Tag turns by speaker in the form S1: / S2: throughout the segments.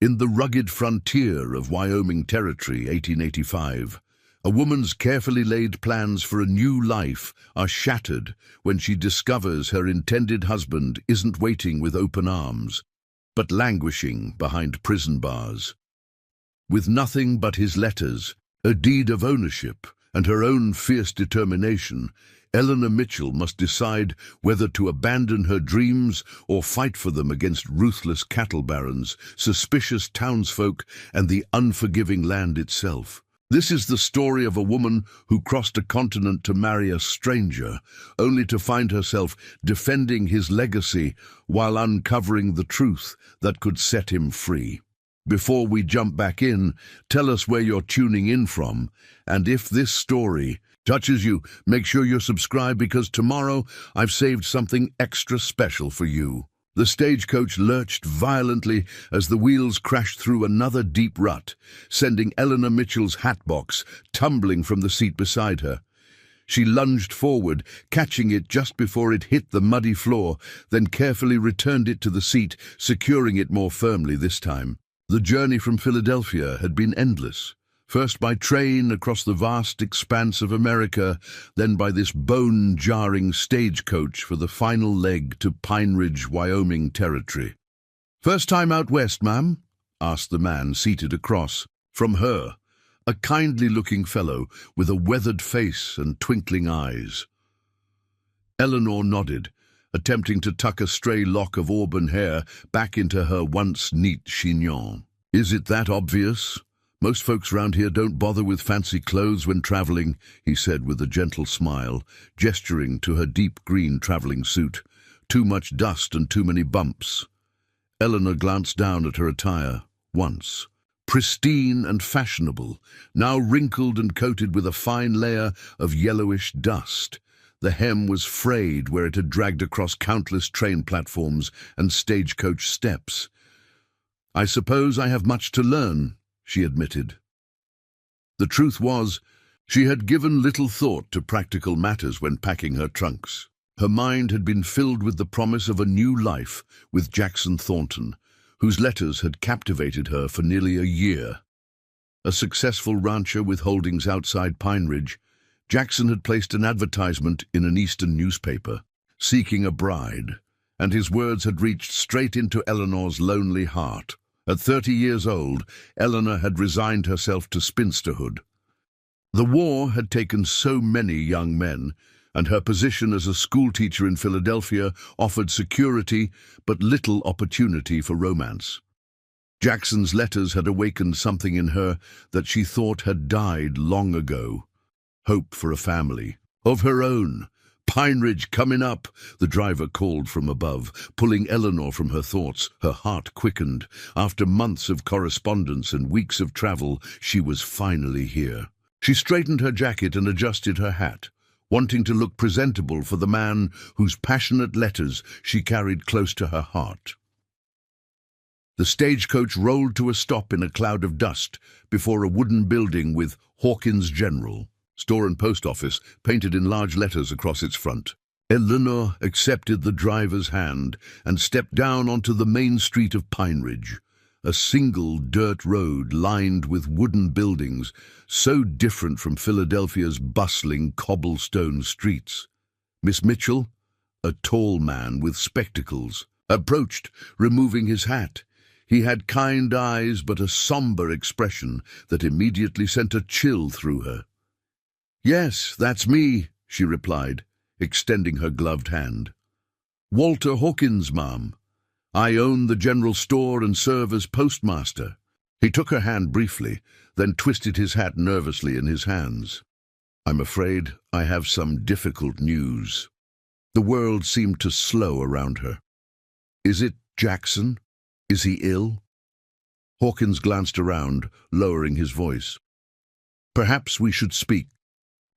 S1: In the rugged frontier of Wyoming Territory, 1885, a woman's carefully laid plans for a new life are shattered when she discovers her intended husband isn't waiting with open arms, but languishing behind prison bars. With nothing but his letters, a deed of ownership, and her own fierce determination, Eleanor Mitchell must decide whether to abandon her dreams or fight for them against ruthless cattle barons, suspicious townsfolk, and the unforgiving land itself. This is the story of a woman who crossed a continent to marry a stranger, only to find herself defending his legacy while uncovering the truth that could set him free. Before we jump back in, tell us where you're tuning in from, and if this story touches you, make sure you're subscribed because tomorrow I've saved something extra special for you. The stagecoach lurched violently as the wheels crashed through another deep rut, sending Eleanor Mitchell's hatbox tumbling from the seat beside her. She lunged forward, catching it just before it hit the muddy floor, then carefully returned it to the seat, securing it more firmly this time. The journey from Philadelphia had been endless. First by train across the vast expanse of America, then by this bone-jarring stagecoach for the final leg to Pine Ridge, Wyoming Territory. "First time out west, ma'am?" asked the man seated across from her, a kindly-looking fellow with a weathered face and twinkling eyes. Eleanor nodded, attempting to tuck a stray lock of auburn hair back into her once neat chignon. "Is it that obvious? Most folks round here don't bother with fancy clothes when traveling," he said with a gentle smile, gesturing to her deep green traveling suit. "Too much dust and too many bumps." Eleanor glanced down at her attire once. Pristine and fashionable, now wrinkled and coated with a fine layer of yellowish dust. The hem was frayed where it had dragged across countless train platforms and stagecoach steps. "I suppose I have much to learn," she admitted. The truth was, she had given little thought to practical matters when packing her trunks. Her mind had been filled with the promise of a new life with Jackson Thornton, whose letters had captivated her for nearly a year. A successful rancher with holdings outside Pine Ridge, Jackson had placed an advertisement in an eastern newspaper, seeking a bride, and his words had reached straight into Eleanor's lonely heart. At 30 years old, Eleanor had resigned herself to spinsterhood. The war had taken so many young men, and her position as a schoolteacher in Philadelphia offered security but little opportunity for romance. Jackson's letters had awakened something in her that she thought had died long ago. Hope for a family of her own. "Pine Ridge coming up," the driver called from above, pulling Eleanor from her thoughts. Her heart quickened. After months of correspondence and weeks of travel, she was finally here. She straightened her jacket and adjusted her hat, wanting to look presentable for the man whose passionate letters she carried close to her heart. The stagecoach rolled to a stop in a cloud of dust before a wooden building with "Hawkins General Store and Post Office" painted in large letters across its front. Eleanor accepted the driver's hand and stepped down onto the main street of Pine Ridge, a single dirt road lined with wooden buildings, so different from Philadelphia's bustling cobblestone streets. Miss Mitchell, a tall man with spectacles, approached, removing his hat. He had kind eyes but a somber expression that immediately sent a chill through her. "Yes, that's me," she replied, extending her gloved hand. "Walter Hawkins, ma'am. I own the general store and serve as postmaster." He took her hand briefly, then twisted his hat nervously in his hands. "I'm afraid I have some difficult news." The world seemed to slow around her. "Is it Jackson? Is he ill?" Hawkins glanced around, lowering his voice. "Perhaps we should speak."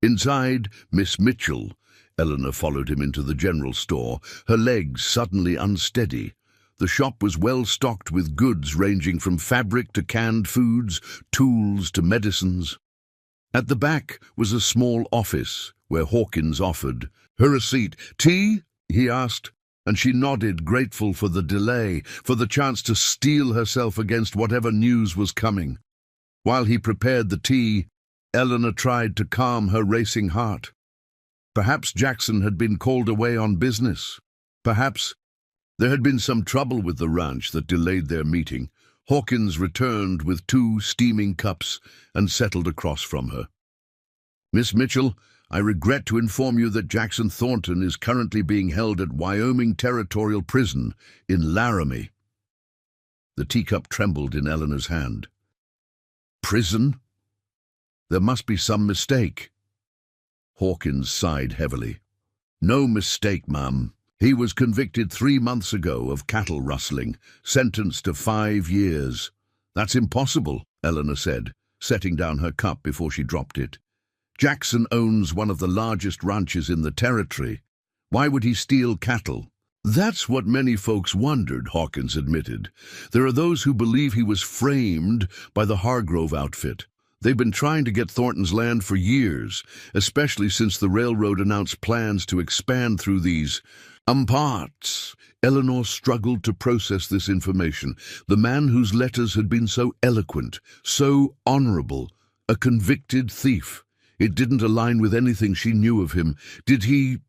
S1: Inside, Miss Mitchell, Eleanor followed him into the general store, her legs suddenly unsteady. The shop was well stocked with goods ranging from fabric to canned foods, tools to medicines. At the back was a small office where Hawkins offered her a seat. "Tea?" he asked, and she nodded, grateful for the delay, for the chance to steel herself against whatever news was coming. While he prepared the tea, Eleanor tried to calm her racing heart. Perhaps Jackson had been called away on business. Perhaps there had been some trouble with the ranch that delayed their meeting. Hawkins returned with 2 steaming cups and settled across from her. "Miss Mitchell, I regret to inform you that Jackson Thornton is currently being held at Wyoming Territorial Prison in Laramie." The teacup trembled in Eleanor's hand. "Prison? There must be some mistake." Hawkins sighed heavily. "No mistake, ma'am. He was convicted 3 months ago of cattle rustling, sentenced to 5 years. "That's impossible," Eleanor said, setting down her cup before she dropped it. "Jackson owns one of the largest ranches in the territory. Why would he steal cattle?" "That's what many folks wondered," Hawkins admitted. "There are those who believe he was framed by the Hargrove outfit. They've been trying to get Thornton's land for years, especially since the railroad announced plans to expand through these parts." Eleanor struggled to process this information. The man whose letters had been so eloquent, so honorable, a convicted thief. It didn't align with anything she knew of him. Did he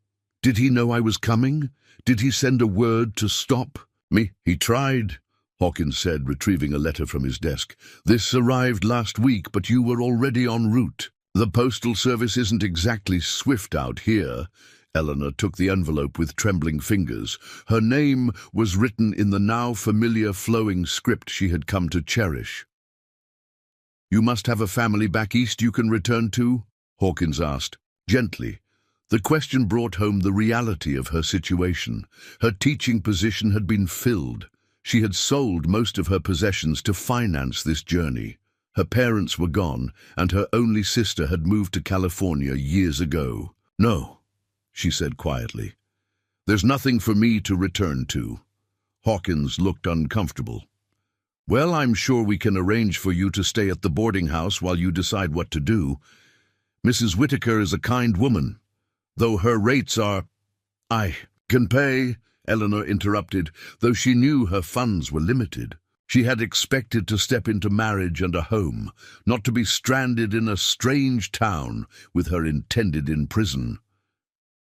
S1: know I was coming? Did he send a word to stop me? "He tried," Hawkins said, retrieving a letter from his desk. "This arrived last week, but you were already en route. The postal service isn't exactly swift out here." Eleanor took the envelope with trembling fingers. Her name was written in the now familiar flowing script she had come to cherish. "You must have a family back east you can return to?" Hawkins asked, gently. The question brought home the reality of her situation. Her teaching position had been filled. She had sold most of her possessions to finance this journey. Her parents were gone, and her only sister had moved to California years ago. "No," she said quietly. "There's nothing for me to return to." Hawkins looked uncomfortable. "Well, I'm sure we can arrange for you to stay at the boarding house while you decide what to do. Mrs. Whitaker is a kind woman, though her rates are—" "I can pay," Eleanor interrupted, though she knew her funds were limited. She had expected to step into marriage and a home, not to be stranded in a strange town with her intended in prison.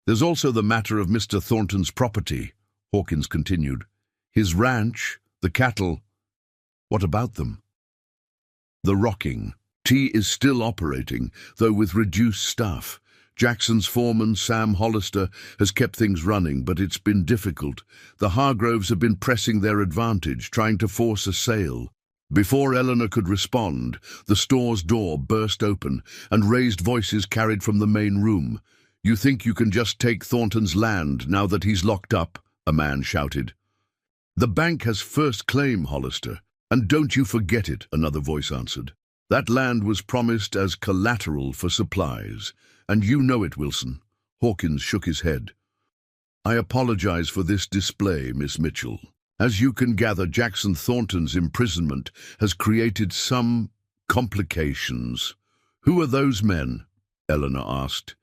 S1: "There's also the matter of Mr. Thornton's property," Hawkins continued. "His ranch, the cattle. What about them?" "The rocking. T is still operating, though with reduced staff. Jackson's foreman, Sam Hollister, has kept things running, but it's been difficult. The Hargroves have been pressing their advantage, trying to force a sale." Before Eleanor could respond, the store's door burst open, and raised voices carried from the main room. "You think you can just take Thornton's land now that he's locked up?" a man shouted. "The bank has first claim, Hollister, and don't you forget it," another voice answered. "That land was promised as collateral for supplies, and you know it, Wilson." Hawkins shook his head. "I apologize for this display, Miss Mitchell. As you can gather, Jackson Thornton's imprisonment has created some complications." "Who are those men?" Eleanor asked.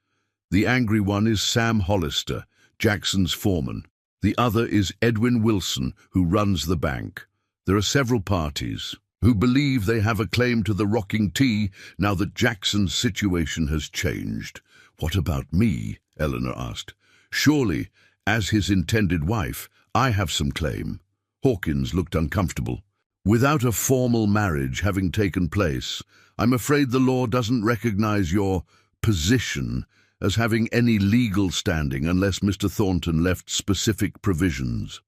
S1: "The angry one is Sam Hollister, Jackson's foreman. The other is Edwin Wilson, who runs the bank. There are several parties who believe they have a claim to the rocking T now that Jackson's situation has changed." "What about me?" Eleanor asked. "Surely, as his intended wife, I have some claim." Hawkins looked uncomfortable. "Without a formal marriage having taken place, I'm afraid the law doesn't recognize your position as having any legal standing unless Mr. Thornton left specific provisions."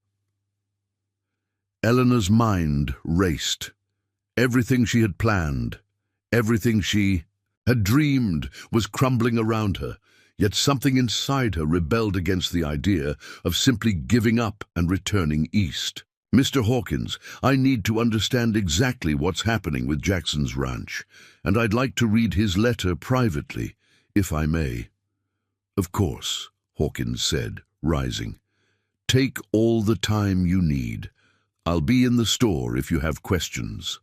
S1: Eleanor's mind raced. Everything she had planned, everything she had dreamed was crumbling around her, yet something inside her rebelled against the idea of simply giving up and returning east. "Mr. Hawkins, I need to understand exactly what's happening with Jackson's ranch, and I'd like to read his letter privately, if I may." "Of course," Hawkins said, rising. "Take all the time you need. I'll be in the store if you have questions."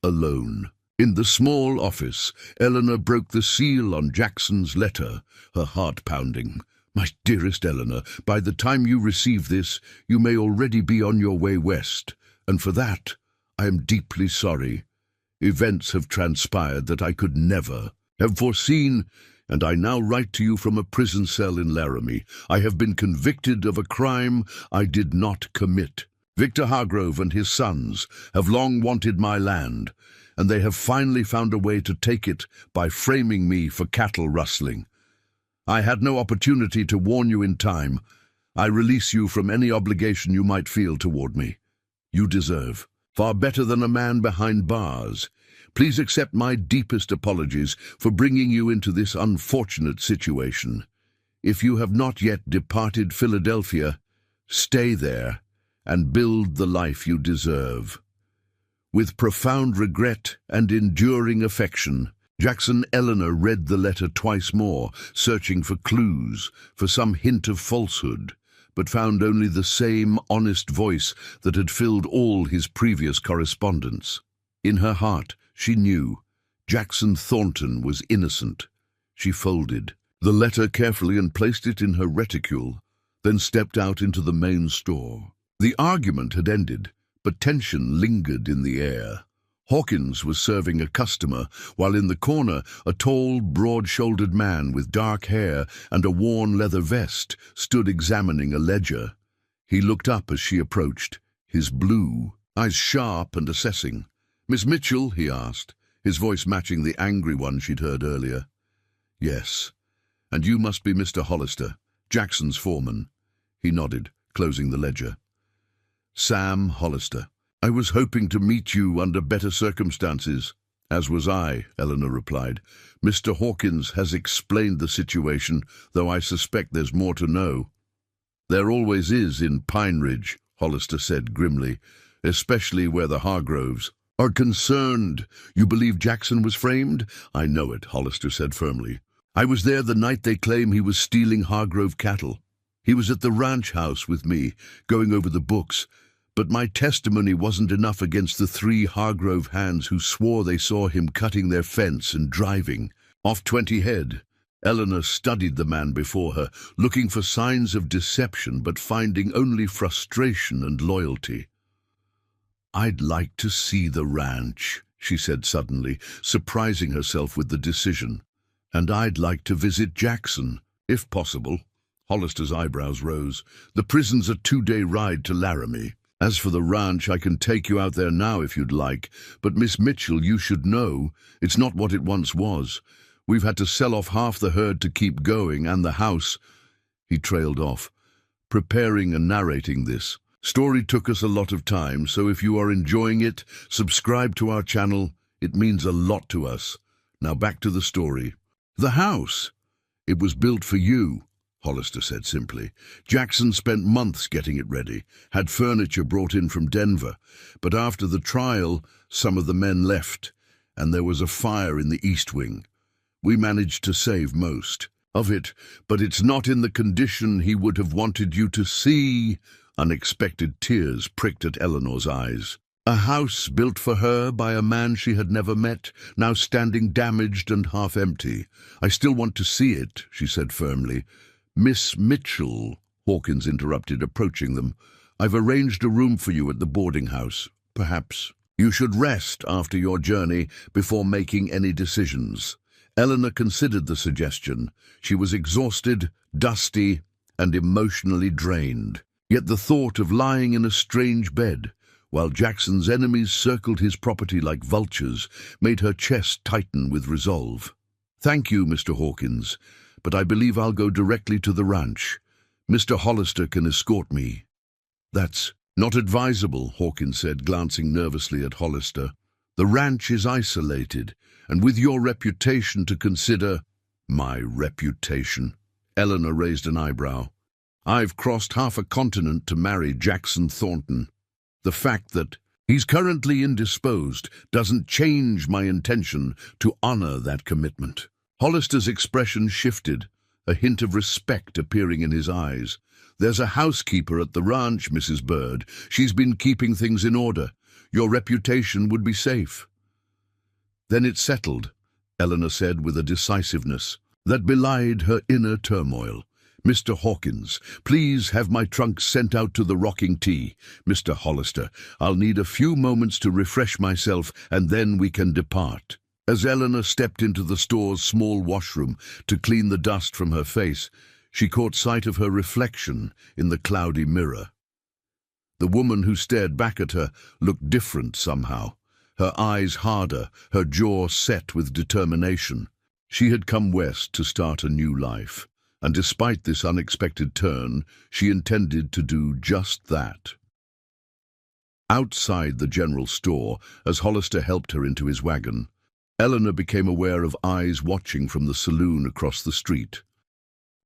S1: Alone. In the small office, Eleanor broke the seal on Jackson's letter, her heart pounding. My dearest Eleanor, by the time you receive this, you may already be on your way west, and for that, I am deeply sorry. Events have transpired that I could never have foreseen, and I now write to you from a prison cell in Laramie. I have been convicted of a crime I did not commit. Victor Hargrove and his sons have long wanted my land, and they have finally found a way to take it by framing me for cattle rustling. I had no opportunity to warn you in time. I release you from any obligation you might feel toward me. You deserve far better than a man behind bars. Please accept my deepest apologies for bringing you into this unfortunate situation. If you have not yet departed Philadelphia, stay there and build the life you deserve. With profound regret and enduring affection, Jackson Eleanor read the letter twice more, searching for clues, for some hint of falsehood, but found only the same honest voice that had filled all his previous correspondence. In her heart, she knew Jackson Thornton was innocent. She folded the letter carefully and placed it in her reticule, then stepped out into the main store. The argument had ended, but tension lingered in the air. Hawkins was serving a customer, while in the corner a tall, broad-shouldered man with dark hair and a worn leather vest stood examining a ledger. He looked up as she approached, his blue eyes sharp and assessing. "Miss Mitchell?" he asked, his voice matching the angry one she'd heard earlier. "Yes. And you must be Mr. Hollister, Jackson's foreman." He nodded, closing the ledger. "Sam Hollister. I was hoping to meet you under better circumstances." "As was I," Eleanor replied. "Mr. Hawkins has explained the situation, though I suspect there's more to know." "There always is in Pine Ridge," Hollister said grimly, "especially where the Hargroves are concerned. You believe Jackson was framed?" "I know it," Hollister said firmly. "I was there the night they claim he was stealing Hargrove cattle. He was at the ranch house with me, going over the books. But my testimony wasn't enough against the 3 Hargrove hands who swore they saw him cutting their fence and driving off 20 head. Eleanor studied the man before her, looking for signs of deception but finding only frustration and loyalty. "I'd like to see the ranch," she said suddenly, surprising herself with the decision. "And I'd like to visit Jackson, if possible." Hollister's eyebrows rose. "The prison's a 2-day ride to Laramie. As for the ranch, I can take you out there now if you'd like, but Miss Mitchell, you should know, it's not what it once was. We've had to sell off half the herd to keep going, and the house." He trailed off. "Preparing and narrating this story took us a lot of time, so if you are enjoying it, subscribe to our channel. It means a lot to us. Now back to the story. The house. It was built for you," Hollister said simply. "Jackson spent months getting it ready, had furniture brought in from Denver, but after the trial, some of the men left, and there was a fire in the East Wing. We managed to save most of it, but it's not in the condition he would have wanted you to see." Unexpected tears pricked at Eleanor's eyes. A house built for her by a man she had never met, now standing damaged and half empty. "I still want to see it," she said firmly. "Miss Mitchell," Hawkins interrupted, approaching them, "I've arranged a room for you at the boarding house. Perhaps you should rest after your journey before making any decisions." Eleanor considered the suggestion. She was exhausted, dusty, and emotionally drained. Yet the thought of lying in a strange bed, while Jackson's enemies circled his property like vultures, made her chest tighten with resolve. "Thank you, Mr. Hawkins, but I believe I'll go directly to the ranch. Mr. Hollister can escort me." "That's not advisable," Hawkins said, glancing nervously at Hollister. "The ranch is isolated, and with your reputation to consider—" "My reputation?" Eleanor raised an eyebrow. "I've crossed half a continent to marry Jackson Thornton. The fact that he's currently indisposed doesn't change my intention to honor that commitment." Hollister's expression shifted, a hint of respect appearing in his eyes. "There's a housekeeper at the ranch, Mrs. Bird. She's been keeping things in order. Your reputation would be safe." "Then it's settled," Eleanor said with a decisiveness that belied her inner turmoil. "Mr. Hawkins, please have my trunk sent out to the rocking T. Mr. Hollister, I'll need a few moments to refresh myself, and then we can depart." As Eleanor stepped into the store's small washroom to clean the dust from her face, she caught sight of her reflection in the cloudy mirror. The woman who stared back at her looked different somehow, her eyes harder, her jaw set with determination. She had come west to start a new life, and despite this unexpected turn, she intended to do just that. Outside the general store, as Hollister helped her into his wagon, Eleanor became aware of eyes watching from the saloon across the street.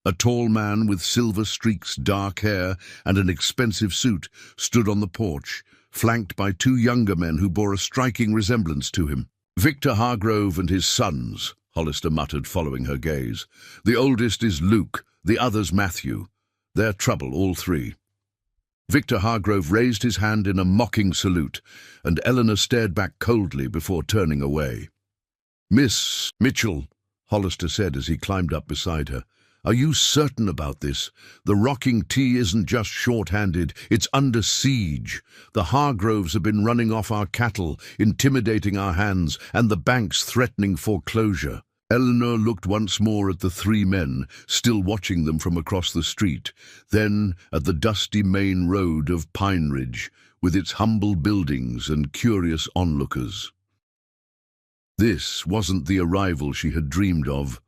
S1: A tall man with silver streaks, dark hair, and an expensive suit stood on the porch, flanked by two younger men who bore a striking resemblance to him. "Victor Hargrove and his sons," Hollister muttered, following her gaze. "The oldest is Luke, the other's Matthew. They're trouble, all three." Victor Hargrove raised his hand in a mocking salute, and Eleanor stared back coldly before turning away. "Miss Mitchell," Hollister said as he climbed up beside her, "are you certain about this? The rocking T isn't just short-handed, it's under siege. The Hargroves have been running off our cattle, intimidating our hands, and the bank's threatening foreclosure." Eleanor looked once more at the three men, still watching them from across the street, then at the dusty main road of Pine Ridge, with its humble buildings and curious onlookers. This wasn't the arrival she had dreamed of,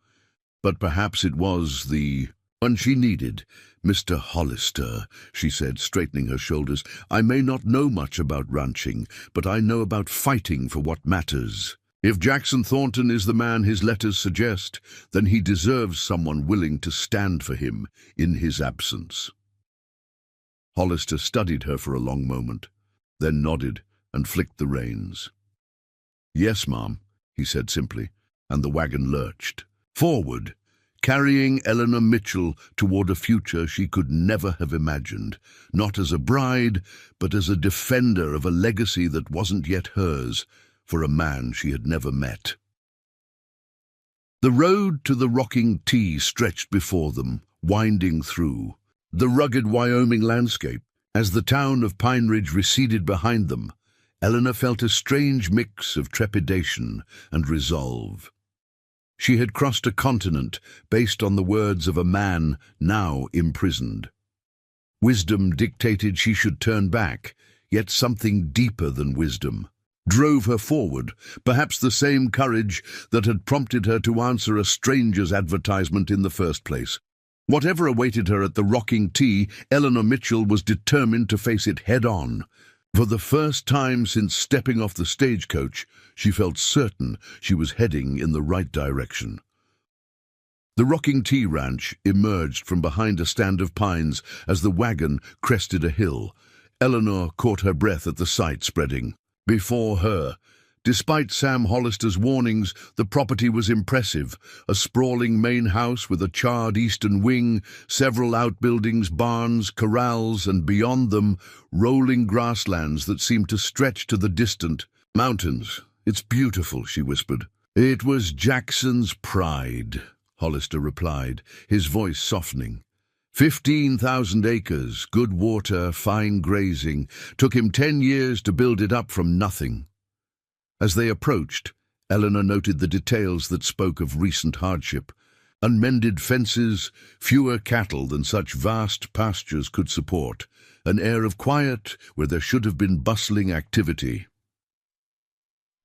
S1: but perhaps it was the one she needed. "Mr. Hollister," she said, straightening her shoulders, "I may not know much about ranching, but I know about fighting for what matters. If Jackson Thornton is the man his letters suggest, then he deserves someone willing to stand for him in his absence." Hollister studied her for a long moment, then nodded and flicked the reins. "Yes, ma'am," he said simply, and the wagon lurched forward, carrying Eleanor Mitchell toward a future she could never have imagined, not as a bride, but as a defender of a legacy that wasn't yet hers, for a man she had never met. The road to the rocking T stretched before them, winding through the rugged Wyoming landscape. As the town of Pine Ridge receded behind them, Eleanor felt a strange mix of trepidation and resolve. She had crossed a continent based on the words of a man now imprisoned. Wisdom dictated she should turn back, yet something deeper than wisdom drove her forward, perhaps the same courage that had prompted her to answer a stranger's advertisement in the first place. Whatever awaited her at the rocking T, Eleanor Mitchell was determined to face it head-on. For the first time since stepping off the stagecoach, she felt certain she was heading in the right direction. The rocking T ranch emerged from behind a stand of pines as the wagon crested a hill. Eleanor caught her breath at the sight spreading before her. Despite Sam Hollister's warnings, the property was impressive. A sprawling main house with a charred eastern wing, several outbuildings, barns, corrals, and beyond them, rolling grasslands that seemed to stretch to the distant mountains. "It's beautiful," she whispered. "It was Jackson's pride," Hollister replied, his voice softening. 15,000 acres, good water, fine grazing. Took him 10 years to build it up from nothing. As they approached, Eleanor noted the details that spoke of recent hardship. Unmended fences, fewer cattle than such vast pastures could support, an air of quiet where there should have been bustling activity.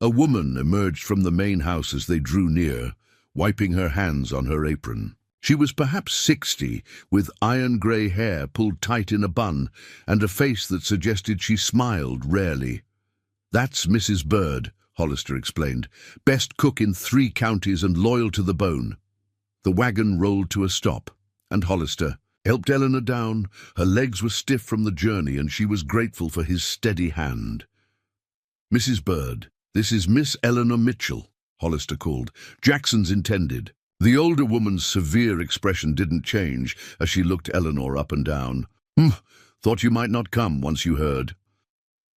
S1: A woman emerged from the main house as they drew near, wiping her hands on her apron. She was perhaps 60, with iron-grey hair pulled tight in a bun, and a face that suggested she smiled rarely. "That's Mrs. Bird," Hollister explained. "Best cook in 3 counties and loyal to the bone." The wagon rolled to a stop, and Hollister helped Eleanor down. Her legs were stiff from the journey, and she was grateful for his steady hand. "Mrs. Bird, this is Miss Eleanor Mitchell," Hollister called. "Jackson's intended." The older woman's severe expression didn't change as she looked Eleanor up and down. Thought you might not come once you heard."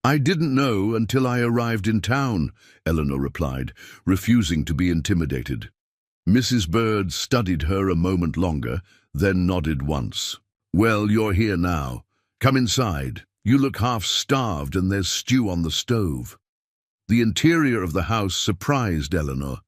S1: "I didn't know until I arrived in town," Eleanor replied, refusing to be intimidated. Mrs. Bird studied her a moment longer, then nodded once. "Well, you're here now. Come inside. You look half-starved and there's stew on the stove." The interior of the house surprised Eleanor.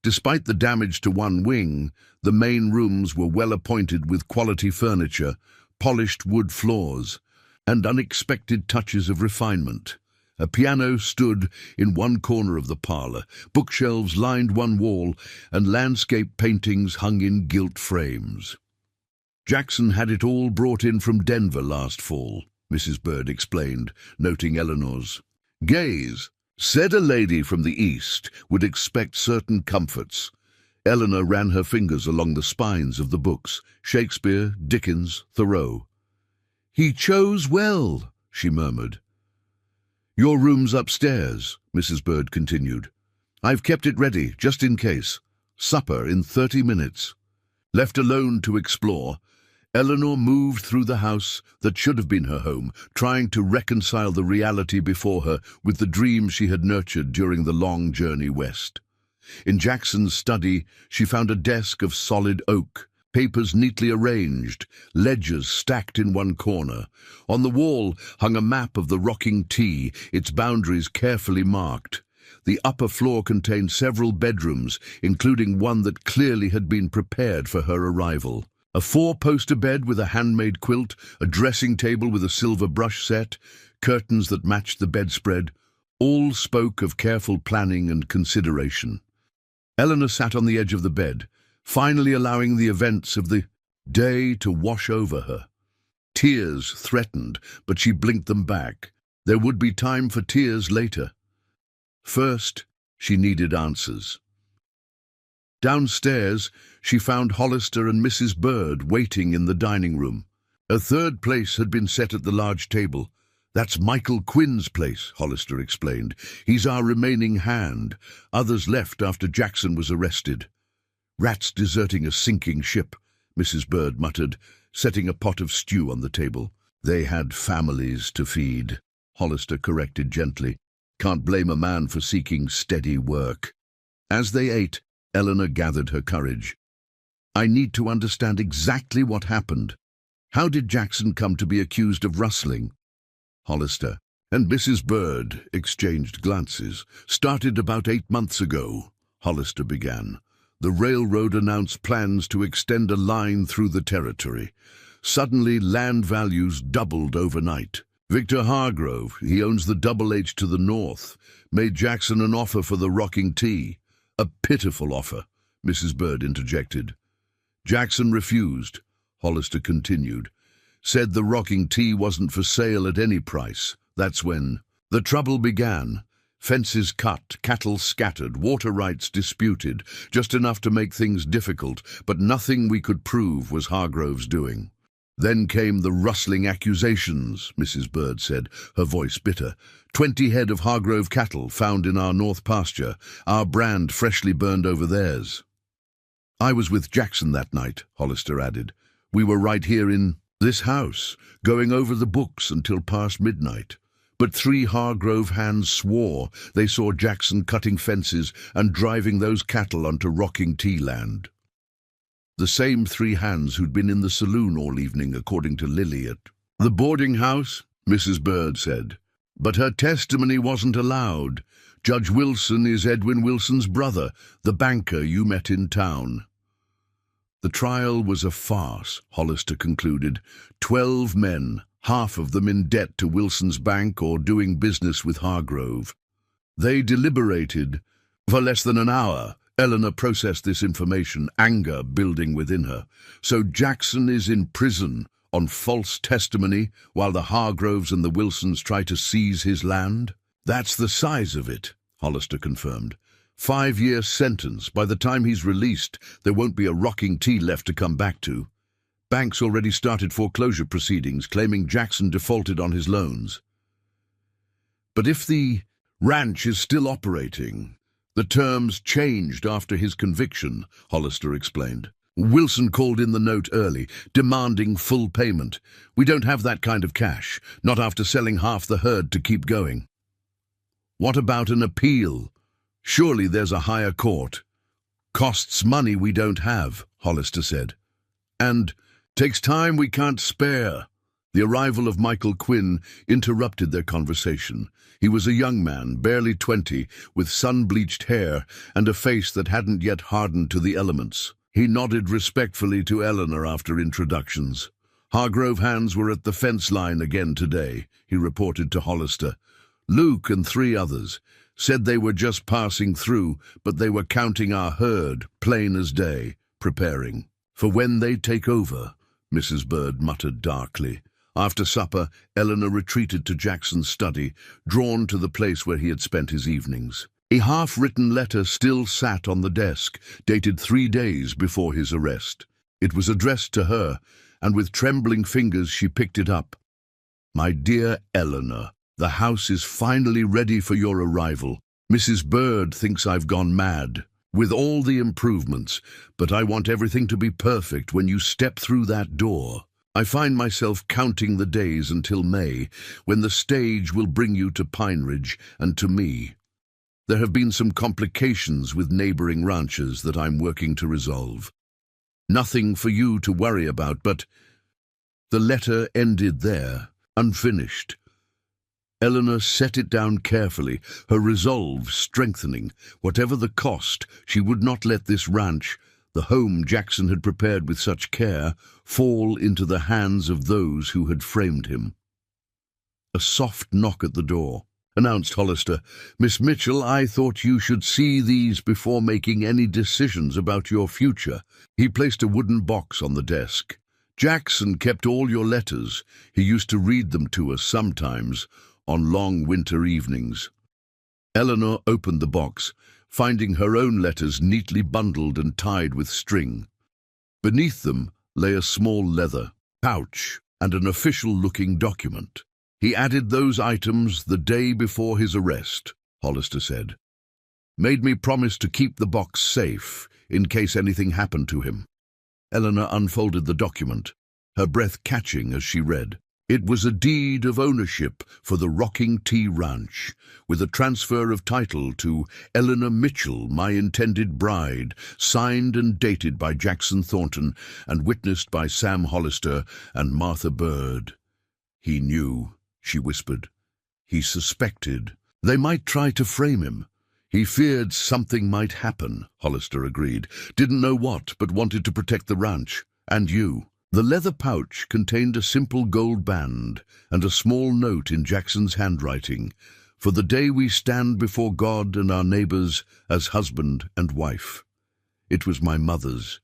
S1: Despite the damage to one wing, the main rooms were well appointed with quality furniture, polished wood floors, and unexpected touches of refinement. A piano stood in one corner of the parlour, bookshelves lined one wall, and landscape paintings hung in gilt frames. "Jackson had it all brought in from Denver last fall," Mrs. Bird explained, noting Eleanor's gaze. "Said a lady from the East would expect certain comforts." Eleanor ran her fingers along the spines of the books, Shakespeare, Dickens, Thoreau. "He chose well," she murmured. "Your room's upstairs," Mrs. Bird continued. "I've kept it ready, just in case. Supper in 30 minutes. Left alone to explore, Eleanor moved through the house that should have been her home, trying to reconcile the reality before her with the dreams she had nurtured during the long journey west. In Jackson's study, she found a desk of solid oak, papers neatly arranged, ledgers stacked in one corner. On the wall hung a map of the rocking T, its boundaries carefully marked. The upper floor contained several bedrooms, including one that clearly had been prepared for her arrival. A 4-poster bed with a handmade quilt, a dressing table with a silver brush set, curtains that matched the bedspread, all spoke of careful planning and consideration. Eleanor sat on the edge of the bed, finally allowing the events of the day to wash over her. Tears threatened, but she blinked them back. There would be time for tears later. First, she needed answers. Downstairs, she found Hollister and Mrs. Bird waiting in the dining room. A third place had been set at the large table. "That's Michael Quinn's place," Hollister explained. "He's our remaining hand. Others left after Jackson was arrested." "Rats deserting a sinking ship," Mrs. Bird muttered, setting a pot of stew on the table. "They had families to feed," Hollister corrected gently. "Can't blame a man for seeking steady work." As they ate, Eleanor gathered her courage. "I need to understand exactly what happened. How did Jackson come to be accused of rustling?" Hollister and Mrs. Bird exchanged glances. "Started about 8 months ago," Hollister began. "The railroad announced plans to extend a line through the territory. Suddenly, land values doubled overnight. Victor Hargrove, he owns the Double H to the north, made Jackson an offer for the Rocking T. A pitiful offer," Mrs. Bird interjected. "Jackson refused," Hollister continued. "Said the Rocking T wasn't for sale at any price. That's when the trouble began. Fences cut, cattle scattered, water rights disputed, just enough to make things difficult, but nothing we could prove was Hargrove's doing. Then came the rustling accusations," Mrs. Bird said, her voice bitter. 20 head of Hargrove cattle found in our north pasture, our brand freshly burned over theirs." "I was with Jackson that night," Hollister added. "We were right here in this house, going over the books until past midnight. But 3 Hargrove hands swore they saw Jackson cutting fences and driving those cattle onto Rocking T land. The same 3 hands who'd been in the saloon all evening, according to Lily at the boarding house," Mrs. Bird said. "But her testimony wasn't allowed. Judge Wilson is Edwin Wilson's brother, the banker you met in town." The trial was a farce, Hollister concluded. 12 men, half of them in debt to Wilson's bank or doing business with Hargrove. They deliberated for less than an hour. Eleanor processed this information, anger building within her. "So Jackson is in prison on false testimony while the Hargroves and the Wilsons try to seize his land?" "That's the size of it," Hollister confirmed. 5-year sentence. By the time he's released, there won't be a Rocking T left to come back to. Banks already started foreclosure proceedings, claiming Jackson defaulted on his loans. But if the ranch is still operating, the terms changed after his conviction, Hollister explained. "Wilson called in the note early, demanding full payment. We don't have that kind of cash, not after selling half the herd to keep going." "What about an appeal? Surely there's a higher court." "Costs money we don't have," Hollister said. And takes time we can't spare. The arrival of Michael Quinn interrupted their conversation. He was a young man, barely 20, with sun-bleached hair and a face that hadn't yet hardened to the elements. He nodded respectfully to Eleanor after introductions. Hargrove hands were at the fence line again today, he reported to Hollister. Luke and 3 others said they were just passing through, but they were counting our herd, plain as day, preparing. For when they take over, Mrs. Bird muttered darkly. After supper, Eleanor retreated to Jackson's study, drawn to the place where he had spent his evenings. A half-written letter still sat on the desk, dated 3 days before his arrest. It was addressed to her, and with trembling fingers she picked it up. My dear Eleanor, the house is finally ready for your arrival. Mrs. Bird thinks I've gone mad with all the improvements, but I want everything to be perfect when you step through that door. I find myself counting the days until May, when the stage will bring you to Pine Ridge and to me. There have been some complications with neighboring ranches that I'm working to resolve. Nothing for you to worry about, but the letter ended there, unfinished. Eleanor set it down carefully, her resolve strengthening. Whatever the cost, she would not let this ranch, the home Jackson had prepared with such care, fall into the hands of those who had framed him. A soft knock at the door announced Hollister. Miss Mitchell, I thought you should see these before making any decisions about your future. He placed a wooden box on the desk. Jackson kept all your letters. He used to read them to us sometimes, on long winter evenings. Eleanor opened the box, finding her own letters neatly bundled and tied with string. Beneath them lay a small leather pouch and an official-looking document. He added those items the day before his arrest, Hollister said. Made me promise to keep the box safe in case anything happened to him. Eleanor unfolded the document, her breath catching as she read. It was a deed of ownership for the Rocking T Ranch, with a transfer of title to Eleanor Mitchell, my intended bride, signed and dated by Jackson Thornton and witnessed by Sam Hollister and Martha Bird. He knew, she whispered. He suspected. They might try to frame him. He feared something might happen, Hollister agreed. Didn't know what, but wanted to protect the ranch. And you. The leather pouch contained a simple gold band and a small note in Jackson's handwriting, for the day we stand before God and our neighbors as husband and wife. It was my mother's.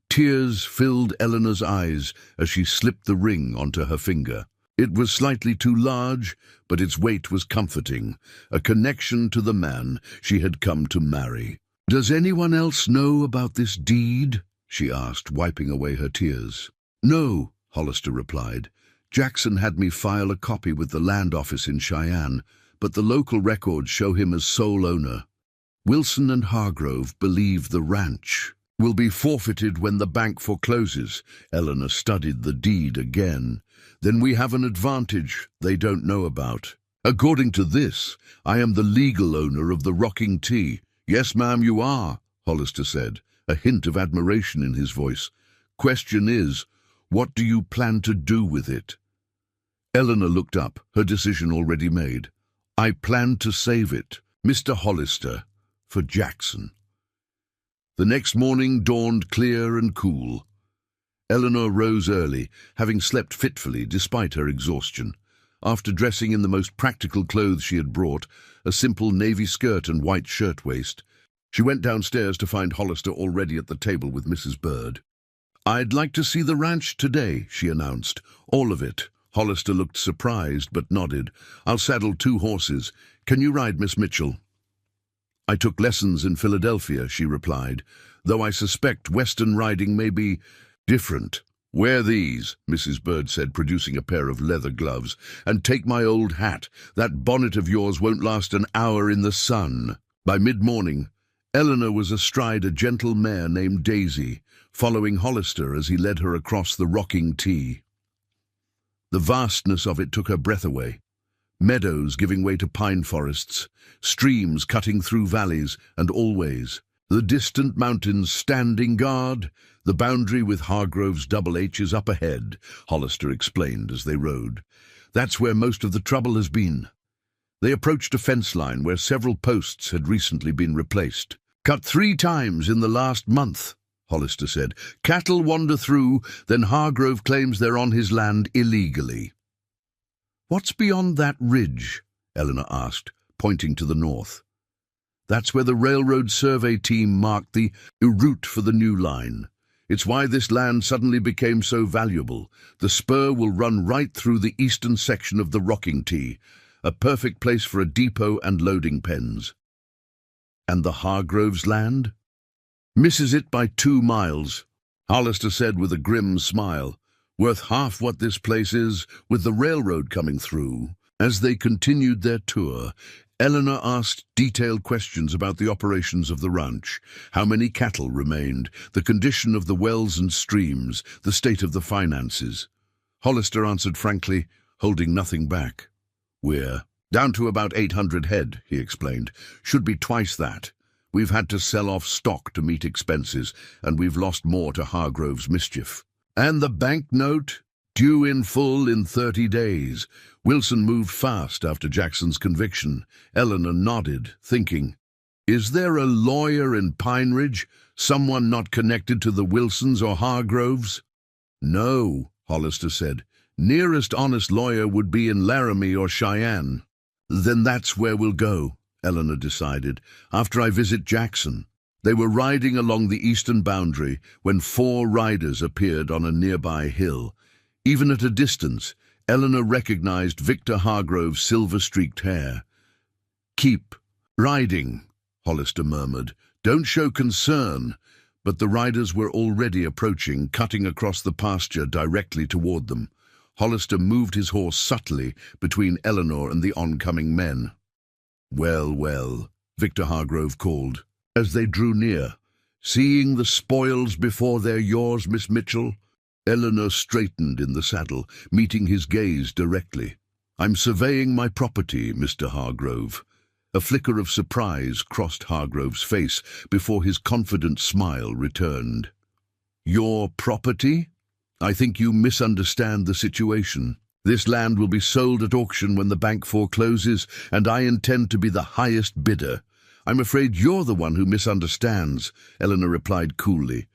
S1: Tears filled Eleanor's eyes as she slipped the ring onto her finger. It was slightly too large, but its weight was comforting, a connection to the man she had come to marry. Does anyone else know about this deed? She asked, wiping away her tears. No, Hollister replied. Jackson had me file a copy with the land office in Cheyenne, but the local records show him as sole owner. Wilson and Hargrove believe the ranch will be forfeited when the bank forecloses. Eleanor studied the deed again. Then we have an advantage they don't know about. According to this, I am the legal owner of the Rocking T. Yes, ma'am, you are, Hollister said, a hint of admiration in his voice. Question is, what do you plan to do with it? Eleanor looked up, her decision already made. I plan to save it, Mr. Hollister, for Jackson. The next morning dawned clear and cool. Eleanor rose early, having slept fitfully despite her exhaustion. After dressing in the most practical clothes she had brought, a simple navy skirt and white shirtwaist, she went downstairs to find Hollister already at the table with Mrs. Bird. I'd like to see the ranch today, she announced. All of it. Hollister looked surprised but nodded. I'll saddle 2 horses. Can you ride, Miss Mitchell? I took lessons in Philadelphia, she replied, though I suspect Western riding may be different. Wear these, Mrs. Bird said, producing a pair of leather gloves, and take my old hat. That bonnet of yours won't last an hour in the sun. By mid-morning, Eleanor was astride a gentle mare named Daisy, following Hollister as he led her across the Rocking T. The vastness of it took her breath away. Meadows giving way to pine forests, streams cutting through valleys, and always, The distant mountains standing guard. The boundary with Hargrove's double H is up ahead, Hollister explained as they rode. That's where most of the trouble has been. They approached a fence line where several posts had recently been replaced. Cut 3 times in the last month, Hollister said. Cattle wander through, then Hargrove claims they're on his land illegally. What's beyond that ridge? Eleanor asked, pointing to the north. That's where the railroad survey team marked the route for the new line. It's why this land suddenly became so valuable. The spur will run right through the eastern section of the rocking T, a perfect place for a depot and loading pens. And the Hargroves' land? Misses it by 2 miles, Hollister said with a grim smile. Worth half what this place is, with the railroad coming through. As they continued their tour, Eleanor asked detailed questions about the operations of the ranch, how many cattle remained, the condition of the wells and streams, the state of the finances. Hollister answered frankly, holding nothing back. We're down to about 800 head, he explained. Should be twice that. We've had to sell off stock to meet expenses, and we've lost more to Hargrove's mischief. And the banknote? Due in full in 30 days. Wilson moved fast after Jackson's conviction. Eleanor nodded, thinking, is there a lawyer in Pine Ridge? Someone not connected to the Wilsons or Hargroves? No, Hollister said. Nearest honest lawyer would be in Laramie or Cheyenne. Then that's where we'll go, Eleanor decided, after I visit Jackson. They were riding along the eastern boundary when 4 riders appeared on a nearby hill. Even at a distance, Eleanor recognized Victor Hargrove's silver-streaked hair. Keep riding, Hollister murmured. Don't show concern. But the riders were already approaching, cutting across the pasture directly toward them. Hollister moved his horse subtly between Eleanor and the oncoming men. Well, well, Victor Hargrove called, as they drew near. Seeing the spoils before they're yours, Miss Mitchell? Eleanor straightened in the saddle, meeting his gaze directly. I'm surveying my property, Mr. Hargrove. A flicker of surprise crossed Hargrove's face before his confident smile returned. Your property? I think you misunderstand the situation. This land will be sold at auction when the bank forecloses, and I intend to be the highest bidder. I'm afraid you're the one who misunderstands, Eleanor replied coolly.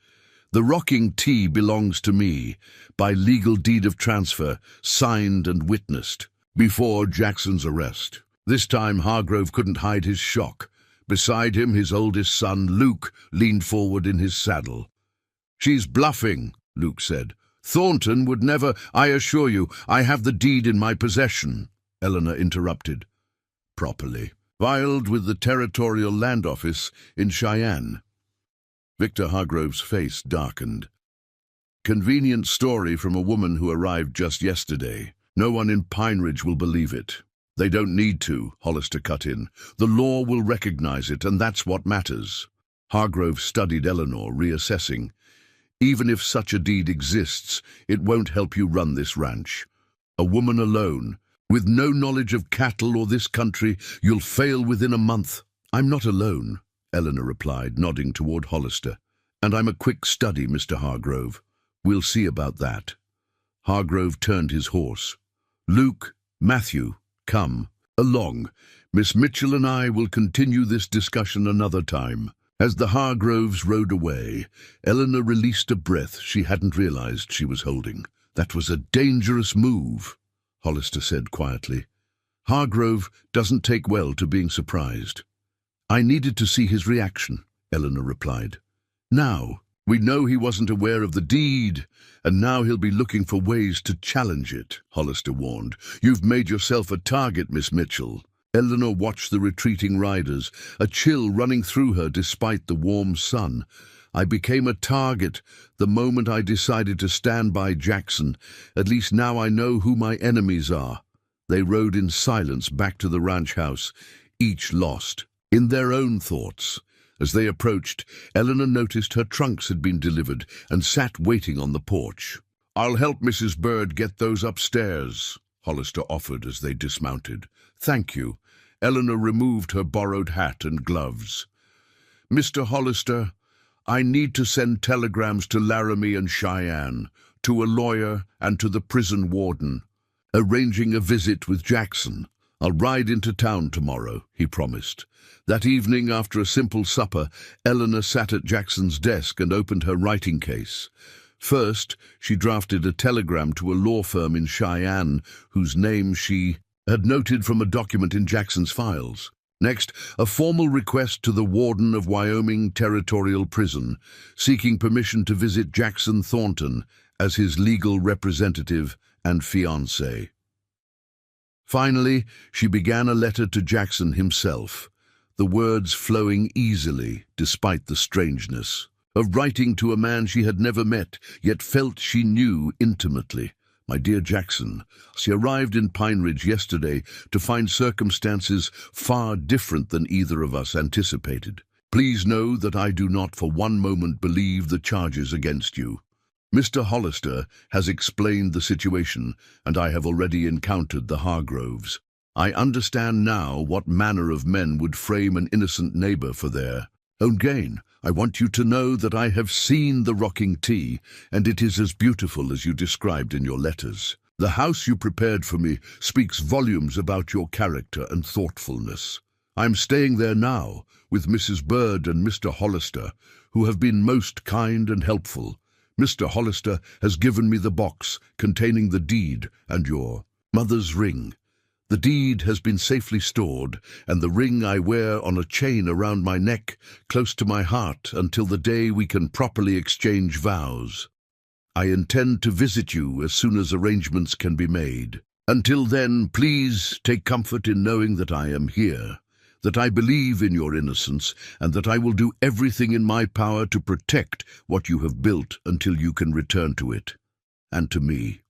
S1: The rocking T belongs to me, by legal deed of transfer, signed and witnessed, before Jackson's arrest. This time Hargrove couldn't hide his shock. Beside him, his oldest son, Luke, leaned forward in his saddle. She's bluffing, Luke said. Thornton would never. I assure you, I have the deed in my possession, Eleanor interrupted. Properly. Filed with the Territorial Land Office in Cheyenne. Victor Hargrove's face darkened. Convenient story from a woman who arrived just yesterday. No one in Pine Ridge will believe it. They don't need to, Hollister cut in. The law will recognize it, and that's what matters. Hargrove studied Eleanor, reassessing. Even if such a deed exists, it won't help you run this ranch. A woman alone, with no knowledge of cattle or this country, you'll fail within a month. I'm not alone, Eleanor replied, nodding toward Hollister. And I'm a quick study, Mr. Hargrove. We'll see about that. Hargrove turned his horse. Luke, Matthew, come along. Miss Mitchell and I will continue this discussion another time. As the Hargroves rode away, Eleanor released a breath she hadn't realized she was holding. That was a dangerous move, Hollister said quietly. Hargrove doesn't take well to being surprised. I needed to see his reaction, Eleanor replied. Now, we know he wasn't aware of the deed, and now he'll be looking for ways to challenge it, Hollister warned. You've made yourself a target, Miss Mitchell. Eleanor watched the retreating riders, a chill running through her despite the warm sun. I became a target the moment I decided to stand by Jackson. At least now I know who my enemies are. They rode in silence back to the ranch house, each lost in their own thoughts. As they approached, Eleanor noticed her trunks had been delivered and sat waiting on the porch. I'll help Mrs. Bird get those upstairs, Hollister offered as they dismounted. Thank you. Eleanor removed her borrowed hat and gloves. Mr. Hollister, I need to send telegrams to Laramie and Cheyenne, to a lawyer and to the prison warden, arranging a visit with Jackson. I'll ride into town tomorrow, he promised. That evening, after a simple supper, Eleanor sat at Jackson's desk and opened her writing case. First, she drafted a telegram to a law firm in Cheyenne, whose name she had noted from a document in Jackson's files. Next, a formal request to the warden of Wyoming Territorial Prison, seeking permission to visit Jackson Thornton as his legal representative and fiancé. Finally, she began a letter to Jackson himself, the words flowing easily despite the strangeness of writing to a man she had never met, yet felt she knew intimately. My dear Jackson, she arrived in Pine Ridge yesterday to find circumstances far different than either of us anticipated. Please know that I do not for one moment believe the charges against you. Mr. Hollister has explained the situation, and I have already encountered the Hargroves. I understand now what manner of men would frame an innocent neighbor for their own gain. I want you to know that I have seen the rocking tea, and it is as beautiful as you described in your letters. The house you prepared for me speaks volumes about your character and thoughtfulness. I am staying there now, with Mrs. Bird and Mr. Hollister, who have been most kind and helpful. Mr. Hollister has given me the box containing the deed and your mother's ring. The deed has been safely stored, and the ring I wear on a chain around my neck, close to my heart, until the day we can properly exchange vows. I intend to visit you as soon as arrangements can be made. Until then, please take comfort in knowing that I am here, that I believe in your innocence, and that I will do everything in my power to protect what you have built until you can return to it, and to me.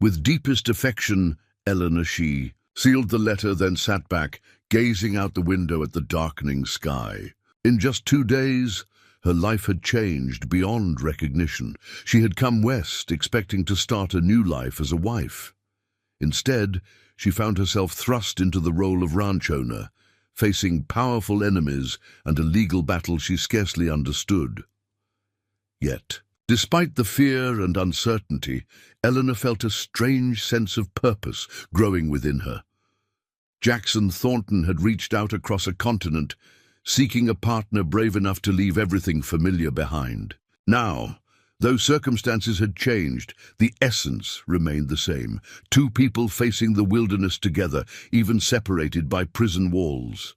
S1: With deepest affection, Eleanor. She sealed the letter, then sat back, gazing out the window at the darkening sky. In just 2 days, her life had changed beyond recognition. She had come west, expecting to start a new life as a wife. Instead, she found herself thrust into the role of ranch owner, facing powerful enemies and a legal battle she scarcely understood. Yet, despite the fear and uncertainty, Eleanor felt a strange sense of purpose growing within her. Jackson Thornton had reached out across a continent, seeking a partner brave enough to leave everything familiar behind. Now, though circumstances had changed, the essence remained the same. Two people facing the wilderness together, even separated by prison walls.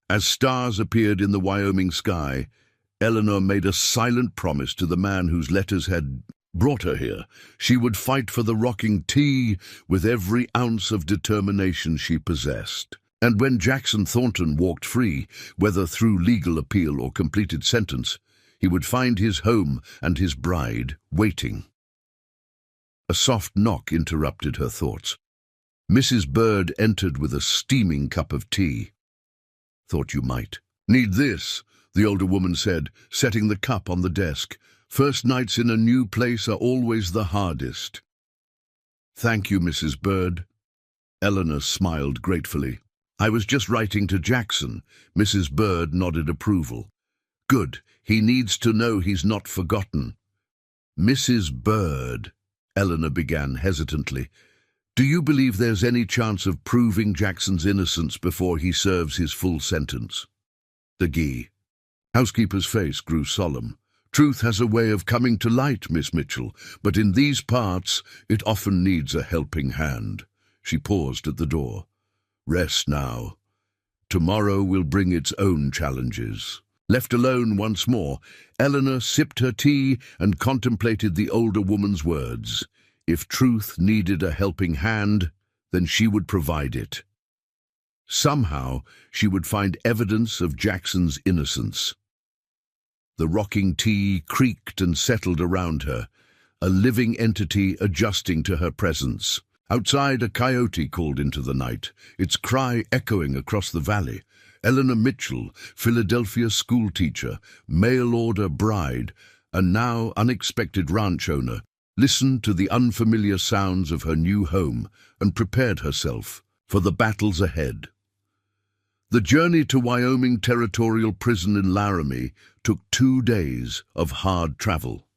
S1: As stars appeared in the Wyoming sky, Eleanor made a silent promise to the man whose letters had brought her here. She would fight for the rocking tea with every ounce of determination she possessed. And when Jackson Thornton walked free, whether through legal appeal or completed sentence, he would find his home and his bride waiting. A soft knock interrupted her thoughts. Mrs. Bird entered with a steaming cup of tea. "Thought you might need this," the older woman said, setting the cup on the desk. "First nights in a new place are always the hardest." "Thank you, Mrs. Bird." Eleanor smiled gratefully. "I was just writing to Jackson." Mrs. Bird nodded approval. "Good. He needs to know he's not forgotten." "Mrs. Bird," Eleanor began hesitantly, "do you believe there's any chance of proving Jackson's innocence before he serves his full sentence?" The housekeeper's face grew solemn. "Truth has a way of coming to light, Miss Mitchell, but in these parts it often needs a helping hand." She paused at the door. "Rest now. Tomorrow will bring its own challenges." Left alone once more, Eleanor sipped her tea and contemplated the older woman's words. If truth needed a helping hand, then she would provide it. Somehow, she would find evidence of Jackson's innocence. The rocking tea creaked and settled around her, a living entity adjusting to her presence. Outside, a coyote called into the night, its cry echoing across the valley. Eleanor Mitchell, Philadelphia schoolteacher, mail-order bride, and now unexpected ranch owner, listened to the unfamiliar sounds of her new home and prepared herself for the battles ahead. The journey to Wyoming Territorial Prison in Laramie took 2 days of hard travel.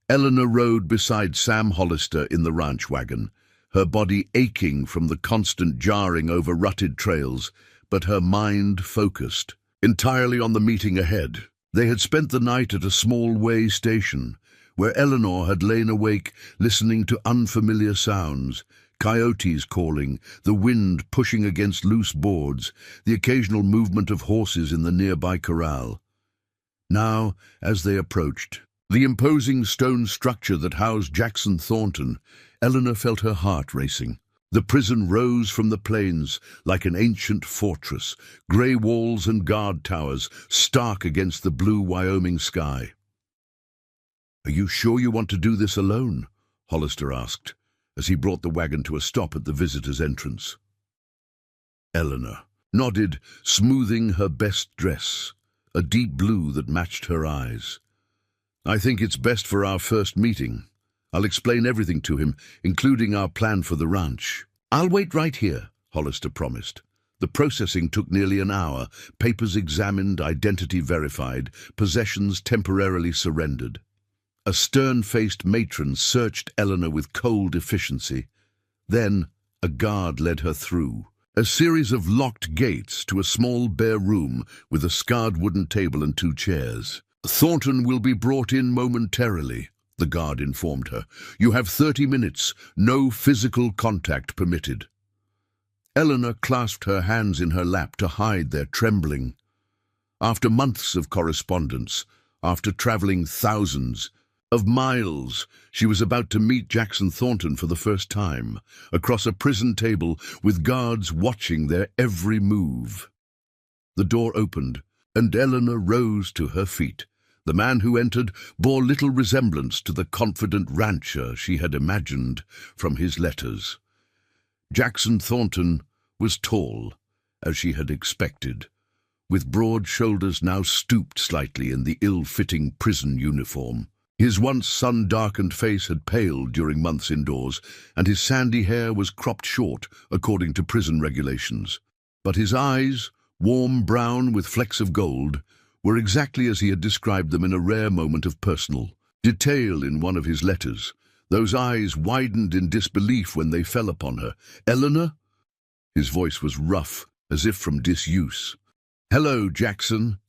S1: Eleanor rode beside Sam Hollister in the ranch wagon, her body aching from the constant jarring over rutted trails, but her mind focused entirely on the meeting ahead. They had spent the night at a small way station, where Eleanor had lain awake listening to unfamiliar sounds, coyotes calling, the wind pushing against loose boards, the occasional movement of horses in the nearby corral. Now, as they approached the imposing stone structure that housed Jackson Thornton, Eleanor felt her heart racing. The prison rose from the plains like an ancient fortress, grey walls and guard towers stark against the blue Wyoming sky. "Are you sure you want to do this alone?" Hollister asked, as he brought the wagon to a stop at the visitor's entrance. Eleanor nodded, smoothing her best dress, a deep blue that matched her eyes. "I think it's best for our first meeting. I'll explain everything to him, including our plan for the ranch." "I'll wait right here," Hollister promised. The processing took nearly an hour, papers examined, identity verified, possessions temporarily surrendered. A stern-faced matron searched Eleanor with cold efficiency. Then a guard led her through a series of locked gates to a small bare room with a scarred wooden table and 2 chairs. "Thornton will be brought in momentarily," the guard informed her. "You have 30 minutes, no physical contact permitted." Eleanor clasped her hands in her lap to hide their trembling. After months of correspondence, after traveling thousands of miles, she was about to meet Jackson Thornton for the first time, across a prison table with guards watching their every move. The door opened, and Eleanor rose to her feet. The man who entered bore little resemblance to the confident rancher she had imagined from his letters. Jackson Thornton was tall, as she had expected, with broad shoulders now stooped slightly in the ill-fitting prison uniform. His once sun-darkened face had paled during months indoors, and his sandy hair was cropped short according to prison regulations. But his eyes, warm brown with flecks of gold, were exactly as he had described them in a rare moment of personal detail in one of his letters. Those eyes widened in disbelief when they fell upon her. "Eleanor?" His voice was rough, as if from disuse. "Hello, Jackson."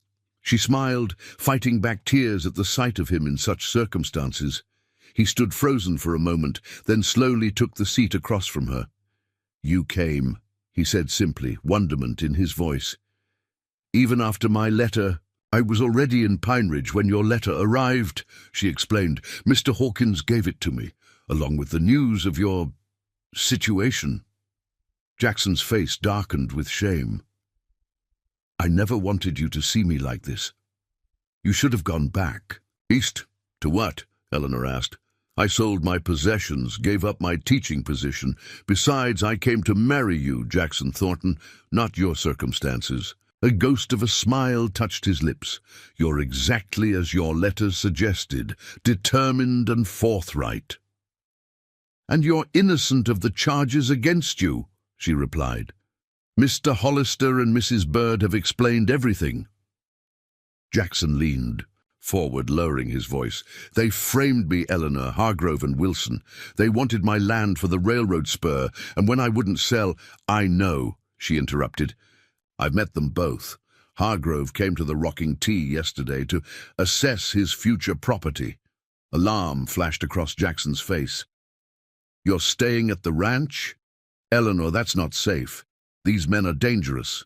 S1: She smiled, fighting back tears at the sight of him in such circumstances. He stood frozen for a moment, then slowly took the seat across from her. "You came," he said simply, wonderment in his voice. "Even after my letter—" "I was already in Pine Ridge when your letter arrived," she explained. "Mr. Hawkins gave it to me, along with the news of your situation." Jackson's face darkened with shame. "I never wanted you to see me like this. You should have gone back." "East? To what?" Eleanor asked. "I sold my possessions, gave up my teaching position. Besides, I came to marry you, Jackson Thornton, not your circumstances." A ghost of a smile touched his lips. "You're exactly as your letters suggested, determined and forthright." "And you're innocent of the charges against you," she replied. "Mr. Hollister and Mrs. Bird have explained everything." Jackson leaned forward, lowering his voice. "They framed me, Eleanor, Hargrove and Wilson. They wanted my land for the railroad spur, and when I wouldn't sell—" "I know," she interrupted. "I've met them both. Hargrove came to the Rocking T yesterday to assess his future property." Alarm flashed across Jackson's face. "You're staying at the ranch?" "Eleanor, that's not safe. These men are dangerous."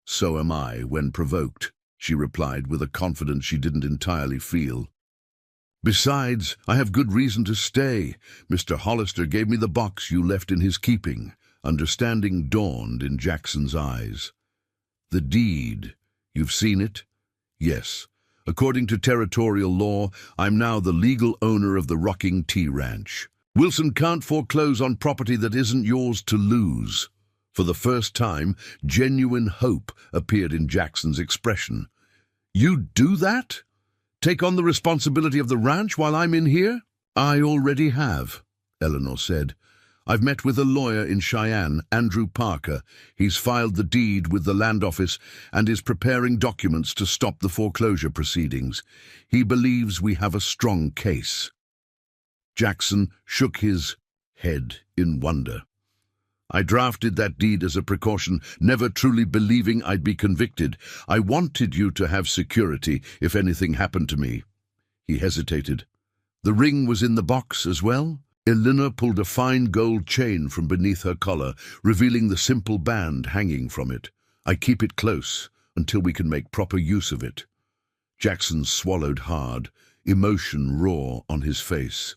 S1: "So am I, when provoked," she replied with a confidence she didn't entirely feel. "Besides, I have good reason to stay. Mr. Hollister gave me the box you left in his keeping." Understanding dawned in Jackson's eyes. "The deed. You've seen it?" "Yes. According to territorial law, I'm now the legal owner of the Rocking T Ranch. Wilson can't foreclose on property that isn't yours to lose." For the first time, genuine hope appeared in Jackson's expression. "You'd do that? Take on the responsibility of the ranch while I'm in here?" "I already have," Eleanor said. I've met with a lawyer in Cheyenne, Andrew Parker. He's filed the deed with the land office and is preparing documents to stop the foreclosure proceedings. He believes we have a strong case." Jackson shook his head in wonder. "I drafted that deed as a precaution, never truly believing I'd be convicted. I wanted you to have security if anything happened to me." He hesitated. "The ring was in the box as well?" Elena pulled a fine gold chain from beneath her collar, revealing the simple band hanging from it. "I keep it close until we can make proper use of it." Jackson swallowed hard, emotion raw on his face.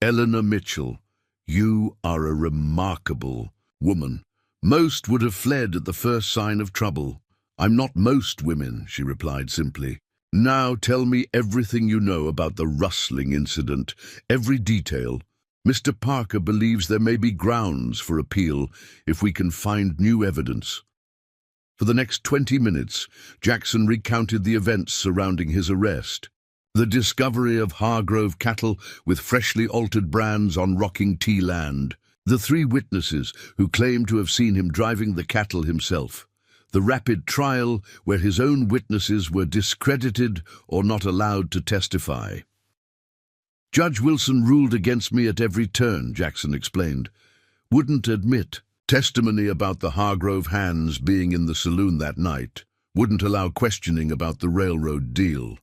S1: "Eleanor Mitchell, you are a remarkable woman. Most would have fled at the first sign of trouble." "I'm not most women," she replied simply. "Now tell me everything you know about the rustling incident, every detail. Mr. Parker believes there may be grounds for appeal if we can find new evidence." For the next 20 minutes, Jackson recounted the events surrounding his arrest. The discovery of Hargrove cattle with freshly altered brands on Rocking T land. The 3 witnesses who claimed to have seen him driving the cattle himself. The rapid trial where his own witnesses were discredited or not allowed to testify. "Judge Wilson ruled against me at every turn," Jackson explained. "Wouldn't admit testimony about the Hargrove hands being in the saloon that night. Wouldn't allow questioning about the railroad deal."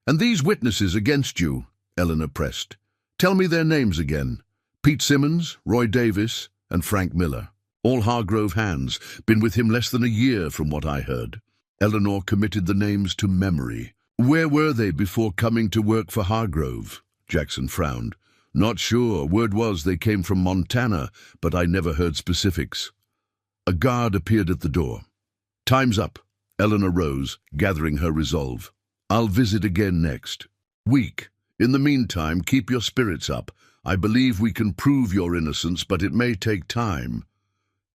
S1: "And these witnesses against you," Eleanor pressed. "Tell me their names again." "Pete Simmons, Roy Davis, and Frank Miller. All Hargrove hands. Been with him less than a year from what I heard." Eleanor committed the names to memory. "Where were they before coming to work for Hargrove?" Jackson frowned. "Not sure. Word was they came from Montana, but I never heard specifics." A guard appeared at the door. "Time's up." Eleanor rose, gathering her resolve. "I'll visit again next week. In the meantime, keep your spirits up. I believe we can prove your innocence, but it may take time."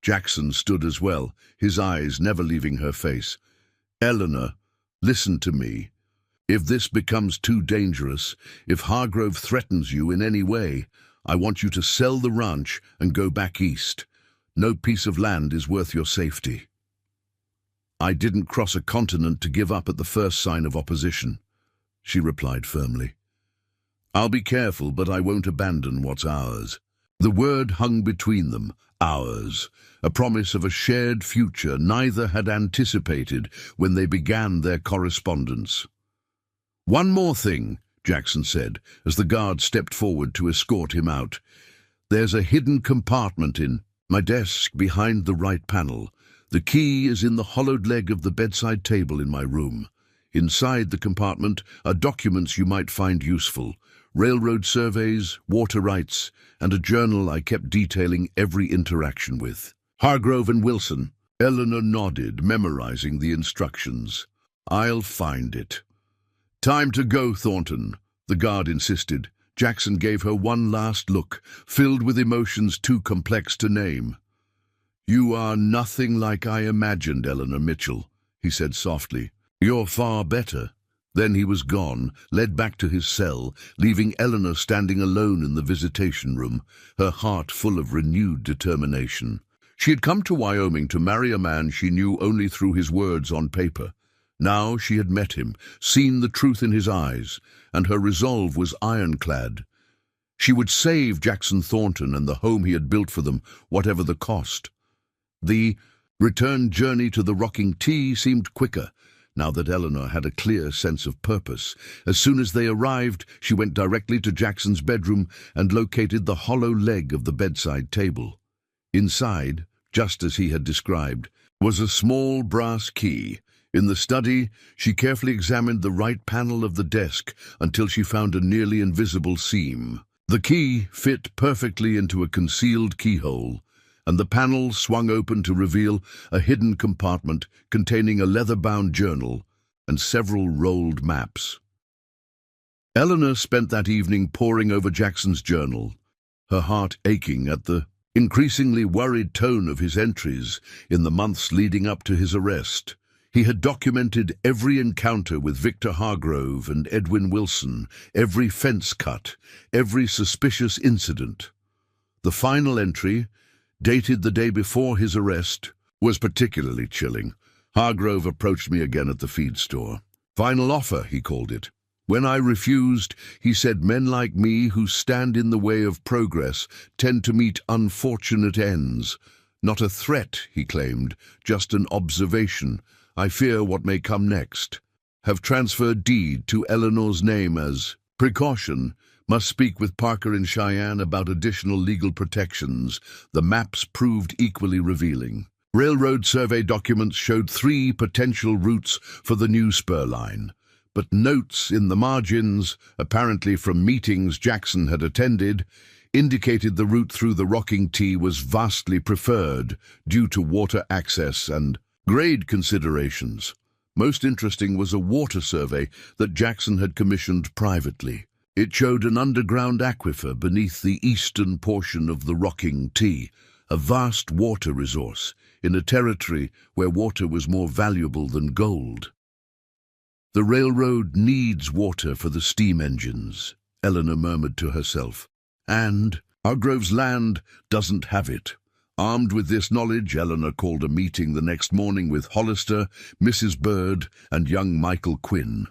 S1: Jackson stood as well, his eyes never leaving her face. "Eleanor, listen to me. If this becomes too dangerous, if Hargrove threatens you in any way, I want you to sell the ranch and go back east. No piece of land is worth your safety." "I didn't cross a continent to give up at the first sign of opposition," she replied firmly. "I'll be careful, but I won't abandon what's ours." The word hung between them, ours, a promise of a shared future neither had anticipated when they began their correspondence. "One more thing," Jackson said, as the guard stepped forward to escort him out. "There's a hidden compartment in my desk behind the right panel. The key is in the hollowed leg of the bedside table in my room. Inside the compartment are documents you might find useful, railroad surveys, water rights, and a journal I kept detailing every interaction with. Hargrove and Wilson." Eleanor nodded, memorizing the instructions. "I'll find it." "Time to go, Thornton," the guard insisted. Jackson gave her one last look, filled with emotions too complex to name. "You are nothing like I imagined, Eleanor Mitchell," he said softly. "You're far better." Then he was gone, led back to his cell, leaving Eleanor standing alone in the visitation room, her heart full of renewed determination. She had come to Wyoming to marry a man she knew only through his words on paper. Now she had met him, seen the truth in his eyes, and her resolve was ironclad. She would save Jackson Thornton and the home he had built for them, whatever the cost. The return journey to the Rocking T seemed quicker, now that Eleanor had a clear sense of purpose. As soon as they arrived, she went directly to Jackson's bedroom and located the hollow leg of the bedside table. Inside, just as he had described, was a small brass key. In the study, she carefully examined the right panel of the desk until she found a nearly invisible seam. The key fit perfectly into a concealed keyhole, and the panel swung open to reveal a hidden compartment containing a leather-bound journal and several rolled maps. Eleanor spent that evening poring over Jackson's journal, her heart aching at the increasingly worried tone of his entries in the months leading up to his arrest. He had documented every encounter with Victor Hargrove and Edwin Wilson, every fence cut, every suspicious incident. The final entry, dated the day before his arrest, was particularly chilling. Hargrove approached me again at the feed store. Final offer, he called it. When I refused, he said men like me who stand in the way of progress tend to meet unfortunate ends. Not a threat, he claimed, just an observation. I fear what may come next. Have transferred deed to Eleanor's name as precaution. Must speak with Parker in Cheyenne about additional legal protections. The maps proved equally revealing. Railroad survey documents showed 3 potential routes for the new spur line. But notes in the margins, apparently from meetings Jackson had attended, indicated the route through the Rocking T was vastly preferred due to water access and grade considerations. Most interesting was a water survey that Jackson had commissioned privately. It showed an underground aquifer beneath the eastern portion of the Rocking T, a vast water resource in a territory where water was more valuable than gold. The railroad needs water for the steam engines, Eleanor murmured to herself. And Hargrove's land doesn't have it. Armed with this knowledge, Eleanor called a meeting the next morning with Hollister, Mrs. Bird, and young Michael Quinn.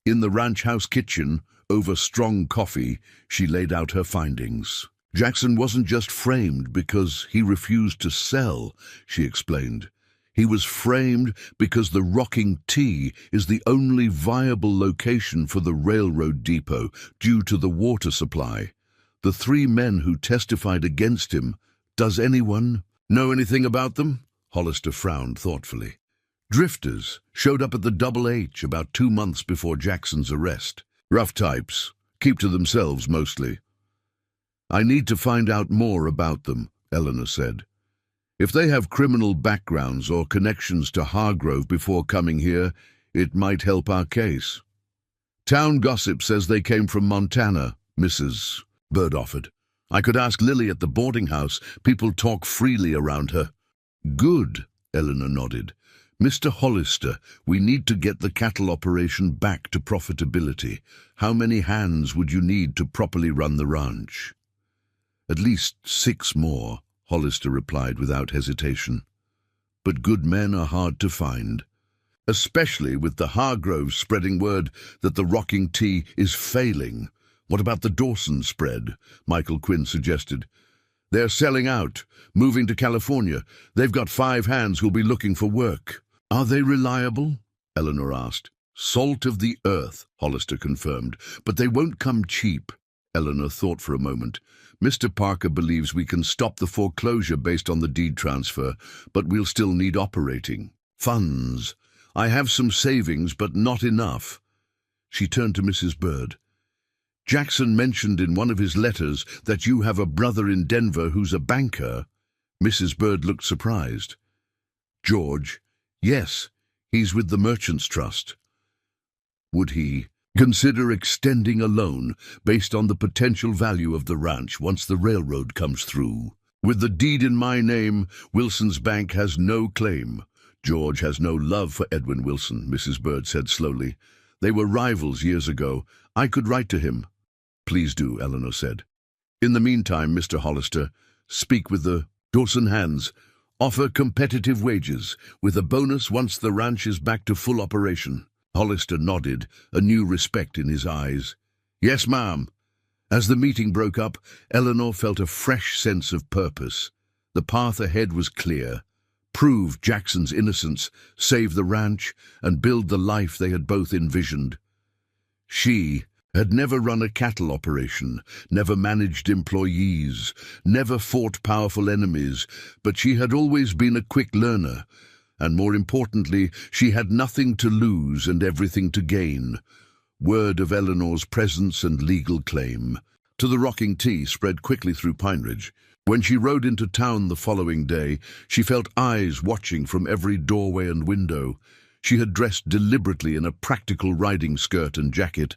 S1: In the ranch house kitchen, over strong coffee, she laid out her findings. Jackson wasn't just framed because he refused to sell, she explained. He was framed because the Rocking T is the only viable location for the railroad depot due to the water supply. The 3 men who testified against him, does anyone know anything about them? Hollister frowned thoughtfully. Drifters showed up at the Double H about 2 months before Jackson's arrest. Rough types, keep to themselves mostly. I need to find out more about them, Eleanor said. If they have criminal backgrounds or connections to Hargrove before coming here, it might help our case. Town gossip says they came from Montana, Mrs. Bird offered. I could ask Lily at the boarding house. People talk freely around her. Good, Eleanor nodded. Mr. Hollister, we need to get the cattle operation back to profitability. How many hands would you need to properly run the ranch? At least 6 more. Hollister replied without hesitation. But good men are hard to find, especially with the Hargroves spreading word that the Rocking T is failing. What about the Dawson spread? Michael Quinn suggested. They're selling out, moving to California. They've got 5 hands who'll be looking for work. Are they reliable? Eleanor asked. Salt of the earth, Hollister confirmed, but they won't come cheap. Eleanor thought for a moment. Mr. Parker believes we can stop the foreclosure based on the deed transfer, but we'll still need operating funds. I have some savings, but not enough. She turned to Mrs. Bird. Jackson mentioned in one of his letters that you have a brother in Denver who's a banker. Mrs. Bird looked surprised. George, yes, he's with the Merchants Trust. Would he consider extending a loan based on the potential value of the ranch once the railroad comes through? With the deed in my name, Wilson's bank has no claim. George has no love for Edwin Wilson, Mrs. Bird said slowly. They were rivals years ago. I could write to him. Please do, Eleanor said. In the meantime, Mr. Hollister, speak with the Dawson hands. Offer competitive wages, with a bonus once the ranch is back to full operation. Hollister nodded, a new respect in his eyes. Yes, ma'am. As the meeting broke up, Eleanor felt a fresh sense of purpose. The path ahead was clear. Prove Jackson's innocence, save the ranch, and build the life they had both envisioned. She had never run a cattle operation, never managed employees, never fought powerful enemies, but she had always been a quick learner. And more importantly, she had nothing to lose and everything to gain. Word of Eleanor's presence and legal claim to the Rocking T spread quickly through Pine Ridge. When she rode into town the following day, she felt eyes watching from every doorway and window. She had dressed deliberately in a practical riding skirt and jacket,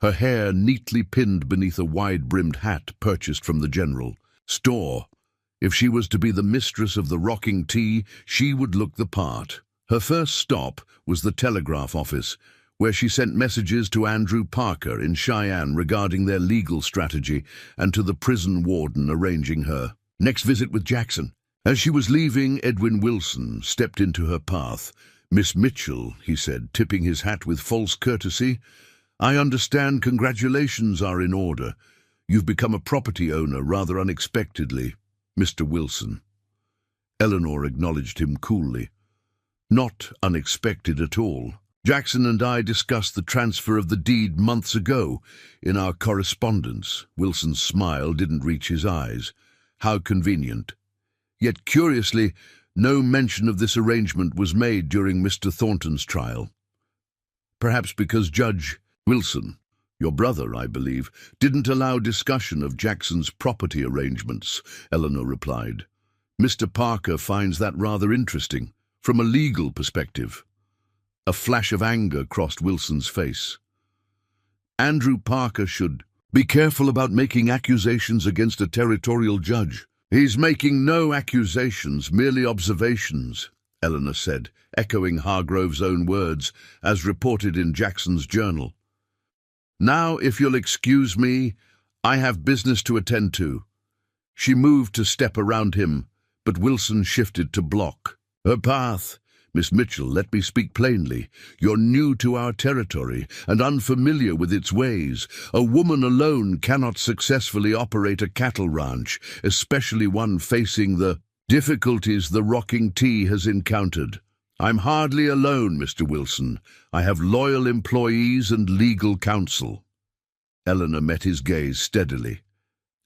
S1: her hair neatly pinned beneath a wide-brimmed hat purchased from the general store. If she was to be the mistress of the Rocking T, she would look the part. Her first stop was the telegraph office, where she sent messages to Andrew Parker in Cheyenne regarding their legal strategy and to the prison warden arranging her next visit with Jackson. As she was leaving, Edwin Wilson stepped into her path. "Miss Mitchell," he said, tipping his hat with false courtesy, "I understand congratulations are in order. You've become a property owner rather unexpectedly, Mr. Wilson." Eleanor acknowledged him coolly. "Not unexpected at all. Jackson and I discussed the transfer of the deed months ago in our correspondence." Wilson's smile didn't reach his eyes. "How convenient." Yet curiously, no mention of this arrangement was made during Mr. Thornton's trial. "Perhaps because Judge Wilson, your brother, I believe, didn't allow discussion of Jackson's property arrangements," Eleanor replied. "Mr. Parker finds that rather interesting, from a legal perspective." A flash of anger crossed Wilson's face. "Andrew Parker should be careful about making accusations against a territorial judge." "He's making no accusations, merely observations," Eleanor said, echoing Hargrove's own words, as reported in Jackson's journal. "Now, if you'll excuse me, I have business to attend to." She moved to step around him, but Wilson shifted to block her path. "Miss Mitchell, let me speak plainly. You're new to our territory and unfamiliar with its ways. A woman alone cannot successfully operate a cattle ranch, especially one facing the difficulties the Rocking T has encountered. I'm hardly alone, Mr. Wilson. I have loyal employees and legal counsel." Eleanor met his gaze steadily.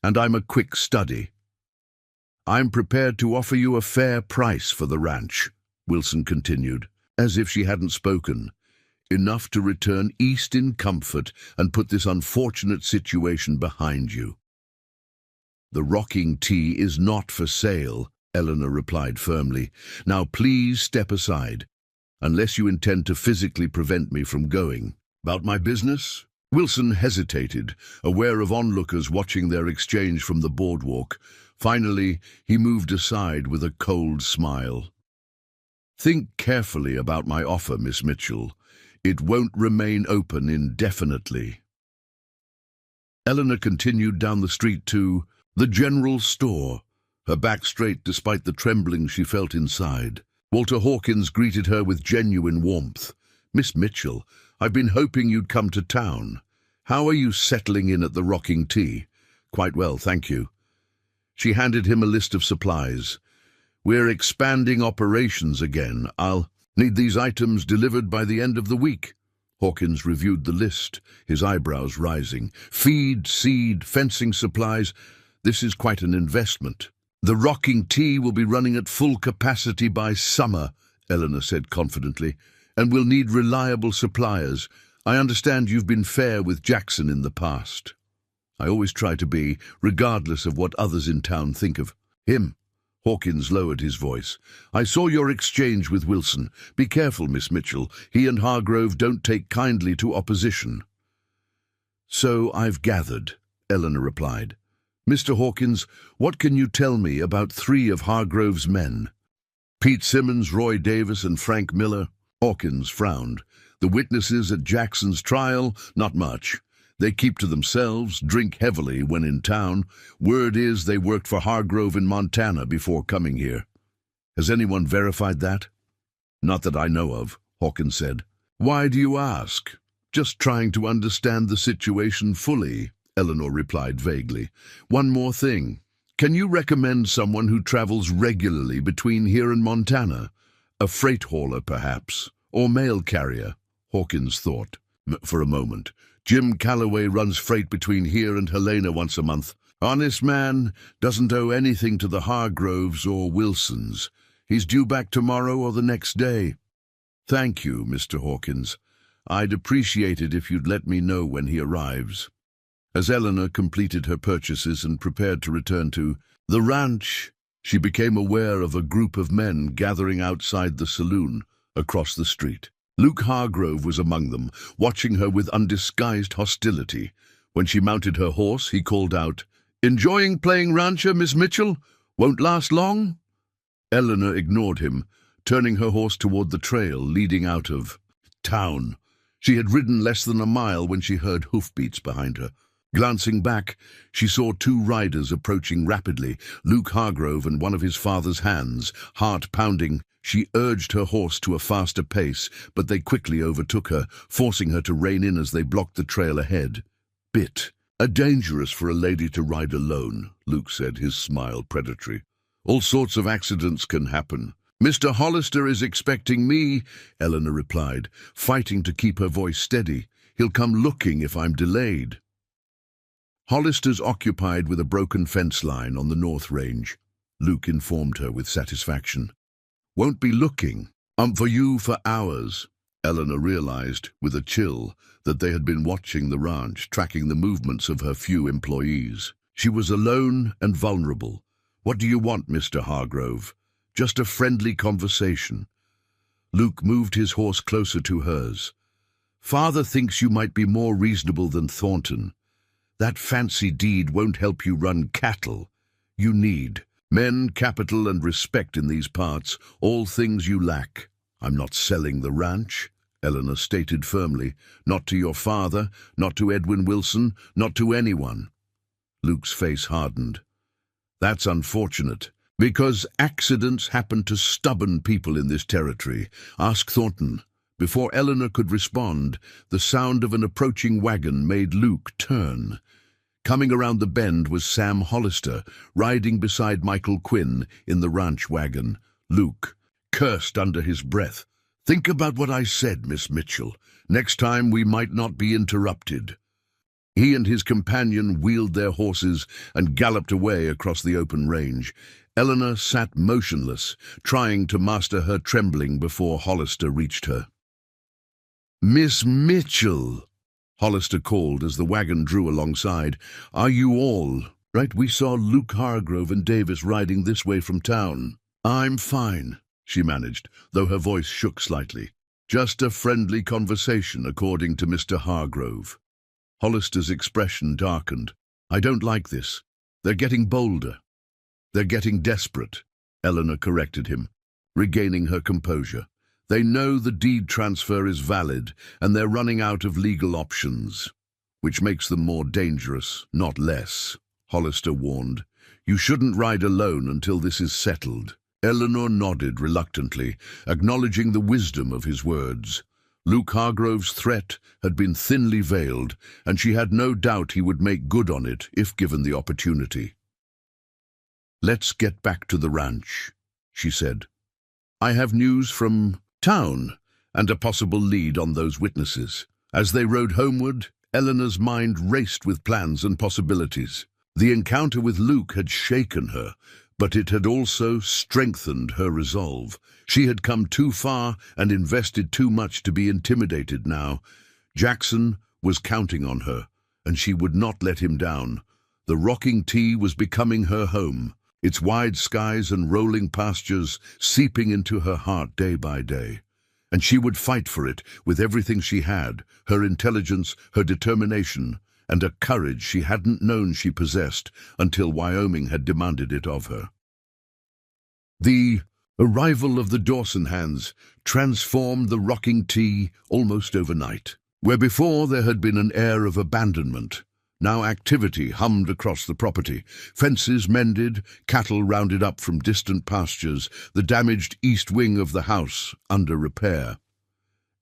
S1: "And I'm a quick study. I'm prepared to offer you a fair price for the ranch," Wilson continued, as if she hadn't spoken. "Enough to return east in comfort and put this unfortunate situation behind you." "The Rocking T is not for sale," Eleanor replied firmly. "Now please step aside, unless you intend to physically prevent me from going about my business." Wilson hesitated, aware of onlookers watching their exchange from the boardwalk. Finally, he moved aside with a cold smile. "Think carefully about my offer, Miss Mitchell. It won't remain open indefinitely." Eleanor continued down the street to the general store, her back straight despite the trembling she felt inside. Walter Hawkins greeted her with genuine warmth. "Miss Mitchell, I've been hoping you'd come to town. How are you settling in at the Rocking T?" "Quite well, thank you." She handed him a list of supplies. "We're expanding operations again. I'll need these items delivered by the end of the week." Hawkins reviewed the list, his eyebrows rising. "Feed, seed, fencing supplies. This is quite an investment." "The Rocking T will be running at full capacity by summer," Eleanor said confidently, "and we'll need reliable suppliers. I understand you've been fair with Jackson in the past." "I always try to be, regardless of what others in town think of him." Hawkins lowered his voice. "I saw your exchange with Wilson. Be careful, Miss Mitchell. He and Hargrove don't take kindly to opposition." "So I've gathered," Eleanor replied. "Mr. Hawkins, what can you tell me about 3 of Hargrove's men?" "Pete Simmons, Roy Davis, and Frank Miller." Hawkins frowned. "The witnesses at Jackson's trial? Not much. They keep to themselves, drink heavily when in town. Word is they worked for Hargrove in Montana before coming here. Has anyone verified that?" "Not that I know of," Hawkins said. "Why do you ask?" "Just trying to understand the situation fully," Eleanor replied vaguely. "One more thing. Can you recommend someone who travels regularly between here and Montana? A freight hauler, perhaps, or mail carrier?" Hawkins thought for a moment. "Jim Calloway runs freight between here and Helena once a month. Honest man, doesn't owe anything to the Hargroves or Wilsons. He's due back tomorrow or the next day." "Thank you, Mr. Hawkins. I'd appreciate it if you'd let me know when he arrives." As Eleanor completed her purchases and prepared to return to the ranch, she became aware of a group of men gathering outside the saloon across the street. Luke Hargrove was among them, watching her with undisguised hostility. When she mounted her horse, he called out, "Enjoying playing rancher, Miss Mitchell? Won't last long?" Eleanor ignored him, turning her horse toward the trail leading out of town. She had ridden less than a mile when she heard hoofbeats behind her. Glancing back, she saw two riders approaching rapidly, Luke Hargrove and one of his father's hands. Heart pounding, she urged her horse to a faster pace, but they quickly overtook her, forcing her to rein in as they blocked the trail ahead. "Bit dangerous for a lady to ride alone," Luke said, his smile predatory. "All sorts of accidents can happen." "Mr. Hollister is expecting me," Eleanor replied, fighting to keep her voice steady. "He'll come looking if I'm delayed." "Hollister's occupied with a broken fence line on the North Range," Luke informed her with satisfaction. "Won't be looking. For you for hours." Eleanor realized, with a chill, that they had been watching the ranch, tracking the movements of her few employees. She was alone and vulnerable. "What do you want, Mr. Hargrove?" "Just a friendly conversation." Luke moved his horse closer to hers. "Father thinks you might be more reasonable than Thornton. That fancy deed won't help you run cattle. You need men, capital, and respect in these parts, all things you lack." "I'm not selling the ranch," Eleanor stated firmly. "Not to your father, not to Edwin Wilson, not to anyone." Luke's face hardened. "That's unfortunate, because accidents happen to stubborn people in this territory. Ask Thornton." Before Eleanor could respond, the sound of an approaching wagon made Luke turn. Coming around the bend was Sam Hollister, riding beside Michael Quinn in the ranch wagon. Luke cursed under his breath. "Think about what I said, Miss Mitchell. Next time we might not be interrupted." He and his companion wheeled their horses and galloped away across the open range. Eleanor sat motionless, trying to master her trembling before Hollister reached her. "Miss Mitchell," Hollister called as the wagon drew alongside. "Are you all right? We saw Luke Hargrove and Davis riding this way from town." "I'm fine," she managed, though her voice shook slightly. "Just a friendly conversation, according to Mr. Hargrove." Hollister's expression darkened. "I don't like this. They're getting bolder." "They're getting desperate," Eleanor corrected him, regaining her composure. "They know the deed transfer is valid, and they're running out of legal options, which makes them more dangerous, not less," Hollister warned. "You shouldn't ride alone until this is settled." Eleanor nodded reluctantly, acknowledging the wisdom of his words. Luke Hargrove's threat had been thinly veiled, and she had no doubt he would make good on it if given the opportunity. "Let's get back to the ranch," she said. "I have news from town and a possible lead on those witnesses." As they rode homeward, Eleanor's mind raced with plans and possibilities. The encounter with Luke had shaken her, but it had also strengthened her resolve. She had come too far and invested too much to be intimidated now. Jackson was counting on her, and she would not let him down. The rocking T was becoming her home, its wide skies and rolling pastures seeping into her heart day by day. And she would fight for it with everything she had, her intelligence, her determination, and a courage she hadn't known she possessed until Wyoming had demanded it of her. The arrival of the Dawson hands transformed the rocking T almost overnight. Where before there had been an air of abandonment, now activity hummed across the property. Fences mended, cattle rounded up from distant pastures, the damaged east wing of the house under repair.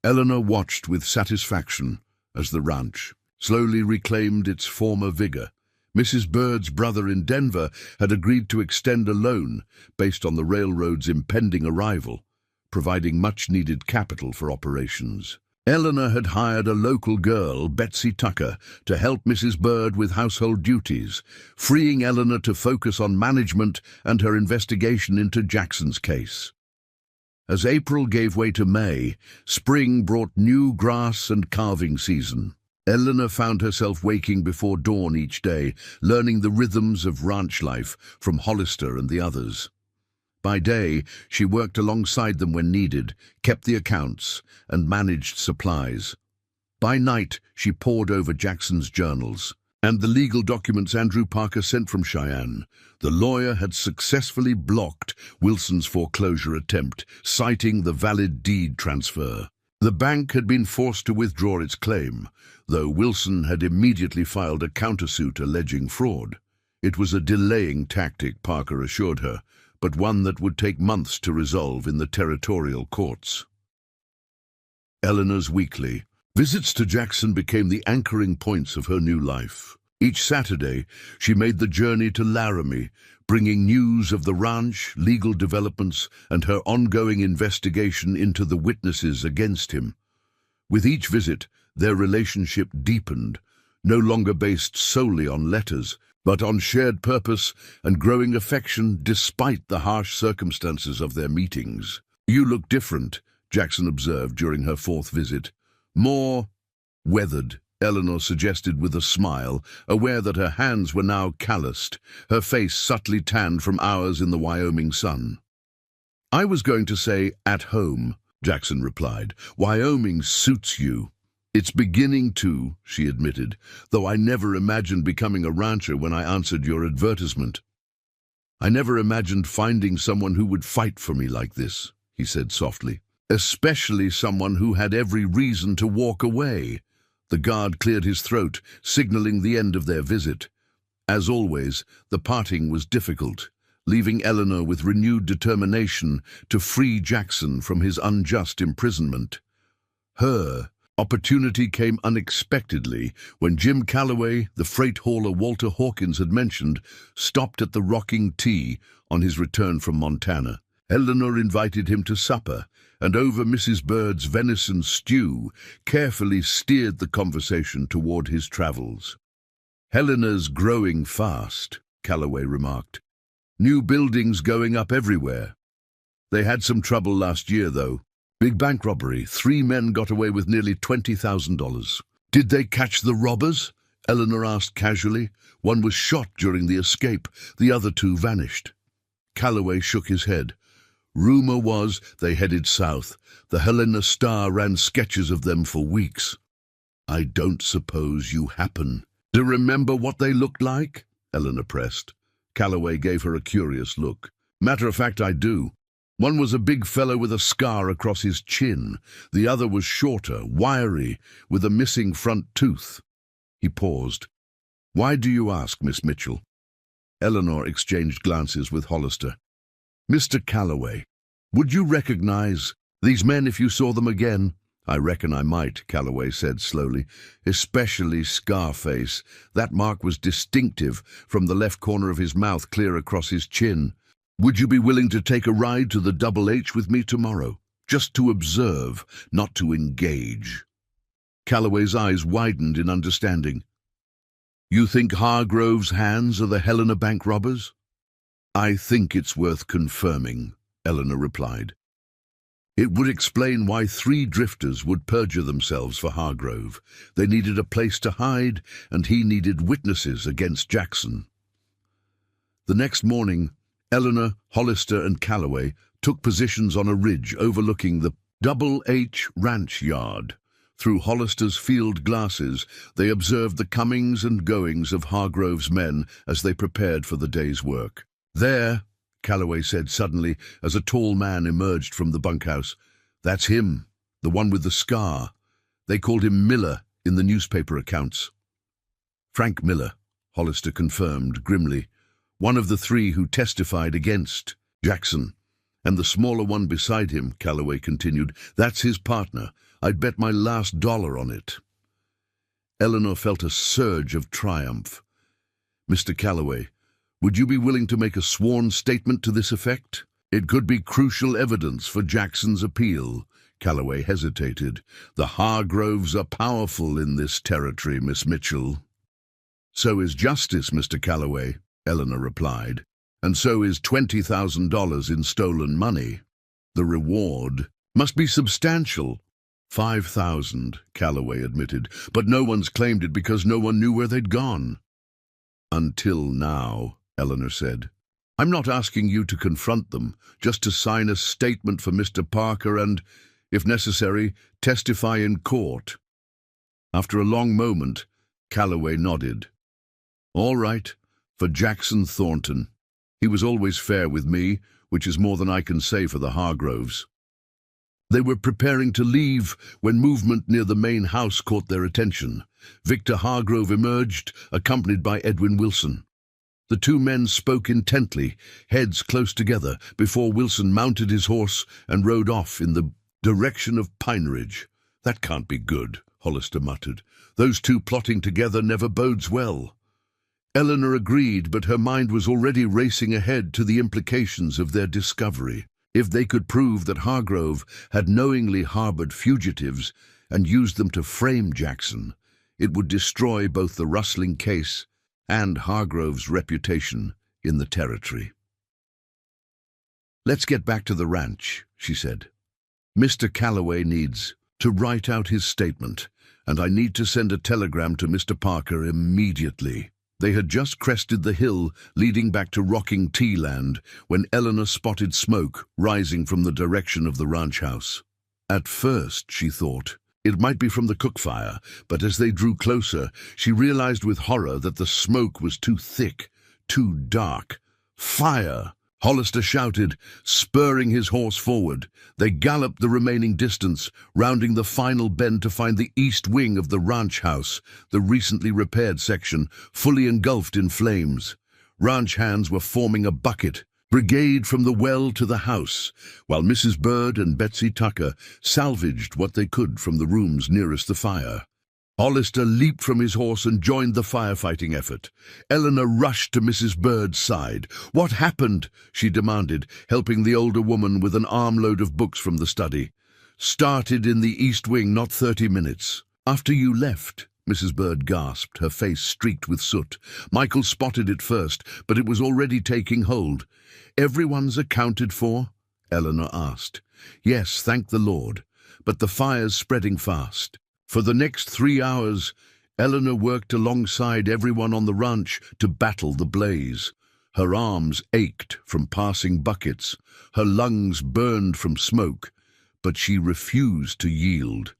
S1: Eleanor watched with satisfaction as the ranch slowly reclaimed its former vigor. Mrs. Bird's brother in Denver had agreed to extend a loan based on the railroad's impending arrival, providing much-needed capital for operations. Eleanor had hired a local girl, Betsy Tucker, to help Mrs. Bird with household duties, freeing Eleanor to focus on management and her investigation into Jackson's case. As April gave way to May, spring brought new grass and calving season. Eleanor found herself waking before dawn each day, learning the rhythms of ranch life from Hollister and the others. By day, she worked alongside them when needed, kept the accounts, and managed supplies. By night, she pored over Jackson's journals and the legal documents Andrew Parker sent from Cheyenne. The lawyer had successfully blocked Wilson's foreclosure attempt, citing the valid deed transfer. The bank had been forced to withdraw its claim, though Wilson had immediately filed a countersuit alleging fraud. It was a delaying tactic, Parker assured her, but one that would take months to resolve in the territorial courts. Eleanor's weekly visits to Jackson became the anchoring points of her new life. Each Saturday, she made the journey to Laramie, bringing news of the ranch, legal developments, and her ongoing investigation into the witnesses against him. With each visit, their relationship deepened, no longer based solely on letters, but on shared purpose and growing affection despite the harsh circumstances of their meetings. "You look different," Jackson observed during her fourth visit. "More weathered," Eleanor suggested with a smile, aware that her hands were now calloused, her face subtly tanned from hours in the Wyoming sun. "I was going to say at home," Jackson replied. "Wyoming suits you." "It's beginning to," she admitted, "though I never imagined becoming a rancher when I answered your advertisement." "I never imagined finding someone who would fight for me like this," he said softly. "Especially someone who had every reason to walk away." The guard cleared his throat, signaling the end of their visit. As always, the parting was difficult, leaving Eleanor with renewed determination to free Jackson from his unjust imprisonment. Her opportunity came unexpectedly when Jim Calloway, the freight hauler Walter Hawkins had mentioned, stopped at the Rocking T on his return from Montana. Eleanor invited him to supper, and over Mrs. Bird's venison stew, carefully steered the conversation toward his travels. "Helena's growing fast," Calloway remarked. "New buildings going up everywhere. They had some trouble last year, though. Big bank robbery. 3 men got away with nearly $20,000. "Did they catch the robbers?" Eleanor asked casually. "One was shot during the escape. The other 2 vanished." Calloway shook his head. "Rumor was they headed south. The Helena Star ran sketches of them for weeks." "I don't suppose you happen to remember what they looked like?" Eleanor pressed. Calloway gave her a curious look. "Matter of fact, I do. One was a big fellow with a scar across his chin. The other was shorter, wiry, with a missing front tooth." He paused. "Why do you ask, Miss Mitchell?" Eleanor exchanged glances with Hollister. "Mr. Calloway, would you recognize these men if you saw them again?" "I reckon I might," Calloway said slowly. "Especially Scarface. That mark was distinctive, from the left corner of his mouth clear across his chin. Would you be willing to take a ride to the Double H with me tomorrow? Just to observe, not to engage." Calloway's eyes widened in understanding. "You think Hargrove's hands are the Helena bank robbers?" "I think it's worth confirming," Eleanor replied. "It would explain why 3 drifters would perjure themselves for Hargrove. They needed a place to hide, and he needed witnesses against Jackson." The next morning, Eleanor, Hollister, and Calloway took positions on a ridge overlooking the Double H ranch yard. Through Hollister's field glasses, they observed the comings and goings of Hargrove's men as they prepared for the day's work. "There," Calloway said suddenly as a tall man emerged from the bunkhouse. "That's him, the one with the scar. They called him Miller in the newspaper accounts." "Frank Miller," Hollister confirmed grimly. "One of the 3 who testified against Jackson. And the smaller one beside him," Calloway continued, "that's his partner. I'd bet my last dollar on it." Eleanor felt a surge of triumph. "Mr. Calloway, would you be willing to make a sworn statement to this effect? It could be crucial evidence for Jackson's appeal." Calloway hesitated. "The Hargroves are powerful in this territory, Miss Mitchell." "So is justice, Mr. Calloway," Eleanor replied. "And so is $20,000 in stolen money. The reward must be substantial." $5,000, Calloway admitted, "but no one's claimed it because no one knew where they'd gone." "Until now," Eleanor said. "I'm not asking you to confront them, just to sign a statement for Mr. Parker and, if necessary, testify in court." After a long moment, Calloway nodded. "All right, for Jackson Thornton. He was always fair with me, which is more than I can say for the Hargroves." They were preparing to leave when movement near the main house caught their attention. Victor Hargrove emerged, accompanied by Edwin Wilson. The two men spoke intently, heads close together, before Wilson mounted his horse and rode off in the direction of Pineridge. "That can't be good," Hollister muttered. "Those two plotting together never bodes well." Eleanor agreed, but her mind was already racing ahead to the implications of their discovery. If they could prove that Hargrove had knowingly harbored fugitives and used them to frame Jackson, it would destroy both the rustling case and Hargrove's reputation in the territory. "Let's get back to the ranch," she said. "Mr. Calloway needs to write out his statement, and I need to send a telegram to Mr. Parker immediately." They had just crested the hill leading back to Rocking Tea Land when Eleanor spotted smoke rising from the direction of the ranch house. At first, she thought, it might be from the cook fire, but as they drew closer, she realized with horror that the smoke was too thick, too dark. "Fire!" Hollister shouted, spurring his horse forward. They galloped the remaining distance, rounding the final bend to find the east wing of the ranch house, the recently repaired section, fully engulfed in flames. Ranch hands were forming a bucket brigade from the well to the house, while Mrs. Bird and Betsy Tucker salvaged what they could from the rooms nearest the fire. Hollister leaped from his horse and joined the firefighting effort. Eleanor rushed to Mrs. Bird's side. "What happened?" she demanded, helping the older woman with an armload of books from the study. "Started in the east wing not 30 minutes. After you left," Mrs. Bird gasped, her face streaked with soot. "Michael spotted it first, but it was already taking hold." "Everyone's accounted for?" Eleanor asked. "Yes, thank the Lord, but the fire's spreading fast." For the next 3 hours, Eleanor worked alongside everyone on the ranch to battle the blaze. Her arms ached from passing buckets, her lungs burned from smoke, but she refused to yield.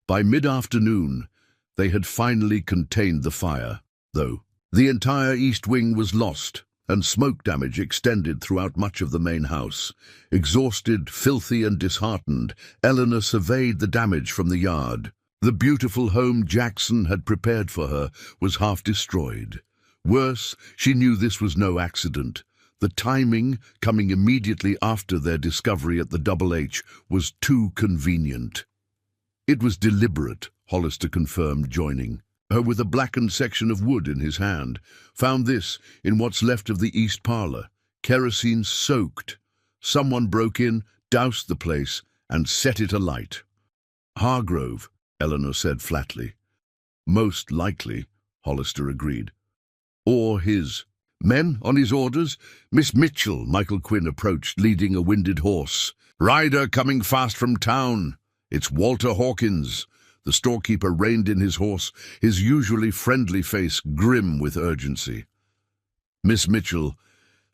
S1: By mid-afternoon, they had finally contained the fire, though. The entire east wing was lost, and smoke damage extended throughout much of the main house. Exhausted, filthy, and disheartened, Eleanor surveyed the damage from the yard. The beautiful home Jackson had prepared for her was half destroyed. Worse, she knew this was no accident. The timing, coming immediately after their discovery at the Double H, was too convenient. It was deliberate, Hollister confirmed, joining her with a blackened section of wood in his hand. "Found this in what's left of the east parlor, kerosene soaked. Someone broke in, doused the place, and set it alight." "Hargrove," Eleanor said flatly. "Most likely," Hollister agreed. "Or his men on his orders." "Miss Mitchell," Michael Quinn approached, leading a winded horse. "Rider coming fast from town. It's Walter Hawkins." The storekeeper reined in his horse, his usually friendly face grim with urgency. "Miss Mitchell,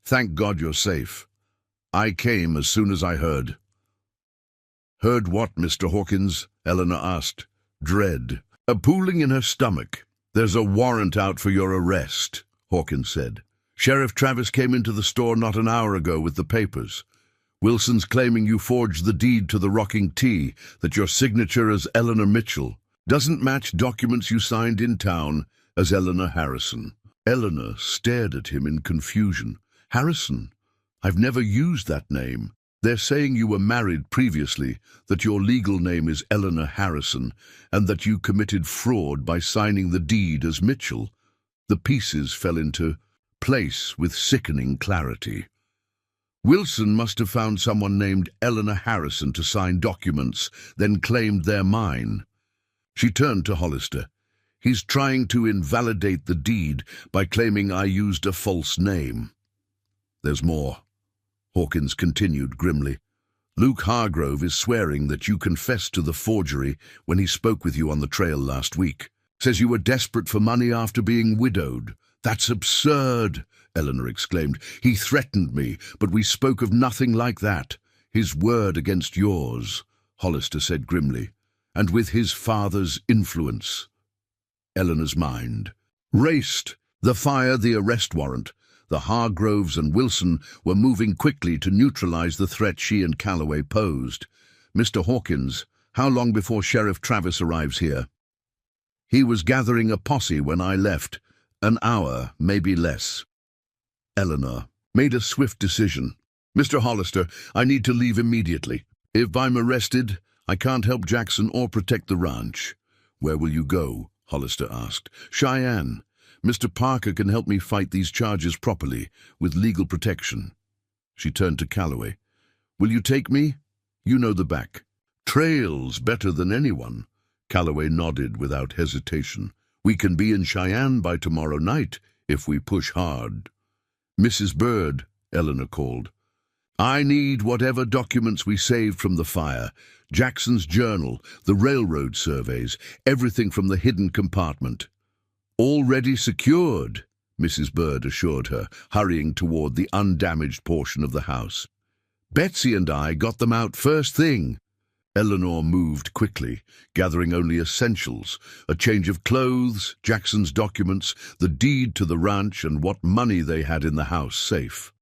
S1: thank God you're safe. I came as soon as I heard." "Heard what, Mr. Hawkins?" Eleanor asked. Dread a pooling in her stomach. "There's a warrant out for your arrest," Hawkins said. "Sheriff Travis came into the store not an hour ago with the papers. Wilson's claiming you forged the deed to the Rocking Tea, that your signature as Eleanor Mitchell doesn't match documents you signed in town as Eleanor Harrison." Eleanor stared at him in confusion. "Harrison? I've never used that name. They're saying you were married previously, that your legal name is Eleanor Harrison, and that you committed fraud by signing the deed as Mitchell." The pieces fell into place with sickening clarity. Wilson must have found someone named Eleanor Harrison to sign documents, then claimed they're mine. She turned to Hollister. "He's trying to invalidate the deed by claiming I used a false name." "There's more," Hawkins continued grimly. "Luke Hargrove is swearing that you confessed to the forgery when he spoke with you on the trail last week. Says you were desperate for money after being widowed." "That's absurd," Eleanor exclaimed. "He threatened me, but we spoke of nothing like that." "His word against yours," Hollister said grimly, "and with his father's influence." Eleanor's mind raced. The fire, the arrest warrant. The Hargroves and Wilson were moving quickly to neutralize the threat she and Calloway posed. Mr. Hawkins, how long before Sheriff Travis arrives here? He was gathering a posse when I left. An hour, maybe less. Eleanor made a swift decision. Mr. Hollister, I need to leave immediately. If I'm arrested, I can't help Jackson or protect the ranch. Where will you go? Hollister asked. Cheyenne. Mr. Parker can help me fight these charges properly, with legal protection. She turned to Calloway. Will you take me? You know the back. Trails better than anyone. Calloway nodded without hesitation. We can be in Cheyenne by tomorrow night, if we push hard. Mrs. Bird, Eleanor called. I need whatever documents we saved from the fire. Jackson's journal, the railroad surveys, everything from the hidden compartment. Already secured, Mrs. Bird assured her, hurrying toward the undamaged portion of the house. Betsy and I got them out first thing. Eleanor moved quickly, gathering only essentials, a change of clothes, Jackson's documents, the deed to the ranch, and what money they had in the house safe.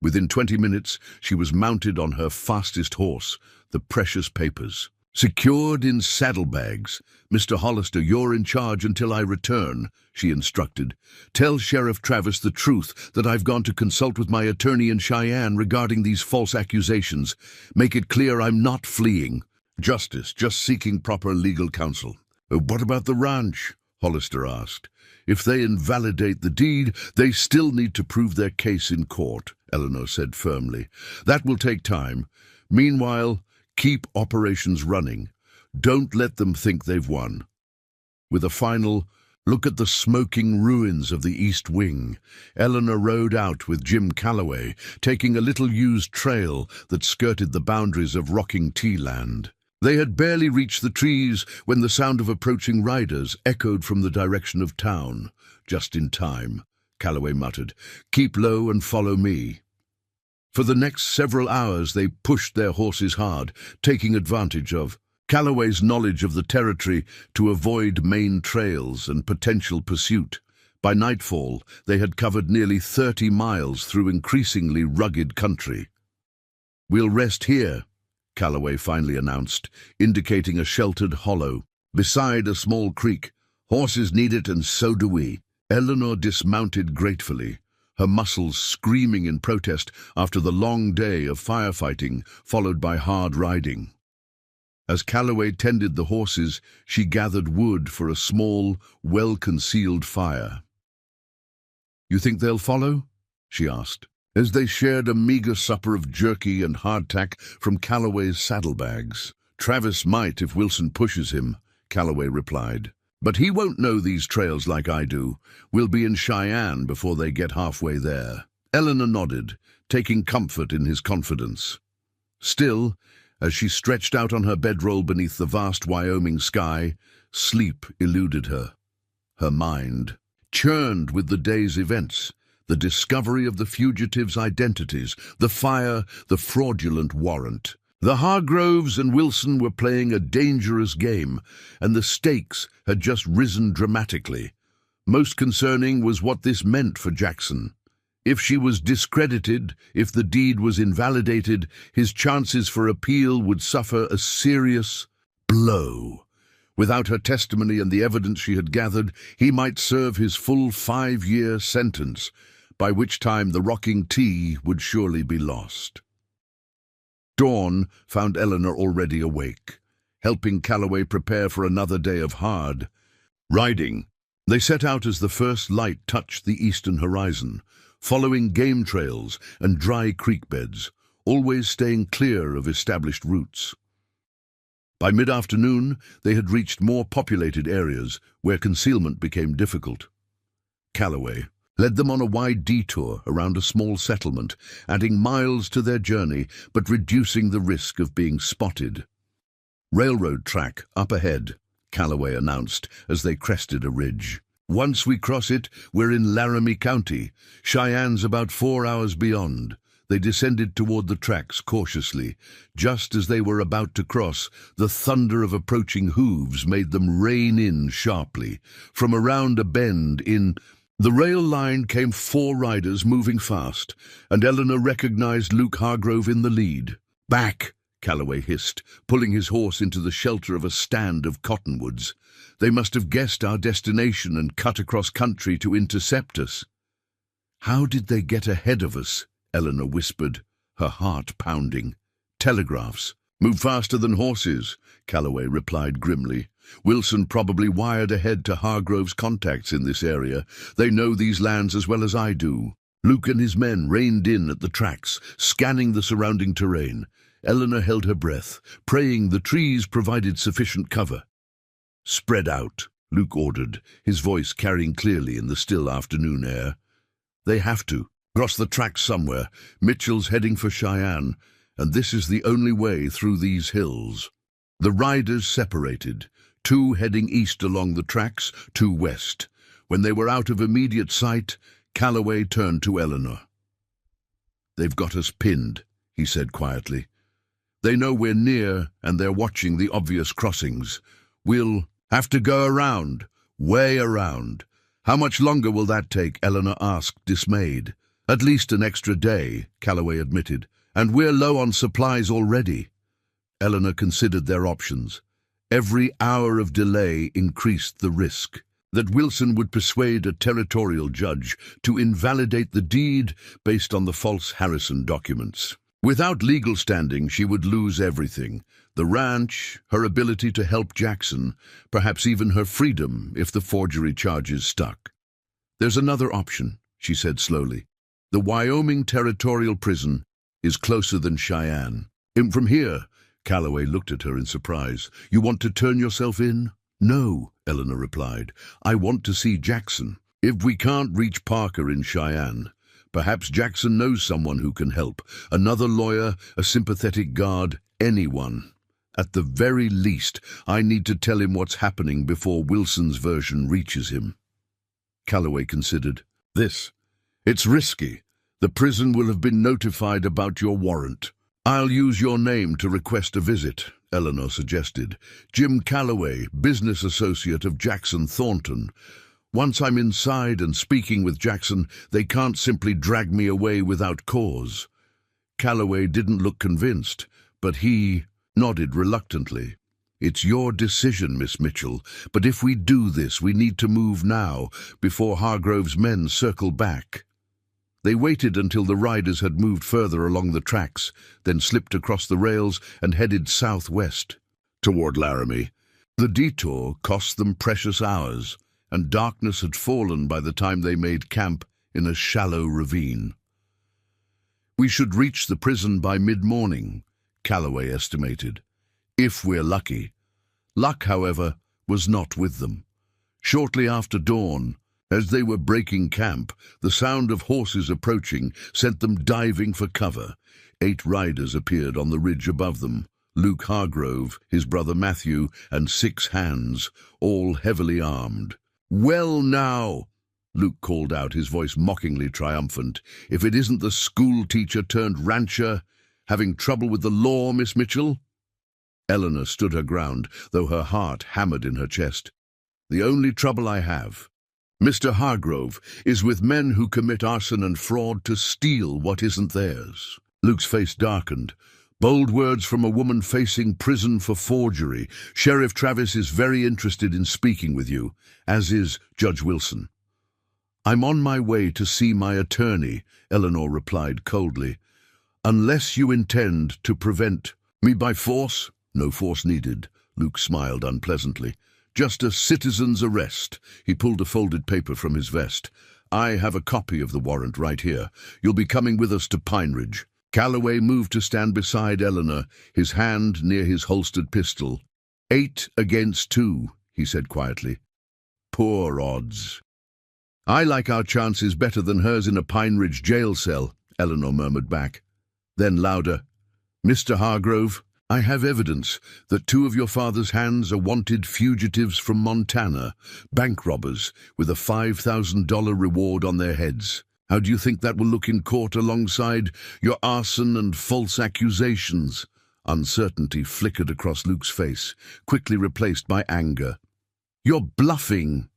S1: Within 20 minutes, she was mounted on her fastest horse, the precious papers. Secured in saddlebags. Mr. Hollister, you're in charge until I return, she instructed. Tell Sheriff Travis the truth, that I've gone to consult with my attorney in Cheyenne regarding these false accusations. Make it clear I'm not fleeing. Justice, just seeking proper legal counsel. What about the ranch? Hollister asked. If they invalidate the deed, they still need to prove their case in court, Eleanor said firmly. That will take time. Meanwhile, keep operations running. Don't let them think they've won. With a final look at the smoking ruins of the East Wing, Eleanor rode out with Jim Calloway, taking a little used trail that skirted the boundaries of rocking tea land. They had barely reached the trees when the sound of approaching riders echoed from the direction of town. Just in time, Calloway muttered. Keep low and follow me. For the next several hours they pushed their horses hard, taking advantage of Calloway's knowledge of the territory to avoid main trails and potential pursuit. By nightfall, they had covered nearly 30 miles through increasingly rugged country. We'll rest here, Calloway finally announced, indicating a sheltered hollow beside a small creek. Horses need it, and so do we. Eleanor dismounted gratefully, her muscles screaming in protest after the long day of firefighting followed by hard riding. As Calloway tended the horses, she gathered wood for a small, well-concealed fire. You think they'll follow? She asked, as they shared a meager supper of jerky and hardtack from Calloway's saddlebags. Travis might if Wilson pushes him, Calloway replied. But he won't know these trails like I do. We'll be in Cheyenne before they get halfway there. Eleanor nodded, taking comfort in his confidence. Still, as she stretched out on her bedroll beneath the vast Wyoming sky, sleep eluded her. Her mind churned with the day's events, the discovery of the fugitives' identities, the fire, the fraudulent warrant. The Hargroves and Wilson were playing a dangerous game, and the stakes had just risen dramatically. Most concerning was what this meant for Jackson. If she was discredited, if the deed was invalidated, his chances for appeal would suffer a serious blow. Without her testimony and the evidence she had gathered, he might serve his full 5-year sentence, by which time the rocking tea would surely be lost. Dawn found Eleanor already awake, helping Calloway prepare for another day of hard riding. They set out as the first light touched the eastern horizon, following game trails and dry creek beds, always staying clear of established routes. By mid-afternoon, they had reached more populated areas where concealment became difficult. Calloway led them on a wide detour around a small settlement, adding miles to their journey but reducing the risk of being spotted. Railroad track up ahead, Calloway announced as they crested a ridge. Once we cross it, we're in Laramie County. Cheyenne's about 4 hours beyond. They descended toward the tracks cautiously. Just as they were about to cross, the thunder of approaching hooves made them rein in sharply. From around a bend in the rail line came 4 riders moving fast, and Eleanor recognized Luke Hargrove in the lead. Back, Calloway hissed, pulling his horse into the shelter of a stand of cottonwoods. They must have guessed our destination and cut across country to intercept us. How did they get ahead of us? Eleanor whispered, her heart pounding. Telegraphs. Move faster than horses, Calloway replied grimly. Wilson probably wired ahead to Hargrove's contacts in this area. They know these lands as well as I do. Luke and his men reined in at the tracks, scanning the surrounding terrain. Eleanor held her breath, praying the trees provided sufficient cover. Spread out, Luke ordered, his voice carrying clearly in the still afternoon air. They have to. Cross the tracks somewhere. Mitchell's heading for Cheyenne, and this is the only way through these hills. The riders separated, 2 heading east along the tracks, 2 west. When they were out of immediate sight, Calloway turned to Eleanor. They've got us pinned, he said quietly. They know we're near, and they're watching the obvious crossings. We'll have to go around, way around. How much longer will that take? Eleanor asked, dismayed. At least an extra day, Calloway admitted, and we're low on supplies already. Eleanor considered their options. Every hour of delay increased the risk that Wilson would persuade a territorial judge to invalidate the deed based on the false Harrison documents. Without legal standing, she would lose everything. The ranch, her ability to help Jackson, perhaps even her freedom if the forgery charges stuck. There's another option, she said slowly. The Wyoming Territorial Prison is closer than Cheyenne. From here, Calloway looked at her in surprise. You want to turn yourself in? No, Eleanor replied. I want to see Jackson. If we can't reach Parker in Cheyenne, perhaps Jackson knows someone who can help. Another lawyer, a sympathetic guard, anyone. At the very least, I need to tell him what's happening before Wilson's version reaches him. Calloway considered. It's risky. The prison will have been notified about your warrant. I'll use your name to request a visit, Eleanor suggested. Jim Calloway, business associate of Jackson Thornton. Once I'm inside and speaking with Jackson, they can't simply drag me away without cause. Calloway didn't look convinced, but he nodded reluctantly. It's your decision, Miss Mitchell, but if we do this, we need to move now, before Hargrove's men circle back. They waited until the riders had moved further along the tracks, then slipped across the rails and headed southwest, toward Laramie. The detour cost them precious hours, and darkness had fallen by the time they made camp in a shallow ravine. We should reach the prison by mid-morning, Calloway estimated, if we're lucky. Luck, however, was not with them. Shortly after dawn, as they were breaking camp, the sound of horses approaching sent them diving for cover. 8 riders appeared on the ridge above them. Luke Hargrove, his brother Matthew, and 6 hands, all heavily armed. Well now, Luke called out, his voice mockingly triumphant. If it isn't the school teacher turned rancher, having trouble with the law, Miss Mitchell? Eleanor stood her ground, though her heart hammered in her chest. The only trouble I have, Mr. Hargrove, is with men who commit arson and fraud to steal what isn't theirs. Luke's face darkened. Bold words from a woman facing prison for forgery. Sheriff Travis is very interested in speaking with you, as is Judge Wilson. I'm on my way to see my attorney, Eleanor replied coldly. Unless you intend to prevent me by force? No force needed, Luke smiled unpleasantly. Just a citizen's arrest. He pulled a folded paper from his vest. I have a copy of the warrant right here. You'll be coming with us to Pine Ridge. Calloway moved to stand beside Eleanor, his hand near his holstered pistol. 8 against 2, he said quietly. Poor odds. I like our chances better than hers in a Pine Ridge jail cell, Eleanor murmured back. Then louder, Mr. Hargrove, I have evidence that 2 of your father's hands are wanted fugitives from Montana, bank robbers, with a $5,000 reward on their heads. How do you think that will look in court alongside your arson and false accusations? Uncertainty flickered across Luke's face, quickly replaced by anger. You're bluffing.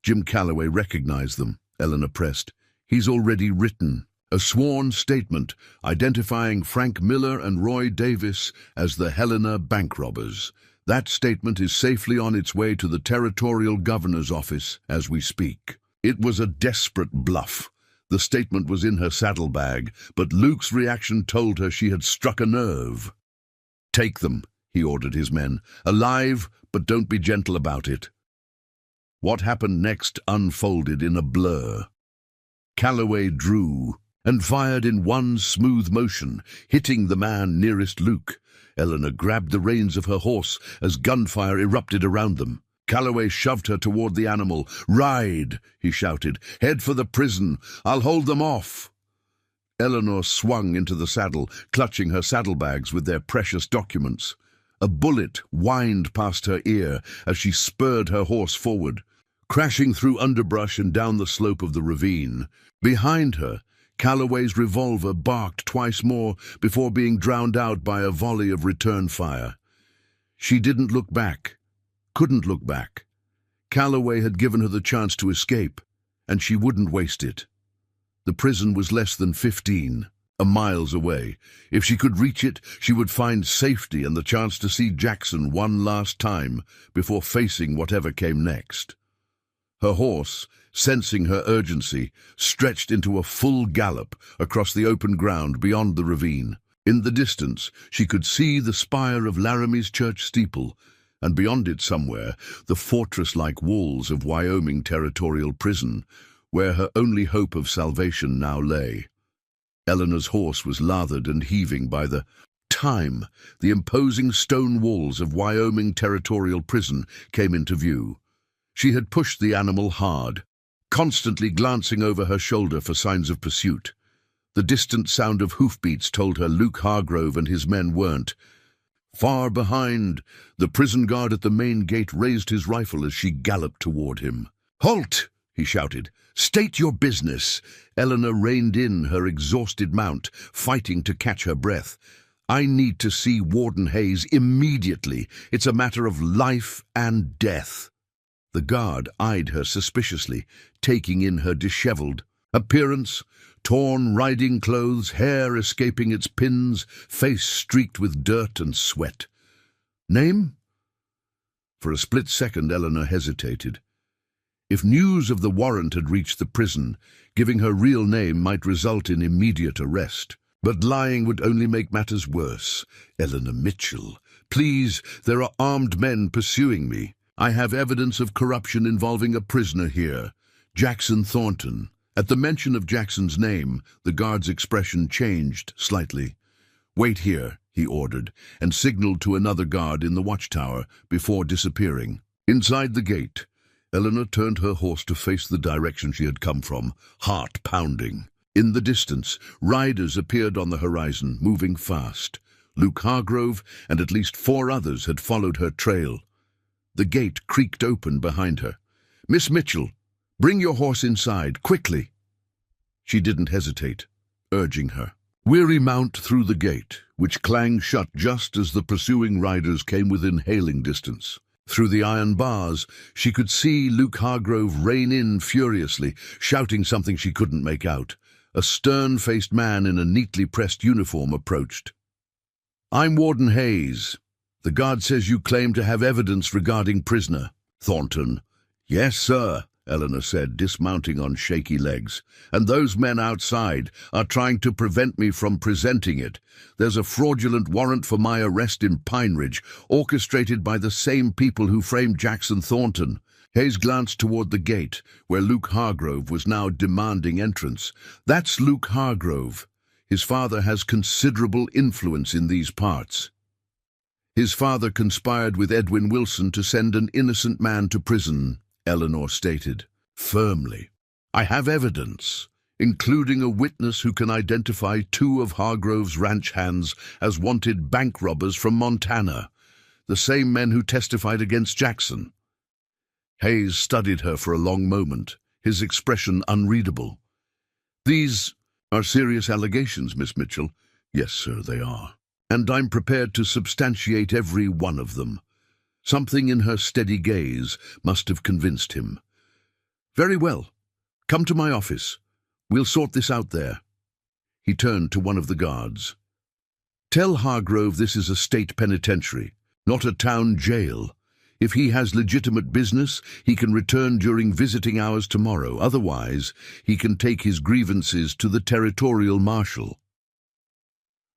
S1: Jim Calloway recognized them, Eleanor pressed. He's already written. A sworn statement identifying Frank Miller and Roy Davis as the Helena bank robbers. That statement is safely on its way to the Territorial Governor's office as we speak. It was a desperate bluff. The statement was in her saddlebag, but Luke's reaction told her she had struck a nerve. "Take them," he ordered his men. "Alive, but don't be gentle about it." What happened next unfolded in a blur. Calloway drew and fired in one smooth motion, hitting the man nearest Luke. Eleanor grabbed the reins of her horse as gunfire erupted around them. Calloway shoved her toward the animal. "Ride," he shouted. "Head for the prison. I'll hold them off." Eleanor swung into the saddle, clutching her saddlebags with their precious documents. A bullet whined past her ear as she spurred her horse forward, crashing through underbrush and down the slope of the ravine. Behind her, Calloway's revolver barked twice more before being drowned out by a volley of return fire. She didn't look back, couldn't look back. Calloway had given her the chance to escape, and she wouldn't waste it. The prison was less than 15 miles away. If she could reach it, she would find safety and the chance to see Jackson one last time before facing whatever came next. Her horse, sensing her urgency, stretched into a full gallop across the open ground beyond the ravine. In the distance, she could see the spire of Laramie's church steeple, and beyond it somewhere, the fortress-like walls of Wyoming Territorial Prison, where her only hope of salvation now lay. Eleanor's horse was lathered and heaving by the time the imposing stone walls of Wyoming Territorial Prison came into view. She had pushed the animal hard, constantly glancing over her shoulder for signs of pursuit. The distant sound of hoofbeats told her Luke Hargrove and his men weren't far behind. The prison guard at the main gate raised his rifle as she galloped toward him. "Halt!" he shouted. "State your business." Eleanor reined in her exhausted mount, fighting to catch her breath. "I need to see Warden Hayes immediately. It's a matter of life and death." The guard eyed her suspiciously, taking in her disheveled appearance, torn riding clothes, hair escaping its pins, face streaked with dirt and sweat. "Name?" For a split second, Eleanor hesitated. If news of the warrant had reached the prison, giving her real name might result in immediate arrest. But lying would only make matters worse. "Eleanor Mitchell. Please, there are armed men pursuing me. I have evidence of corruption involving a prisoner here, Jackson Thornton." At the mention of Jackson's name, the guard's expression changed slightly. "Wait here," he ordered, and signaled to another guard in the watchtower before disappearing. Inside the gate, Eleanor turned her horse to face the direction she had come from, heart pounding. In the distance, riders appeared on the horizon, moving fast. Luke Hargrove and at least 4 others had followed her trail. The gate creaked open behind her. "Miss Mitchell, bring your horse inside, quickly." She didn't hesitate, urging her. Weary mount through the gate, which clanged shut just as the pursuing riders came within hailing distance. Through the iron bars, she could see Luke Hargrove rein in furiously, shouting something she couldn't make out. A stern-faced man in a neatly pressed uniform approached. "I'm Warden Hayes. The guard says you claim to have evidence regarding prisoner Thornton." "Yes, sir," Eleanor said, dismounting on shaky legs. "And those men outside are trying to prevent me from presenting it. There's a fraudulent warrant for my arrest in Pine Ridge, orchestrated by the same people who framed Jackson Thornton." Hayes glanced toward the gate, where Luke Hargrove was now demanding entrance. "That's Luke Hargrove. His father has considerable influence in these parts." "His father conspired with Edwin Wilson to send an innocent man to prison," Eleanor stated, firmly. "I have evidence, including a witness who can identify 2 of Hargrove's ranch hands as wanted bank robbers from Montana, the same men who testified against Jackson." Hayes studied her for a long moment, his expression unreadable. "These are serious allegations, Miss Mitchell." "Yes, sir, they are. And I'm prepared to substantiate every one of them." Something in her steady gaze must have convinced him. "Very well. Come to my office. We'll sort this out there." He turned to one of the guards. "Tell Hargrove this is a state penitentiary, not a town jail. If he has legitimate business, he can return during visiting hours tomorrow. Otherwise, he can take his grievances to the territorial marshal."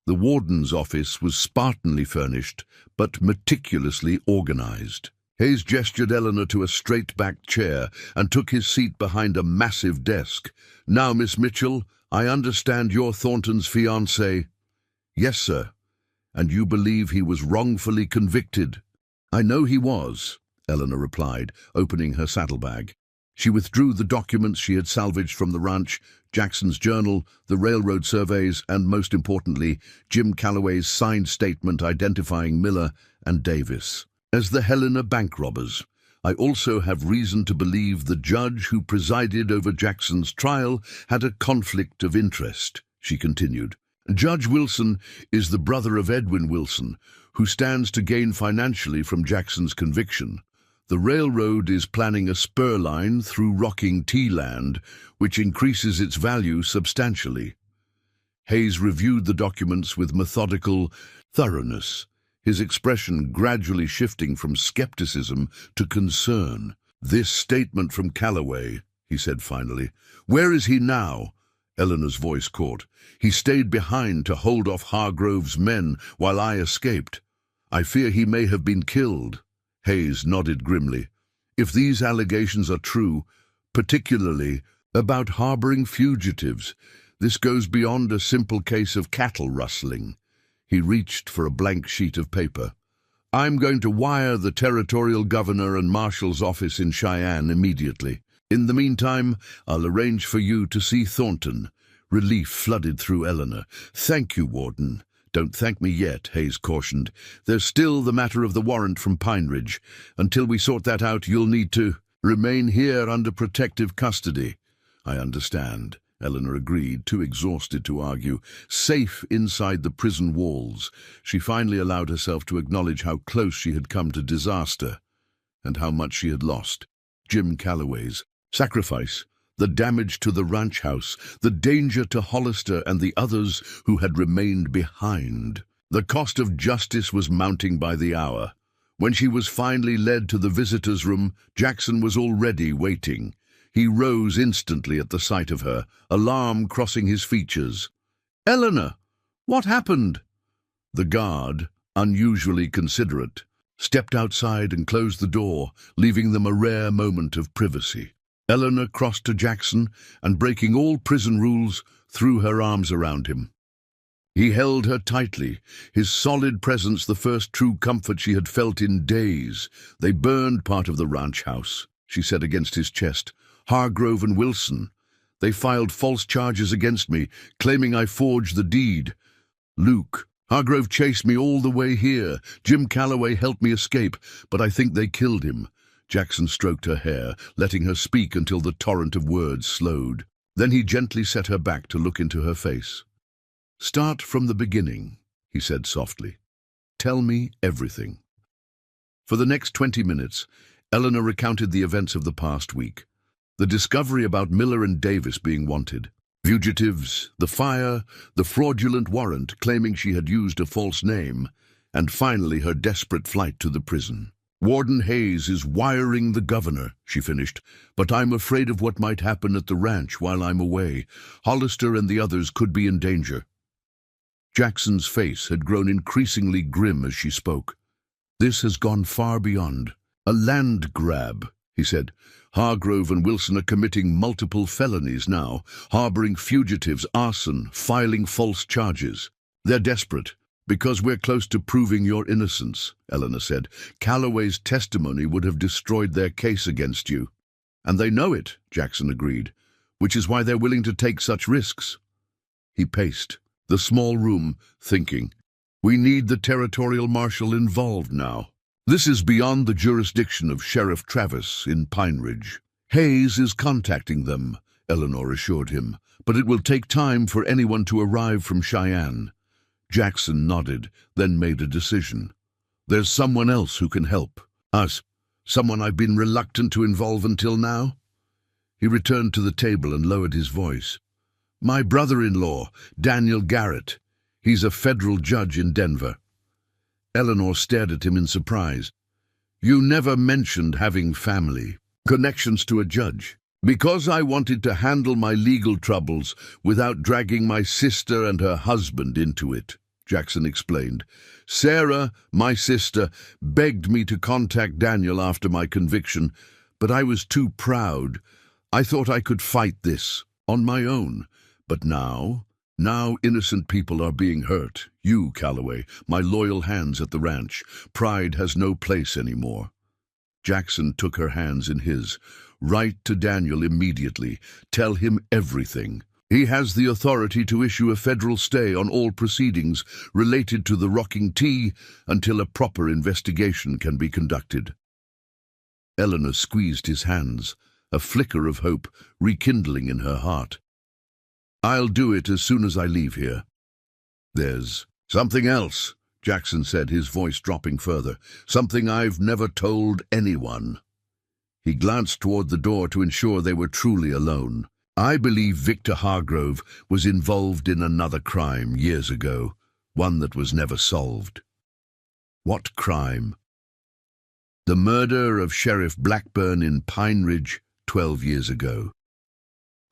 S1: The warden's office was spartanly furnished, but meticulously organized. Hayes gestured Eleanor to a straight-backed chair and took his seat behind a massive desk. "Now, Miss Mitchell, I understand you're Thornton's fiancée." "Yes, sir." "And you believe he was wrongfully convicted?" "I know he was," Eleanor replied, opening her saddlebag. She withdrew the documents she had salvaged from the ranch, Jackson's journal, the railroad surveys, and, most importantly, Jim Calloway's signed statement identifying Miller and Davis as the Helena bank robbers. "I also have reason to believe the judge who presided over Jackson's trial had a conflict of interest," she continued. "Judge Wilson is the brother of Edwin Wilson, who stands to gain financially from Jackson's conviction. The railroad is planning a spur line through rocking tea land, which increases its value substantially." Hayes reviewed the documents with methodical thoroughness, his expression gradually shifting from skepticism to concern. "This statement from Calloway," he said finally. "Where is he now?" Eleanor's voice caught. "He stayed behind to hold off Hargrove's men while I escaped. I fear he may have been killed." Hayes nodded grimly. "If these allegations are true, particularly about harboring fugitives, this goes beyond a simple case of cattle rustling." He reached for a blank sheet of paper. "I'm going to wire the territorial governor and marshal's office in Cheyenne immediately. In the meantime, I'll arrange for you to see Thornton." Relief flooded through Eleanor. "Thank you, Warden." "Don't thank me yet," Hayes cautioned. "There's still the matter of the warrant from Pine Ridge. Until we sort that out, you'll need to remain here under protective custody." "I understand," Eleanor agreed, too exhausted to argue. Safe inside the prison walls, she finally allowed herself to acknowledge how close she had come to disaster and how much she had lost. Jim Calloway's sacrifice, the damage to the ranch house, the danger to Hollister and the others who had remained behind. The cost of justice was mounting by the hour. When she was finally led to the visitor's room, Jackson was already waiting. He rose instantly at the sight of her, alarm crossing his features. "Eleanor, what happened?" The guard, unusually considerate, stepped outside and closed the door, leaving them a rare moment of privacy. Eleanor crossed to Jackson and, breaking all prison rules, threw her arms around him. He held her tightly, his solid presence the first true comfort she had felt in days. "They burned part of the ranch house," she said against his chest. "Hargrove and Wilson. They filed false charges against me, claiming I forged the deed. Luke, Hargrove chased me all the way here. Jim Calloway helped me escape, but I think they killed him." Jackson stroked her hair, letting her speak until the torrent of words slowed. Then he gently set her back to look into her face. "Start from the beginning," he said softly. "Tell me everything." For the next 20 minutes, Eleanor recounted the events of the past week. The discovery about Miller and Davis being wanted, fugitives, the fire, the fraudulent warrant claiming she had used a false name, and finally her desperate flight to the prison. "Warden Hayes is wiring the governor," she finished, "but I'm afraid of what might happen at the ranch while I'm away. Hollister and the others could be in danger." Jackson's face had grown increasingly grim as she spoke. "This has gone far beyond a land grab," he said. "Hargrove and Wilson are committing multiple felonies now, harboring fugitives, arson, filing false charges. They're desperate. Because we're close to proving your innocence," Eleanor said. "Calloway's testimony would have destroyed their case against you." "And they know it," Jackson agreed, "which is why they're willing to take such risks." He paced the small room, thinking, "We need the territorial marshal involved now. This is beyond the jurisdiction of Sheriff Travis in Pine Ridge." "Hayes is contacting them," Eleanor assured him, "but it will take time for anyone to arrive from Cheyenne." Jackson nodded, then made a decision. "There's someone else who can help. Us. Someone I've been reluctant to involve until now." He returned to the table and lowered his voice. My brother-in-law, Daniel Garrett. He's a federal judge in Denver. Eleanor stared at him in surprise. You never mentioned having family connections to a judge. Because I wanted to handle my legal troubles without dragging my sister and her husband into it, Jackson explained. Sarah, my sister, begged me to contact Daniel after my conviction, but I was too proud. I thought I could fight this on my own. But now innocent people are being hurt. You, Calloway, my loyal hands at the ranch. Pride has no place anymore. Jackson took her hands in his. Write to Daniel immediately. Tell him everything. He has the authority to issue a federal stay on all proceedings related to the Rocking T until a proper investigation can be conducted. Eleanor squeezed his hands, a flicker of hope rekindling in her heart. I'll do it as soon as I leave here. There's something else, Jackson said, his voice dropping further. Something I've never told anyone. He glanced toward the door to ensure they were truly alone. I believe Victor Hargrove was involved in another crime years ago, one that was never solved. What crime? The murder of Sheriff Blackburn in Pine Ridge 12 years ago.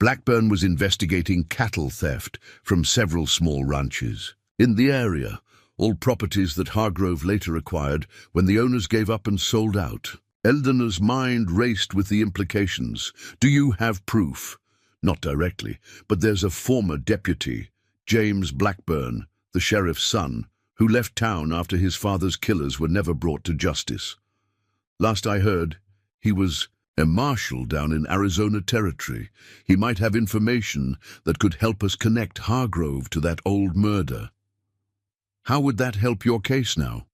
S1: Blackburn was investigating cattle theft from several small ranches in the area, all properties that Hargrove later acquired when the owners gave up and sold out. Eleanor's mind raced with the implications. Do you have proof? Not directly, but there's a former deputy, James Blackburn, the sheriff's son, who left town after his father's killers were never brought to justice. Last I heard, he was a marshal down in Arizona Territory. He might have information that could help us connect Hargrove to that old murder. How would that help your case now?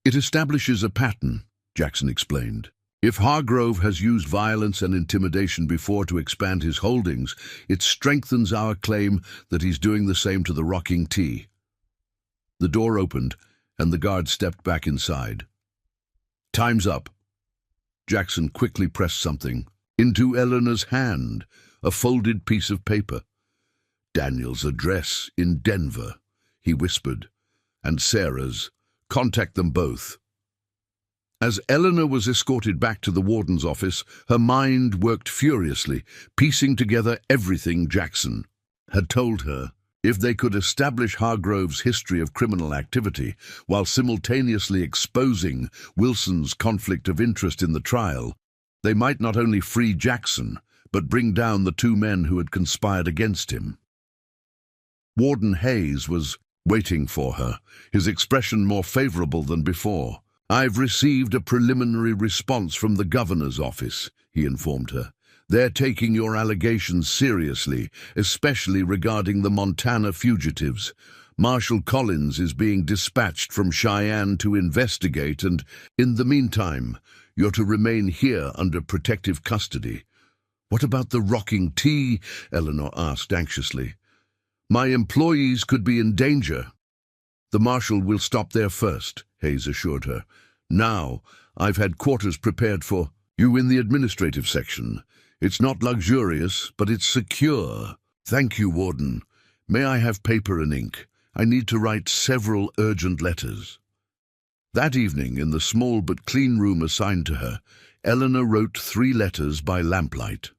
S1: It establishes a pattern, Jackson explained. If Hargrove has used violence and intimidation before to expand his holdings, it strengthens our claim that he's doing the same to the Rocking T. The door opened, and the guard stepped back inside. Time's up. Jackson quickly pressed something into Eleanor's hand, a folded piece of paper. Daniel's address in Denver, he whispered, and Sarah's. Contact them both. As Eleanor was escorted back to the warden's office, her mind worked furiously, piecing together everything Jackson had told her. If they could establish Hargrove's history of criminal activity while simultaneously exposing Wilson's conflict of interest in the trial, they might not only free Jackson, but bring down the two men who had conspired against him. Warden Hayes was waiting for her, his expression more favorable than before. I've received a preliminary response from the governor's office, he informed her. They're taking your allegations seriously, especially regarding the Montana fugitives. Marshal Collins is being dispatched from Cheyenne to investigate, and in the meantime, you're to remain here under protective custody. What about the Rocking T? Eleanor asked anxiously. My employees could be in danger. The marshal will stop there first, Hayes assured her. Now, I've had quarters prepared for you in the administrative section. It's not luxurious, but it's secure. Thank you, Warden. May I have paper and ink? I need to write several urgent letters. That evening, in the small but clean room assigned to her, Eleanor wrote 3 letters by lamplight.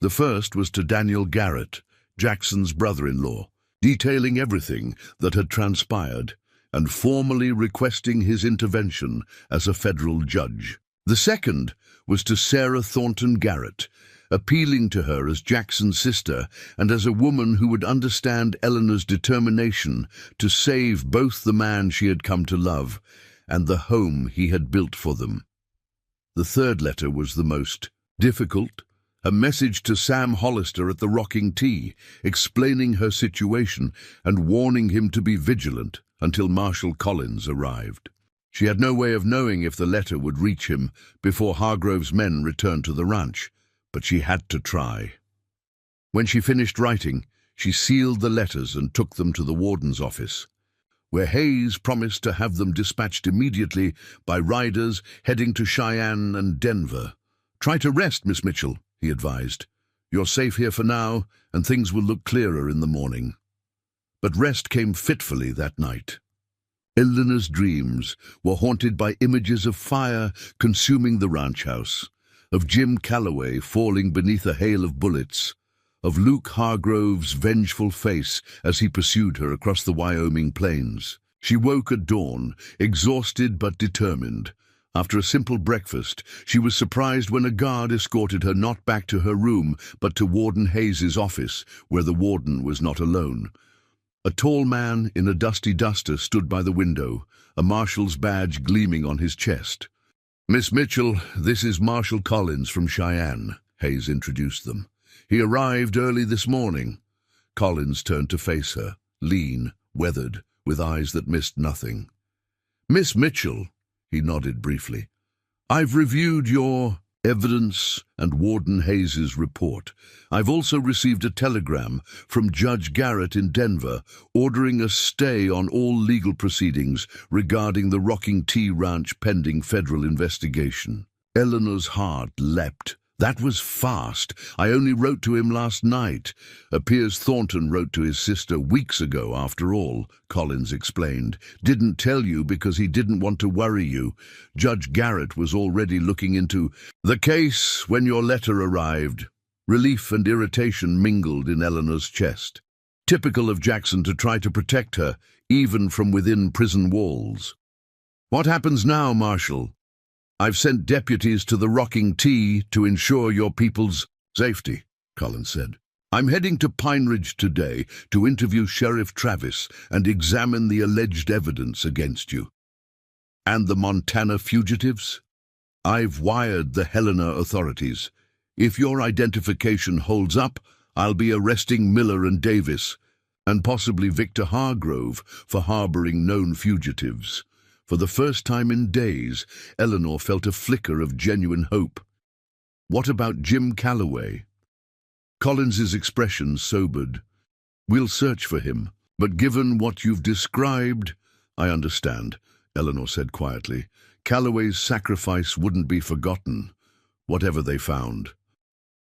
S1: The first was to Daniel Garrett, Jackson's brother-in-law, detailing everything that had transpired and formally requesting his intervention as a federal judge. The second was to Sarah Thornton Garrett, appealing to her as Jackson's sister and as a woman who would understand Eleanor's determination to save both the man she had come to love and the home he had built for them. The third letter was the most difficult, a message to Sam Hollister at the Rocking T, explaining her situation and warning him to be vigilant until Marshal Collins arrived. She had no way of knowing if the letter would reach him before Hargrove's men returned to the ranch, but she had to try. When she finished writing, she sealed the letters and took them to the warden's office, where Hayes promised to have them dispatched immediately by riders heading to Cheyenne and Denver. Try to rest, Miss Mitchell, he advised. You're safe here for now, and things will look clearer in the morning." But rest came fitfully that night. Eleanor's dreams were haunted by images of fire consuming the ranch house, of Jim Calloway falling beneath a hail of bullets, of Luke Hargrove's vengeful face as he pursued her across the Wyoming plains. She woke at dawn, exhausted but determined. After a simple breakfast, she was surprised when a guard escorted her not back to her room, but to Warden Hayes's office, where the warden was not alone. A tall man in a dusty duster stood by the window, a marshal's badge gleaming on his chest. "Miss Mitchell, this is Marshal Collins from Cheyenne," Hayes introduced them. "He arrived early this morning." Collins turned to face her, lean, weathered, with eyes that missed nothing. "Miss Mitchell," he nodded briefly, "I've reviewed your evidence and Warden Hayes's report. I've also received a telegram from Judge Garrett in Denver ordering a stay on all legal proceedings regarding the Rocking T Ranch pending federal investigation." Eleanor's heart leapt. That was fast. "I only wrote to him last night." "Piers Thornton wrote to his sister weeks ago, after all," Collins explained. "Didn't tell you because he didn't want to worry you. Judge Garrett was already looking into the case when your letter arrived." Relief and irritation mingled in Eleanor's chest. Typical of Jackson to try to protect her, even from within prison walls. "What happens now, Marshal?" "I've sent deputies to the Rocking T to ensure your people's safety," Collins said. "I'm heading to Pine Ridge today to interview Sheriff Travis and examine the alleged evidence against you." "And the Montana fugitives?" "I've wired the Helena authorities. If your identification holds up, I'll be arresting Miller and Davis, and possibly Victor Hargrove for harboring known fugitives." For the first time in days, Eleanor felt a flicker of genuine hope. "What about Jim Calloway?" Collins's expression sobered. "We'll search for him, but given what you've described—" "I understand," Eleanor said quietly. "Calloway's sacrifice wouldn't be forgotten, whatever they found."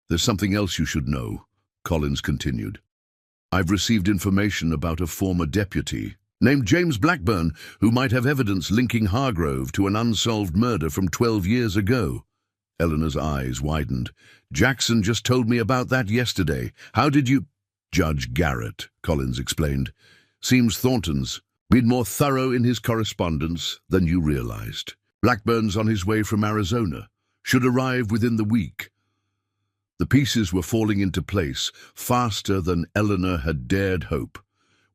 S1: "There's something else you should know," Collins continued. "I've received information about a former deputy named James Blackburn, who might have evidence linking Hargrove to an unsolved murder from 12 years ago. Eleanor's eyes widened. "Jackson just told me about that yesterday. How did you—" "Judge Garrett," Collins explained. "Seems Thornton's been more thorough in his correspondence than you realized. Blackburn's on his way from Arizona. Should arrive within the week." The pieces were falling into place faster than Eleanor had dared hope.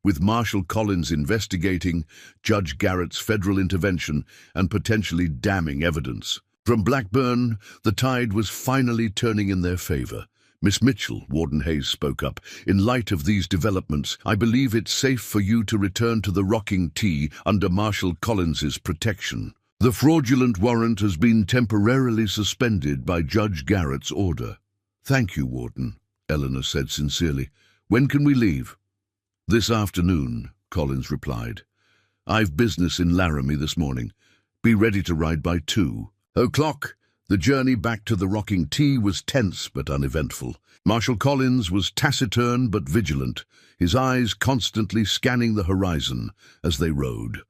S1: With Marshal Collins investigating, Judge Garrett's federal intervention, and potentially damning evidence. From Blackburn, the tide was finally turning in their favor. "Miss Mitchell," Warden Hayes spoke up, "in light of these developments, I believe it's safe for you to return to the Rocking T under Marshal Collins's protection. The fraudulent warrant has been temporarily suspended by Judge Garrett's order." "Thank you, Warden," Eleanor said sincerely. "When can we leave?" "This afternoon," Collins replied. "I've business in Laramie this morning. Be ready to ride by 2:00. The journey back to the Rocking T was tense but uneventful. Marshal Collins was taciturn but vigilant, his eyes constantly scanning the horizon as they rode.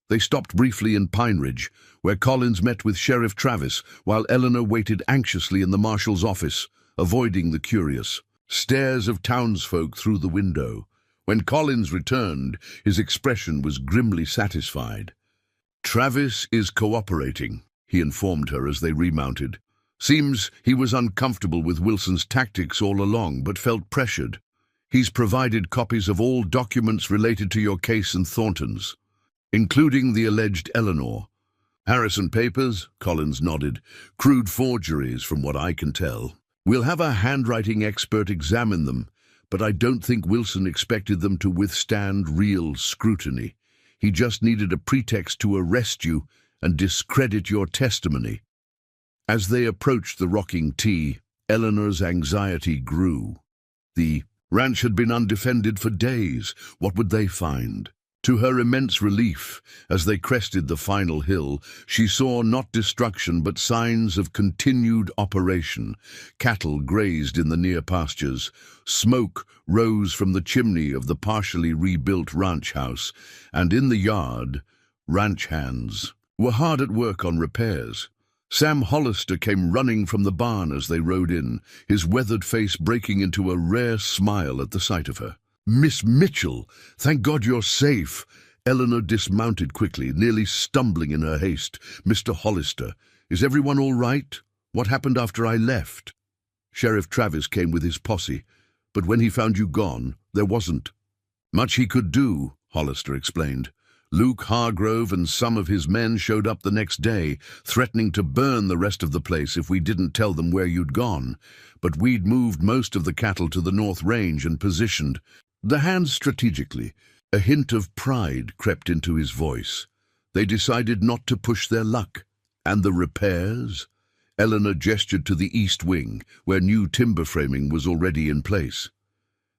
S1: They stopped briefly in Pine Ridge, where Collins met with Sheriff Travis, while Eleanor waited anxiously in the marshal's office, avoiding the curious stares of townsfolk through the window. When Collins returned, his expression was grimly satisfied. "Travis is cooperating," he informed her as they remounted. "Seems he was uncomfortable with Wilson's tactics all along, but felt pressured. He's provided copies of all documents related to your case and Thornton's, including the alleged Eleanor." "Harrison papers?" Collins nodded. "Crude forgeries, from what I can tell. We'll have a handwriting expert examine them, but I don't think Wilson expected them to withstand real scrutiny. He just needed a pretext to arrest you and discredit your testimony." As they approached the Rocking T, Eleanor's anxiety grew. The ranch had been undefended for days. What would they find? To her immense relief, as they crested the final hill, she saw not destruction but signs of continued operation. Cattle grazed in the near pastures. Smoke rose from the chimney of the partially rebuilt ranch house, and in the yard, ranch hands were hard at work on repairs. Sam Hollister came running from the barn as they rode in, his weathered face breaking into a rare smile at the sight of her. "Miss Mitchell, thank God you're safe." Eleanor dismounted quickly, nearly stumbling in her haste. "Mr. Hollister, is everyone all right? What happened after I left?" "Sheriff Travis came with his posse, but when he found you gone, there wasn't much he could do," Hollister explained. "Luke Hargrove and some of his men showed up the next day, threatening to burn the rest of the place if we didn't tell them where you'd gone. But we'd moved most of the cattle to the North Range and positioned the hands strategically." A hint of pride crept into his voice. "They decided not to push their luck." "And the repairs?" Eleanor gestured to the east wing, where new timber framing was already in place.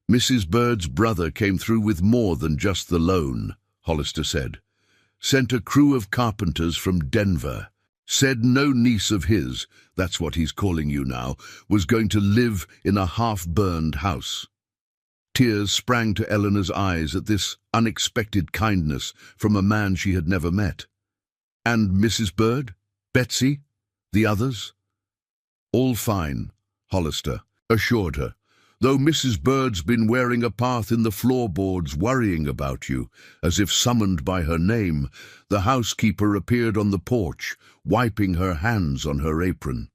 S1: "Mrs. Bird's brother came through with more than just the loan," Hollister said. "Sent a crew of carpenters from Denver. Said no niece of his, that's what he's calling you now, was going to live in a half-burned house." Tears sprang to Eleanor's eyes at this unexpected kindness from a man she had never met. "And Mrs. Bird? Betsy? The others?" "All fine," Hollister assured her, "though Mrs. Bird's been wearing a path in the floorboards worrying about you, as if summoned by her name." The housekeeper appeared on the porch, wiping her hands on her apron.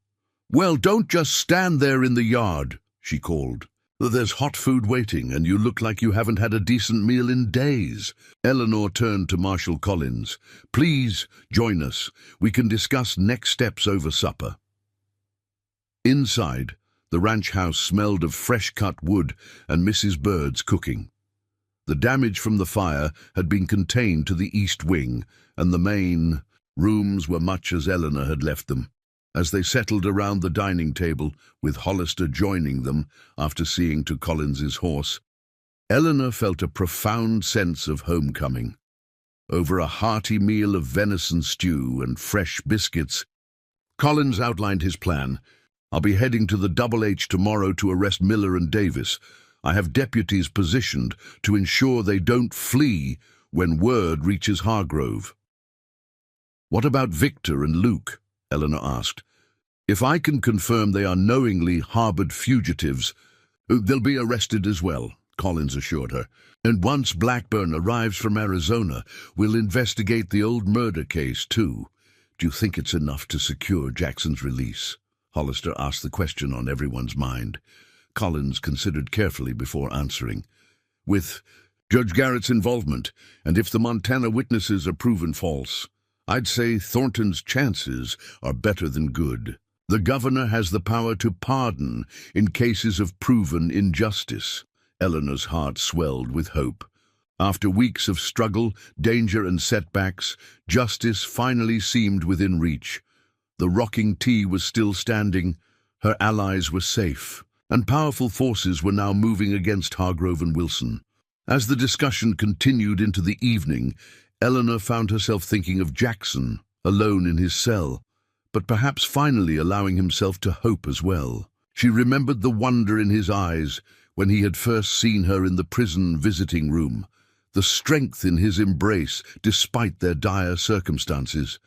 S1: "Well, don't just stand there in the yard," she called. "There's hot food waiting, and you look like you haven't had a decent meal in days." Eleanor turned to Marshal Collins. "Please join us. We can discuss next steps over supper." Inside, the ranch house smelled of fresh-cut wood and Mrs. Bird's cooking. The damage from the fire had been contained to the east wing, and the main rooms were much as Eleanor had left them. As they settled around the dining table, with Hollister joining them after seeing to Collins's horse, Eleanor felt a profound sense of homecoming. Over a hearty meal of venison stew and fresh biscuits, Collins outlined his plan. "I'll be heading to the Double H tomorrow to arrest Miller and Davis. I have deputies positioned to ensure they don't flee when word reaches Hargrove." "What about Victor and Luke?" Eleanor asked. "If I can confirm they are knowingly harbored fugitives, they'll be arrested as well," Collins assured her. "And once Blackburn arrives from Arizona, we'll investigate the old murder case too." "Do you think it's enough to secure Jackson's release?" Hollister asked the question on everyone's mind. Collins considered carefully before answering. "With Judge Garrett's involvement, and if the Montana witnesses are proven false, I'd say Thornton's chances are better than good. The governor has the power to pardon in cases of proven injustice." Eleanor's heart swelled with hope. After weeks of struggle, danger and setbacks, justice finally seemed within reach. The rocking T was still standing, her allies were safe, and powerful forces were now moving against Hargrove and Wilson. As the discussion continued into the evening, Eleanor found herself thinking of Jackson, alone in his cell, but perhaps finally allowing himself to hope as well. She remembered the wonder in his eyes when he had first seen her in the prison visiting room, the strength in his embrace despite their dire circumstances.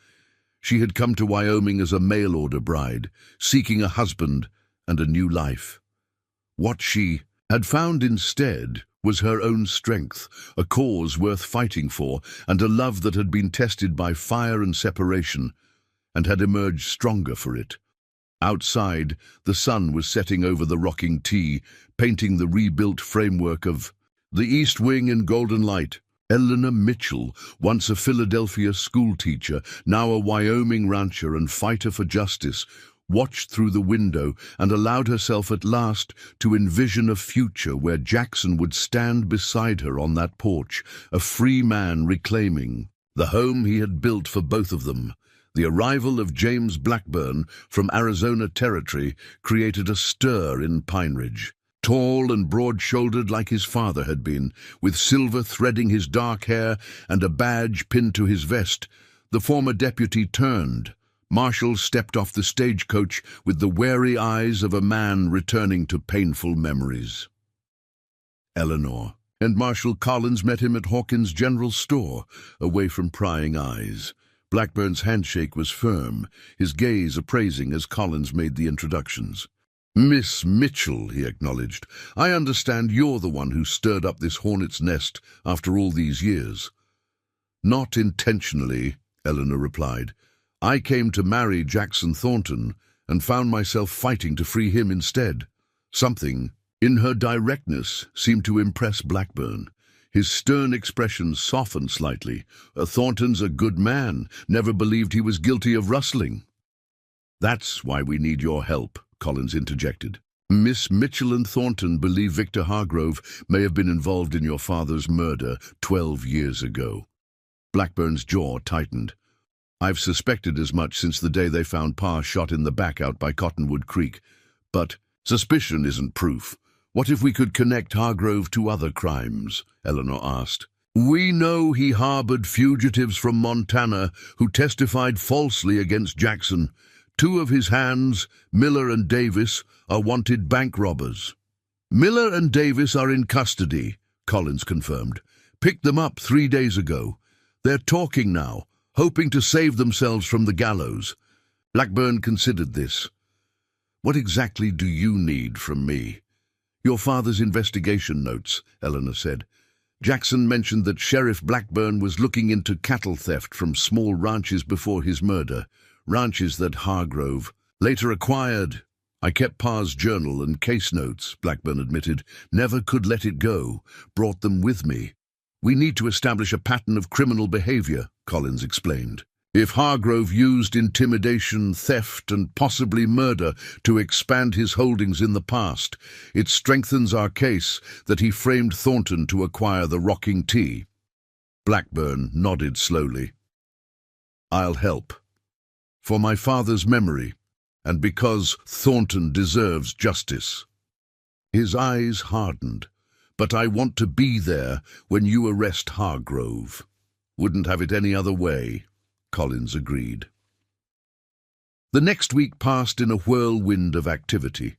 S1: She had come to Wyoming as a mail-order bride, seeking a husband and a new life. What she had found instead was her own strength, a cause worth fighting for, and a love that had been tested by fire and separation, and had emerged stronger for it. Outside, the sun was setting over the rocking T, painting the rebuilt framework of the East Wing in golden light. Eleanor Mitchell, once a Philadelphia schoolteacher, now a Wyoming rancher and fighter for justice, watched through the window and allowed herself at last to envision a future where Jackson would stand beside her on that porch, a free man reclaiming the home he had built for both of them. The arrival of James Blackburn from Arizona Territory created a stir in Pine Ridge. tall and broad-shouldered like his father had been, with silver threading his dark hair and a badge pinned to his vest. The former deputy turned. Marshall stepped off the stagecoach with the wary eyes of a man returning to painful memories. Eleanor and Marshal Collins met him at Hawkins' General Store, away from prying eyes. Blackburn's handshake was firm, his gaze appraising as Collins made the introductions. "Miss Mitchell," he acknowledged, "I understand you're the one who stirred up this hornet's nest after all these years." "Not intentionally," Eleanor replied. "I came to marry Jackson Thornton and found myself fighting to free him instead." Something in her directness seemed to impress Blackburn. His stern expression softened slightly. "Thornton's a good man, never believed he was guilty of rustling." "That's why we need your help," Collins interjected. "Miss Mitchell and Thornton believe Victor Hargrove may have been involved in your father's murder 12 years ago. Blackburn's jaw tightened. "I've suspected as much since the day they found Pa shot in the back out by Cottonwood Creek. But suspicion isn't proof. What if we could connect Hargrove to other crimes?" Eleanor asked. "We know he harbored fugitives from Montana who testified falsely against Jackson. 2 of his hands, Miller and Davis, are wanted bank robbers." "Miller and Davis are in custody," Collins confirmed. "Picked them up 3 days ago. They're talking now, hoping to save themselves from the gallows." Blackburn considered this. "What exactly do you need from me?" "Your father's investigation notes," Eleanor said. "Jackson mentioned that Sheriff Blackburn was looking into cattle theft from small ranches before his murder, ranches that Hargrove later acquired. I kept Pa's journal and case notes," Blackburn admitted. "Never could let it go. Brought them with me." "We need to establish a pattern of criminal behavior," Collins explained. "If Hargrove used intimidation, theft, and possibly murder to expand his holdings in the past, it strengthens our case that he framed Thornton to acquire the rocking tea." Blackburn nodded slowly. "I'll help. For my father's memory, and because Thornton deserves justice." His eyes hardened. "But I want to be there when you arrest Hargrove." "Wouldn't have it any other way," Collins agreed. The next week passed in a whirlwind of activity.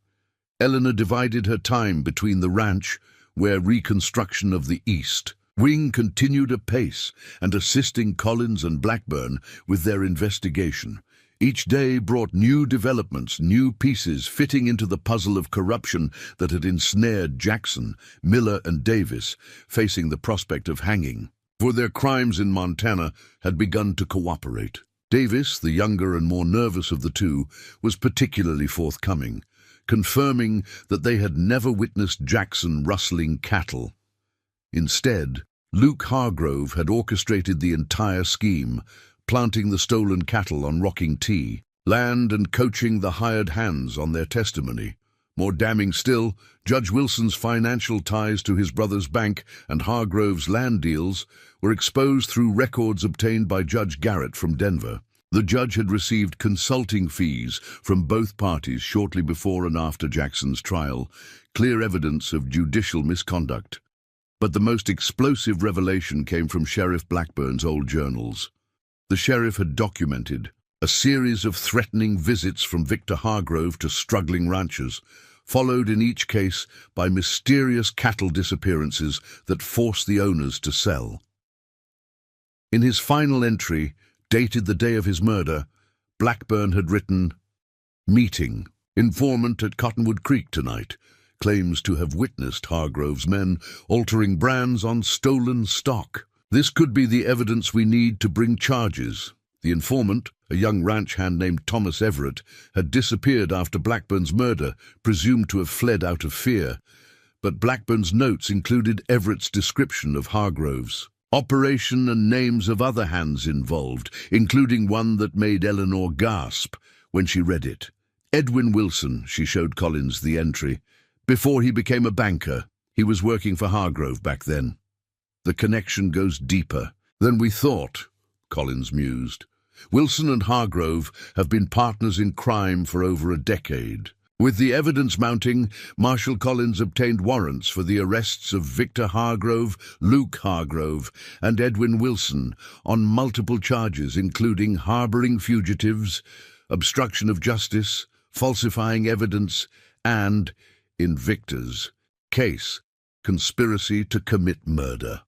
S1: Eleanor divided her time between the ranch, where reconstruction of the East Wing continued apace, and assisting Collins and Blackburn with their investigation. Each day brought new developments, new pieces fitting into the puzzle of corruption that had ensnared Jackson, Miller, and Davis, facing the prospect of hanging. For their crimes in Montana had begun to cooperate. Davis, the younger and more nervous of the two, was particularly forthcoming, confirming that they had never witnessed Jackson rustling cattle. Instead, Luke Hargrove had orchestrated the entire scheme, planting the stolen cattle on rocking tea, land and coaching the hired hands on their testimony. More damning still, Judge Wilson's financial ties to his brother's bank and Hargrove's land deals were exposed through records obtained by Judge Garrett from Denver. The judge had received consulting fees from both parties shortly before and after Jackson's trial, clear evidence of judicial misconduct. But the most explosive revelation came from Sheriff Blackburn's old journals. The sheriff had documented a series of threatening visits from Victor Hargrove to struggling ranchers, followed in each case by mysterious cattle disappearances that forced the owners to sell. In his final entry, dated the day of his murder, Blackburn had written, "Meeting. Informant at Cottonwood Creek tonight. Claims to have witnessed Hargrove's men altering brands on stolen stock. This could be the evidence we need to bring charges." The informant, a young ranch hand named Thomas Everett, had disappeared after Blackburn's murder, presumed to have fled out of fear. But Blackburn's notes included Everett's description of Hargrove's operation and names of other hands involved, including one that made Eleanor gasp when she read it. Edwin Wilson, she showed Collins the entry. Before he became a banker, he was working for Hargrove back then. "The connection goes deeper than we thought," Collins mused. "Wilson and Hargrove have been partners in crime for over a decade. With the evidence mounting, Marshal Collins obtained warrants for the arrests of Victor Hargrove, Luke Hargrove, and Edwin Wilson on multiple charges including harboring fugitives, obstruction of justice, falsifying evidence, and, in Victor's case, conspiracy to commit murder.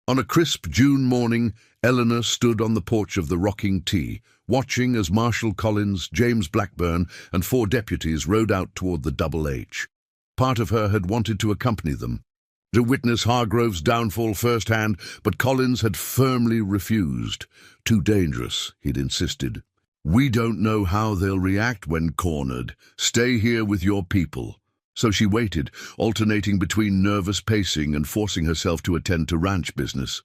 S1: On a crisp June morning, Eleanor stood on the porch of the Rocking T, watching as Marshal Collins, James Blackburn, and 4 deputies rode out toward the Double H. Part of her had wanted to accompany them, to witness Hargrove's downfall firsthand, but Collins had firmly refused. Too dangerous, he'd insisted. "We don't know how they'll react when cornered. Stay here with your people." So she waited, alternating between nervous pacing and forcing herself to attend to ranch business.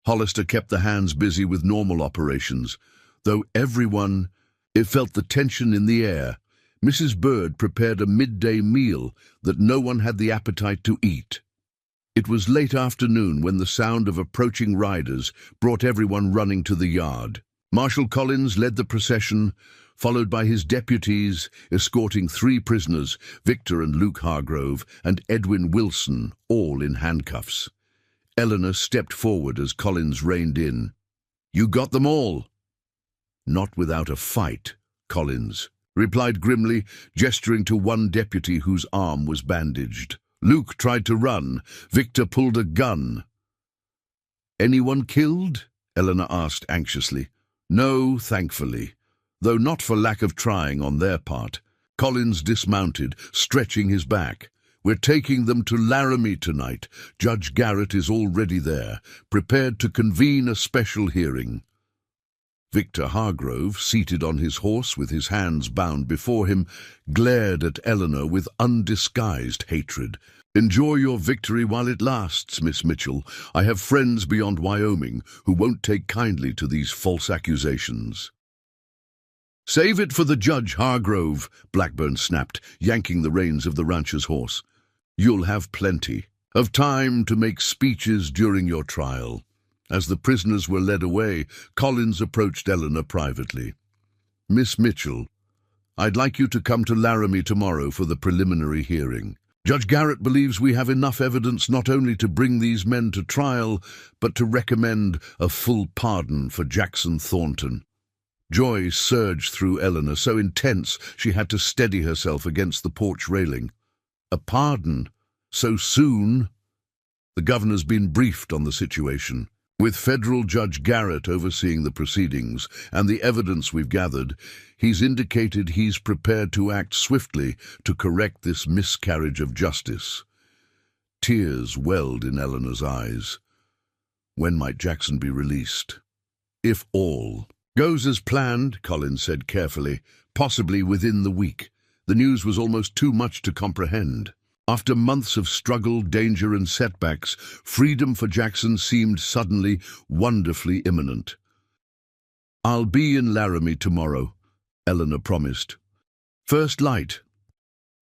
S1: Hollister kept the hands busy with normal operations, though it felt the tension in the air. Mrs. Bird prepared a midday meal that no one had the appetite to eat. It was late afternoon when the sound of approaching riders brought everyone running to the yard. Marshal Collins led the procession, followed by his deputies escorting 3 prisoners, Victor and Luke Hargrove, and Edwin Wilson, all in handcuffs. Eleanor stepped forward as Collins reined in. "You got them all?" "Not without a fight," Collins replied grimly, gesturing to one deputy whose arm was bandaged. "Luke tried to run. Victor pulled a gun." "Anyone killed?" Eleanor asked anxiously. "No, thankfully, though not for lack of trying on their part." Collins dismounted, stretching his back. "We're taking them to Laramie tonight. Judge Garrett is already there, prepared to convene a special hearing." Victor Hargrove, seated on his horse with his hands bound before him, glared at Eleanor with undisguised hatred. "Enjoy your victory while it lasts, Miss Mitchell. I have friends beyond Wyoming who won't take kindly to these false accusations." "Save it for the judge, Hargrove," Blackburn snapped, yanking the reins of the rancher's horse. "You'll have plenty of time to make speeches during your trial." As the prisoners were led away, Collins approached Eleanor privately. "Miss Mitchell, I'd like you to come to Laramie tomorrow for the preliminary hearing. Judge Garrett believes we have enough evidence not only to bring these men to trial, but to recommend a full pardon for Jackson Thornton." Joy surged through Eleanor, so intense she had to steady herself against the porch railing. "A pardon? So soon?" "The governor's been briefed on the situation. With Federal Judge Garrett overseeing the proceedings and the evidence we've gathered, he's indicated he's prepared to act swiftly to correct this miscarriage of justice." Tears welled in Eleanor's eyes. When might Jackson be released? "If all goes as planned," Collins said carefully, "possibly within the week." The news was almost too much to comprehend. After months of struggle, danger, and setbacks, freedom for Jackson seemed suddenly wonderfully imminent. "I'll be in Laramie tomorrow," Eleanor promised. "First light."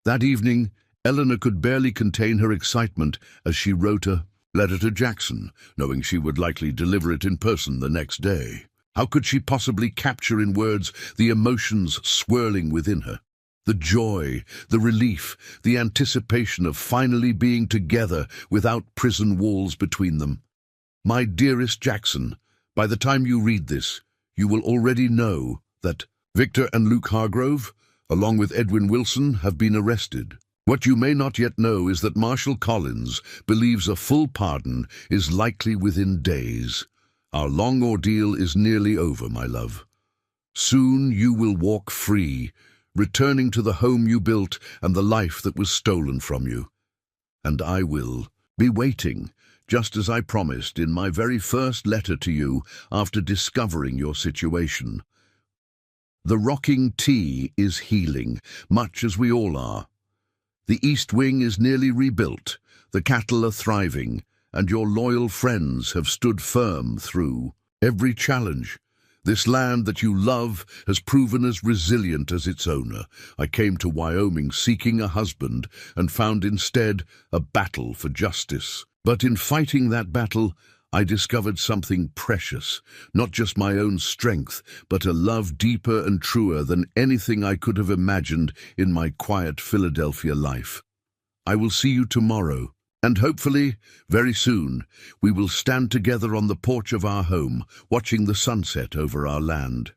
S1: That evening, Eleanor could barely contain her excitement as she wrote a letter to Jackson, knowing she would likely deliver it in person the next day. How could she possibly capture in words the emotions swirling within her? The joy, the relief, the anticipation of finally being together without prison walls between them. "My dearest Jackson, by the time you read this, you will already know that Victor and Luke Hargrove, along with Edwin Wilson, have been arrested. What you may not yet know is that Marshal Collins believes a full pardon is likely within days. Our long ordeal is nearly over, my love. Soon you will walk free, returning to the home you built and the life that was stolen from you. And I will be waiting, just as I promised in my very first letter to you after discovering your situation. The Rocking T is healing, much as we all are. The East Wing is nearly rebuilt, the cattle are thriving, and your loyal friends have stood firm through every challenge. This land that you love has proven as resilient as its owner. I came to Wyoming seeking a husband and found instead a battle for justice. But in fighting that battle, I discovered something precious, not just my own strength, but a love deeper and truer than anything I could have imagined in my quiet Philadelphia life. I will see you tomorrow, and hopefully, very soon, we will stand together on the porch of our home, watching the sunset over our land.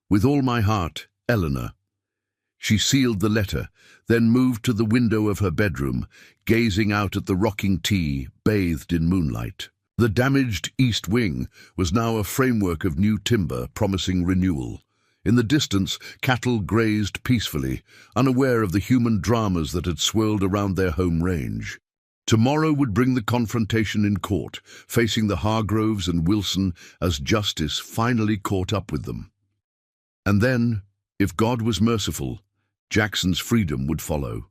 S1: With all my heart, Eleanor. She sealed the letter, then moved to the window of her bedroom, gazing out at the rocking T, bathed in moonlight. The damaged east wing was now a framework of new timber promising renewal. In the distance, cattle grazed peacefully, unaware of the human dramas that had swirled around their home range. Tomorrow would bring the confrontation in court, facing the Hargroves and Wilson as justice finally caught up with them. And then, if God was merciful, Jackson's freedom would follow.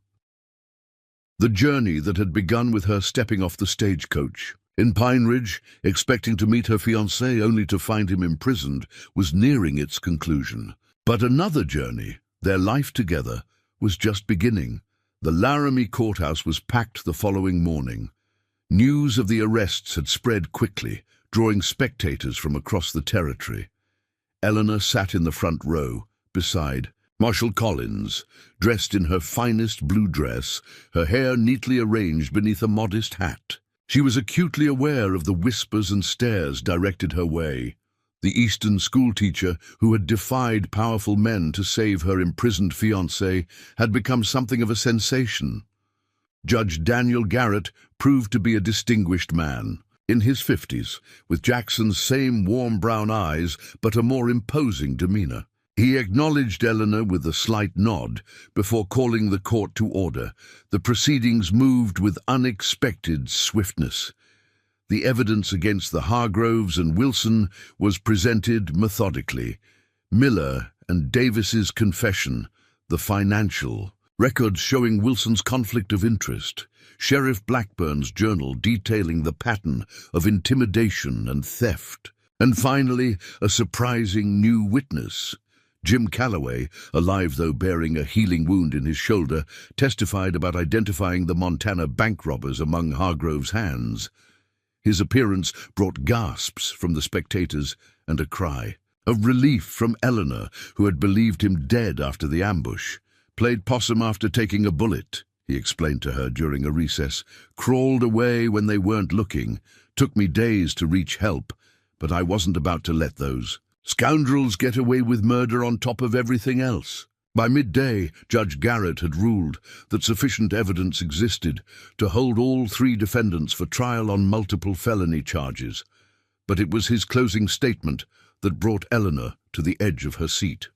S1: The journey that had begun with her stepping off the stagecoach in Pine Ridge, expecting to meet her fiancé only to find him imprisoned, was nearing its conclusion. But another journey, their life together, was just beginning. The Laramie courthouse was packed the following morning. News of the arrests had spread quickly, drawing spectators from across the territory. Eleanor sat in the front row, beside Marshall Collins, dressed in her finest blue dress, her hair neatly arranged beneath a modest hat. She was acutely aware of the whispers and stares directed her way. The Eastern schoolteacher, who had defied powerful men to save her imprisoned fiancé, had become something of a sensation. Judge Daniel Garrett proved to be a distinguished man, in his 50s, with Jackson's same warm brown eyes but a more imposing demeanor. He acknowledged Eleanor with a slight nod before calling the court to order. The proceedings moved with unexpected swiftness. The evidence against the Hargroves and Wilson was presented methodically. Miller and Davis's confession, the financial records showing Wilson's conflict of interest, Sheriff Blackburn's journal detailing the pattern of intimidation and theft, and finally a surprising new witness. Jim Calloway, alive though bearing a healing wound in his shoulder, testified about identifying the Montana bank robbers among Hargrove's hands. His appearance brought gasps from the spectators and a cry of relief from Eleanor, who had believed him dead after the ambush. "Played possum after taking a bullet," he explained to her during a recess. "Crawled away when they weren't looking. Took me days to reach help, but I wasn't about to let those scoundrels get away with murder on top of everything else." By midday, Judge Garrett had ruled that sufficient evidence existed to hold all three defendants for trial on multiple felony charges, but it was his closing statement that brought Eleanor to the edge of her seat.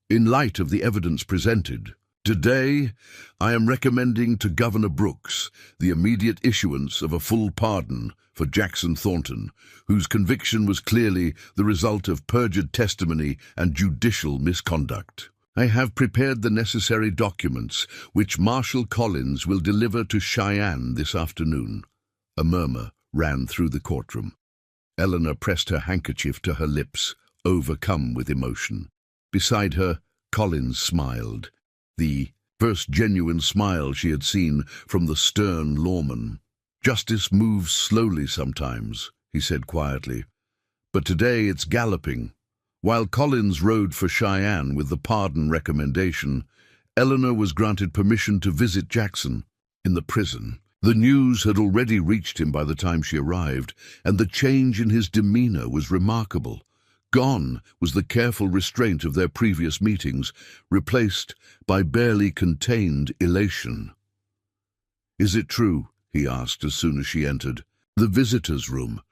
S1: "In light of the evidence presented, today I am recommending to Governor Brooks the immediate issuance of a full pardon for Jackson Thornton, whose conviction was clearly the result of perjured testimony and judicial misconduct. I have prepared the necessary documents, which Marshall Collins will deliver to Cheyenne this afternoon." A murmur ran through the courtroom. Eleanor pressed her handkerchief to her lips, overcome with emotion. Beside her, Collins smiled, the first genuine smile she had seen from the stern lawman. "Justice moves slowly sometimes," he said quietly, "but today it's galloping." While Collins rode for Cheyenne with the pardon recommendation, Eleanor was granted permission to visit Jackson in the prison. The news had already reached him by the time she arrived, and the change in his demeanor was remarkable. Gone was the careful restraint of their previous meetings, replaced by barely contained elation. "Is it true?" he asked as soon as she entered. "The visitor's room.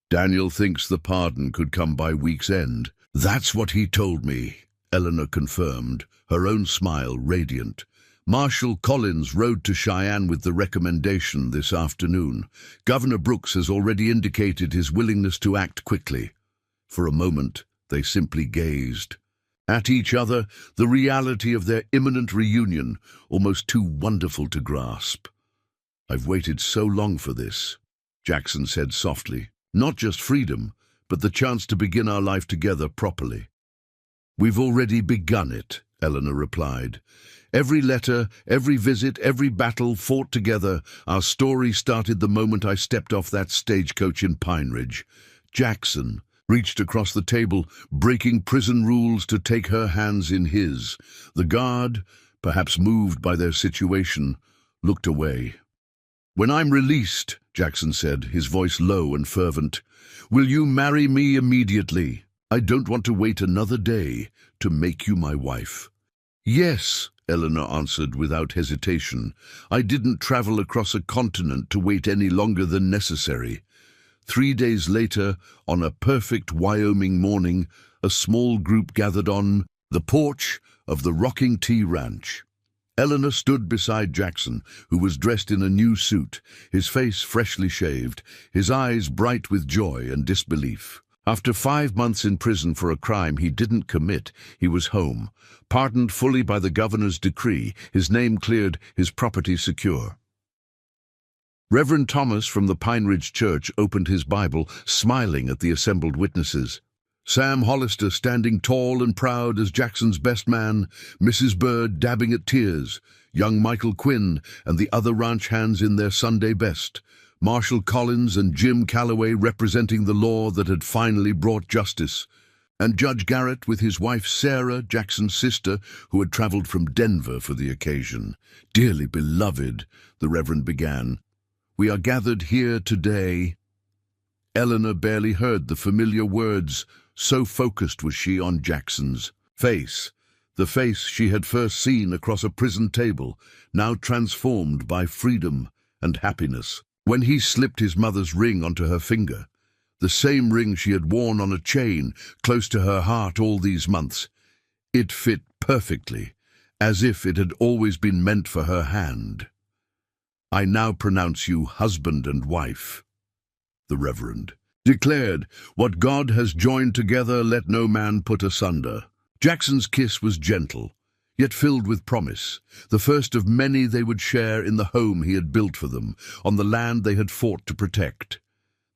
S1: Daniel thinks the pardon could come by week's end." "That's what he told me," Eleanor confirmed, her own smile radiant. "Marshall Collins rode to Cheyenne with the recommendation this afternoon. Governor Brooks has already indicated his willingness to act quickly." For a moment, they simply gazed at each other, the reality of their imminent reunion almost too wonderful to grasp. "I've waited so long for this," Jackson said softly. "Not just freedom, but the chance to begin our life together properly." "We've already begun it," Eleanor replied. Every letter, every visit, every battle fought together. Our story started the moment I stepped off that stagecoach in Pine Ridge. Jackson reached across the table, breaking prison rules to take her hands in his. The guard, perhaps moved by their situation, looked away. "When I'm released," Jackson said, his voice low and fervent, "will you marry me immediately? I don't want to wait another day to make you my wife." "Yes," Eleanor answered without hesitation. "I didn't travel across a continent to wait any longer than necessary." 3 days later, on a perfect Wyoming morning, a small group gathered on the porch of the Rocking T Ranch. Eleanor stood beside Jackson, who was dressed in a new suit, his face freshly shaved, his eyes bright with joy and disbelief. After 5 months in prison for a crime he didn't commit, he was home, pardoned fully by the governor's decree, his name cleared, his property secure. Reverend Thomas from the Pine Ridge Church opened his Bible, smiling at the assembled witnesses. Sam Hollister standing tall and proud as Jackson's best man, Mrs. Bird dabbing at tears, young Michael Quinn and the other ranch hands in their Sunday best, Marshall Collins and Jim Calloway representing the law that had finally brought justice, and Judge Garrett with his wife Sarah, Jackson's sister, who had traveled from Denver for the occasion. "Dearly beloved," the Reverend began, "we are gathered here today." Eleanor barely heard the familiar words, so focused was she on Jackson's face, the face she had first seen across a prison table, now transformed by freedom and happiness. When he slipped his mother's ring onto her finger, the same ring she had worn on a chain close to her heart all these months, it fit perfectly, as if it had always been meant for her hand. "I now pronounce you husband and wife," the Reverend declared. "What God has joined together, let no man put asunder." Jackson's kiss was gentle, yet filled with promise, the first of many they would share in the home he had built for them, on the land they had fought to protect.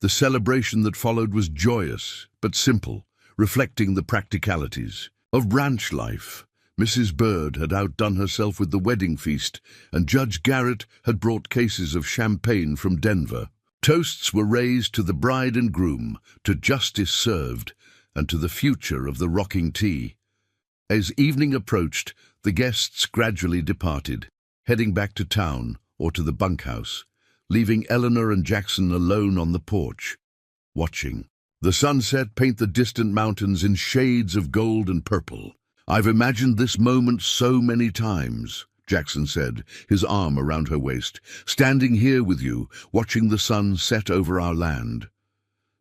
S1: The celebration that followed was joyous, but simple, reflecting the practicalities of ranch life. Mrs. Bird had outdone herself with the wedding feast, and Judge Garrett had brought cases of champagne from Denver. Toasts were raised to the bride and groom, to justice served, and to the future of the Rocking T. As evening approached, the guests gradually departed, heading back to town or to the bunkhouse, leaving Eleanor and Jackson alone on the porch, watching the sunset paint the distant mountains in shades of gold and purple. "I've imagined this moment so many times," Jackson said, his arm around her waist, "standing here with you, watching the sun set over our land.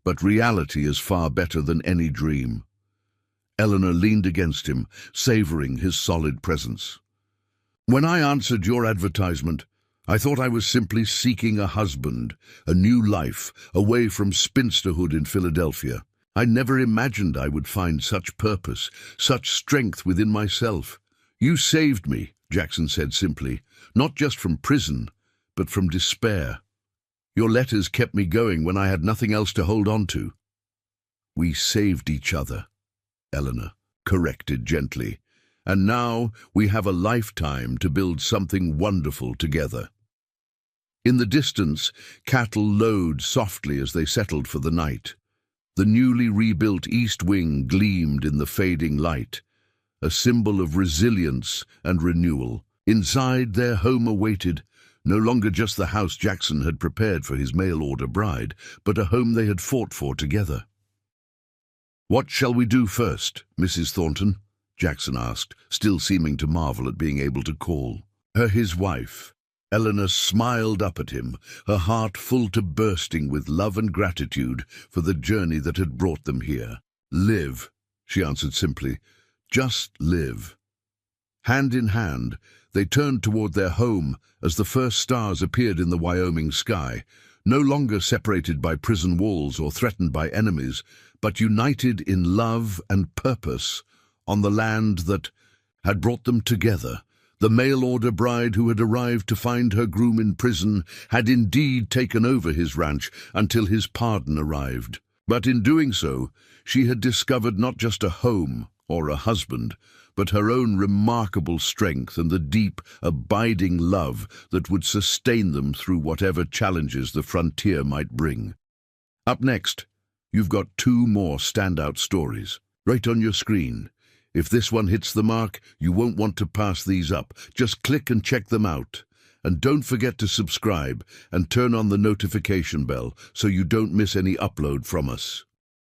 S1: But reality is far better than any dream." Eleanor leaned against him, savoring his solid presence. "When I answered your advertisement, I thought I was simply seeking a husband, a new life, away from spinsterhood in Philadelphia. I never imagined I would find such purpose, such strength within myself. You saved me," Jackson said simply, "not just from prison, but from despair. Your letters kept me going when I had nothing else to hold on to." "We saved each other," Eleanor corrected gently, "and now we have a lifetime to build something wonderful together." In the distance, cattle lowed softly as they settled for the night. The newly rebuilt east wing gleamed in the fading light, a symbol of resilience and renewal. Inside, their home awaited, no longer just the house Jackson had prepared for his mail-order bride, but a home they had fought for together. "What shall we do first, Mrs. Thornton?" Jackson asked, still seeming to marvel at being able to call her his wife. Eleanor smiled up at him, her heart full to bursting with love and gratitude for the journey that had brought them here. "Live," she answered simply. "Just live." Hand in hand, they turned toward their home as the first stars appeared in the Wyoming sky, no longer separated by prison walls or threatened by enemies, but united in love and purpose on the land that had brought them together. The mail-order bride who had arrived to find her groom in prison had indeed taken over his ranch until his pardon arrived. But in doing so, she had discovered not just a home or a husband, but her own remarkable strength and the deep, abiding love that would sustain them through whatever challenges the frontier might bring. Up next, you've got two more standout stories, right on your screen. If this one hits the mark, you won't want to pass these up. Just click and check them out. And don't forget to subscribe and turn on the notification bell so you don't miss any upload from us.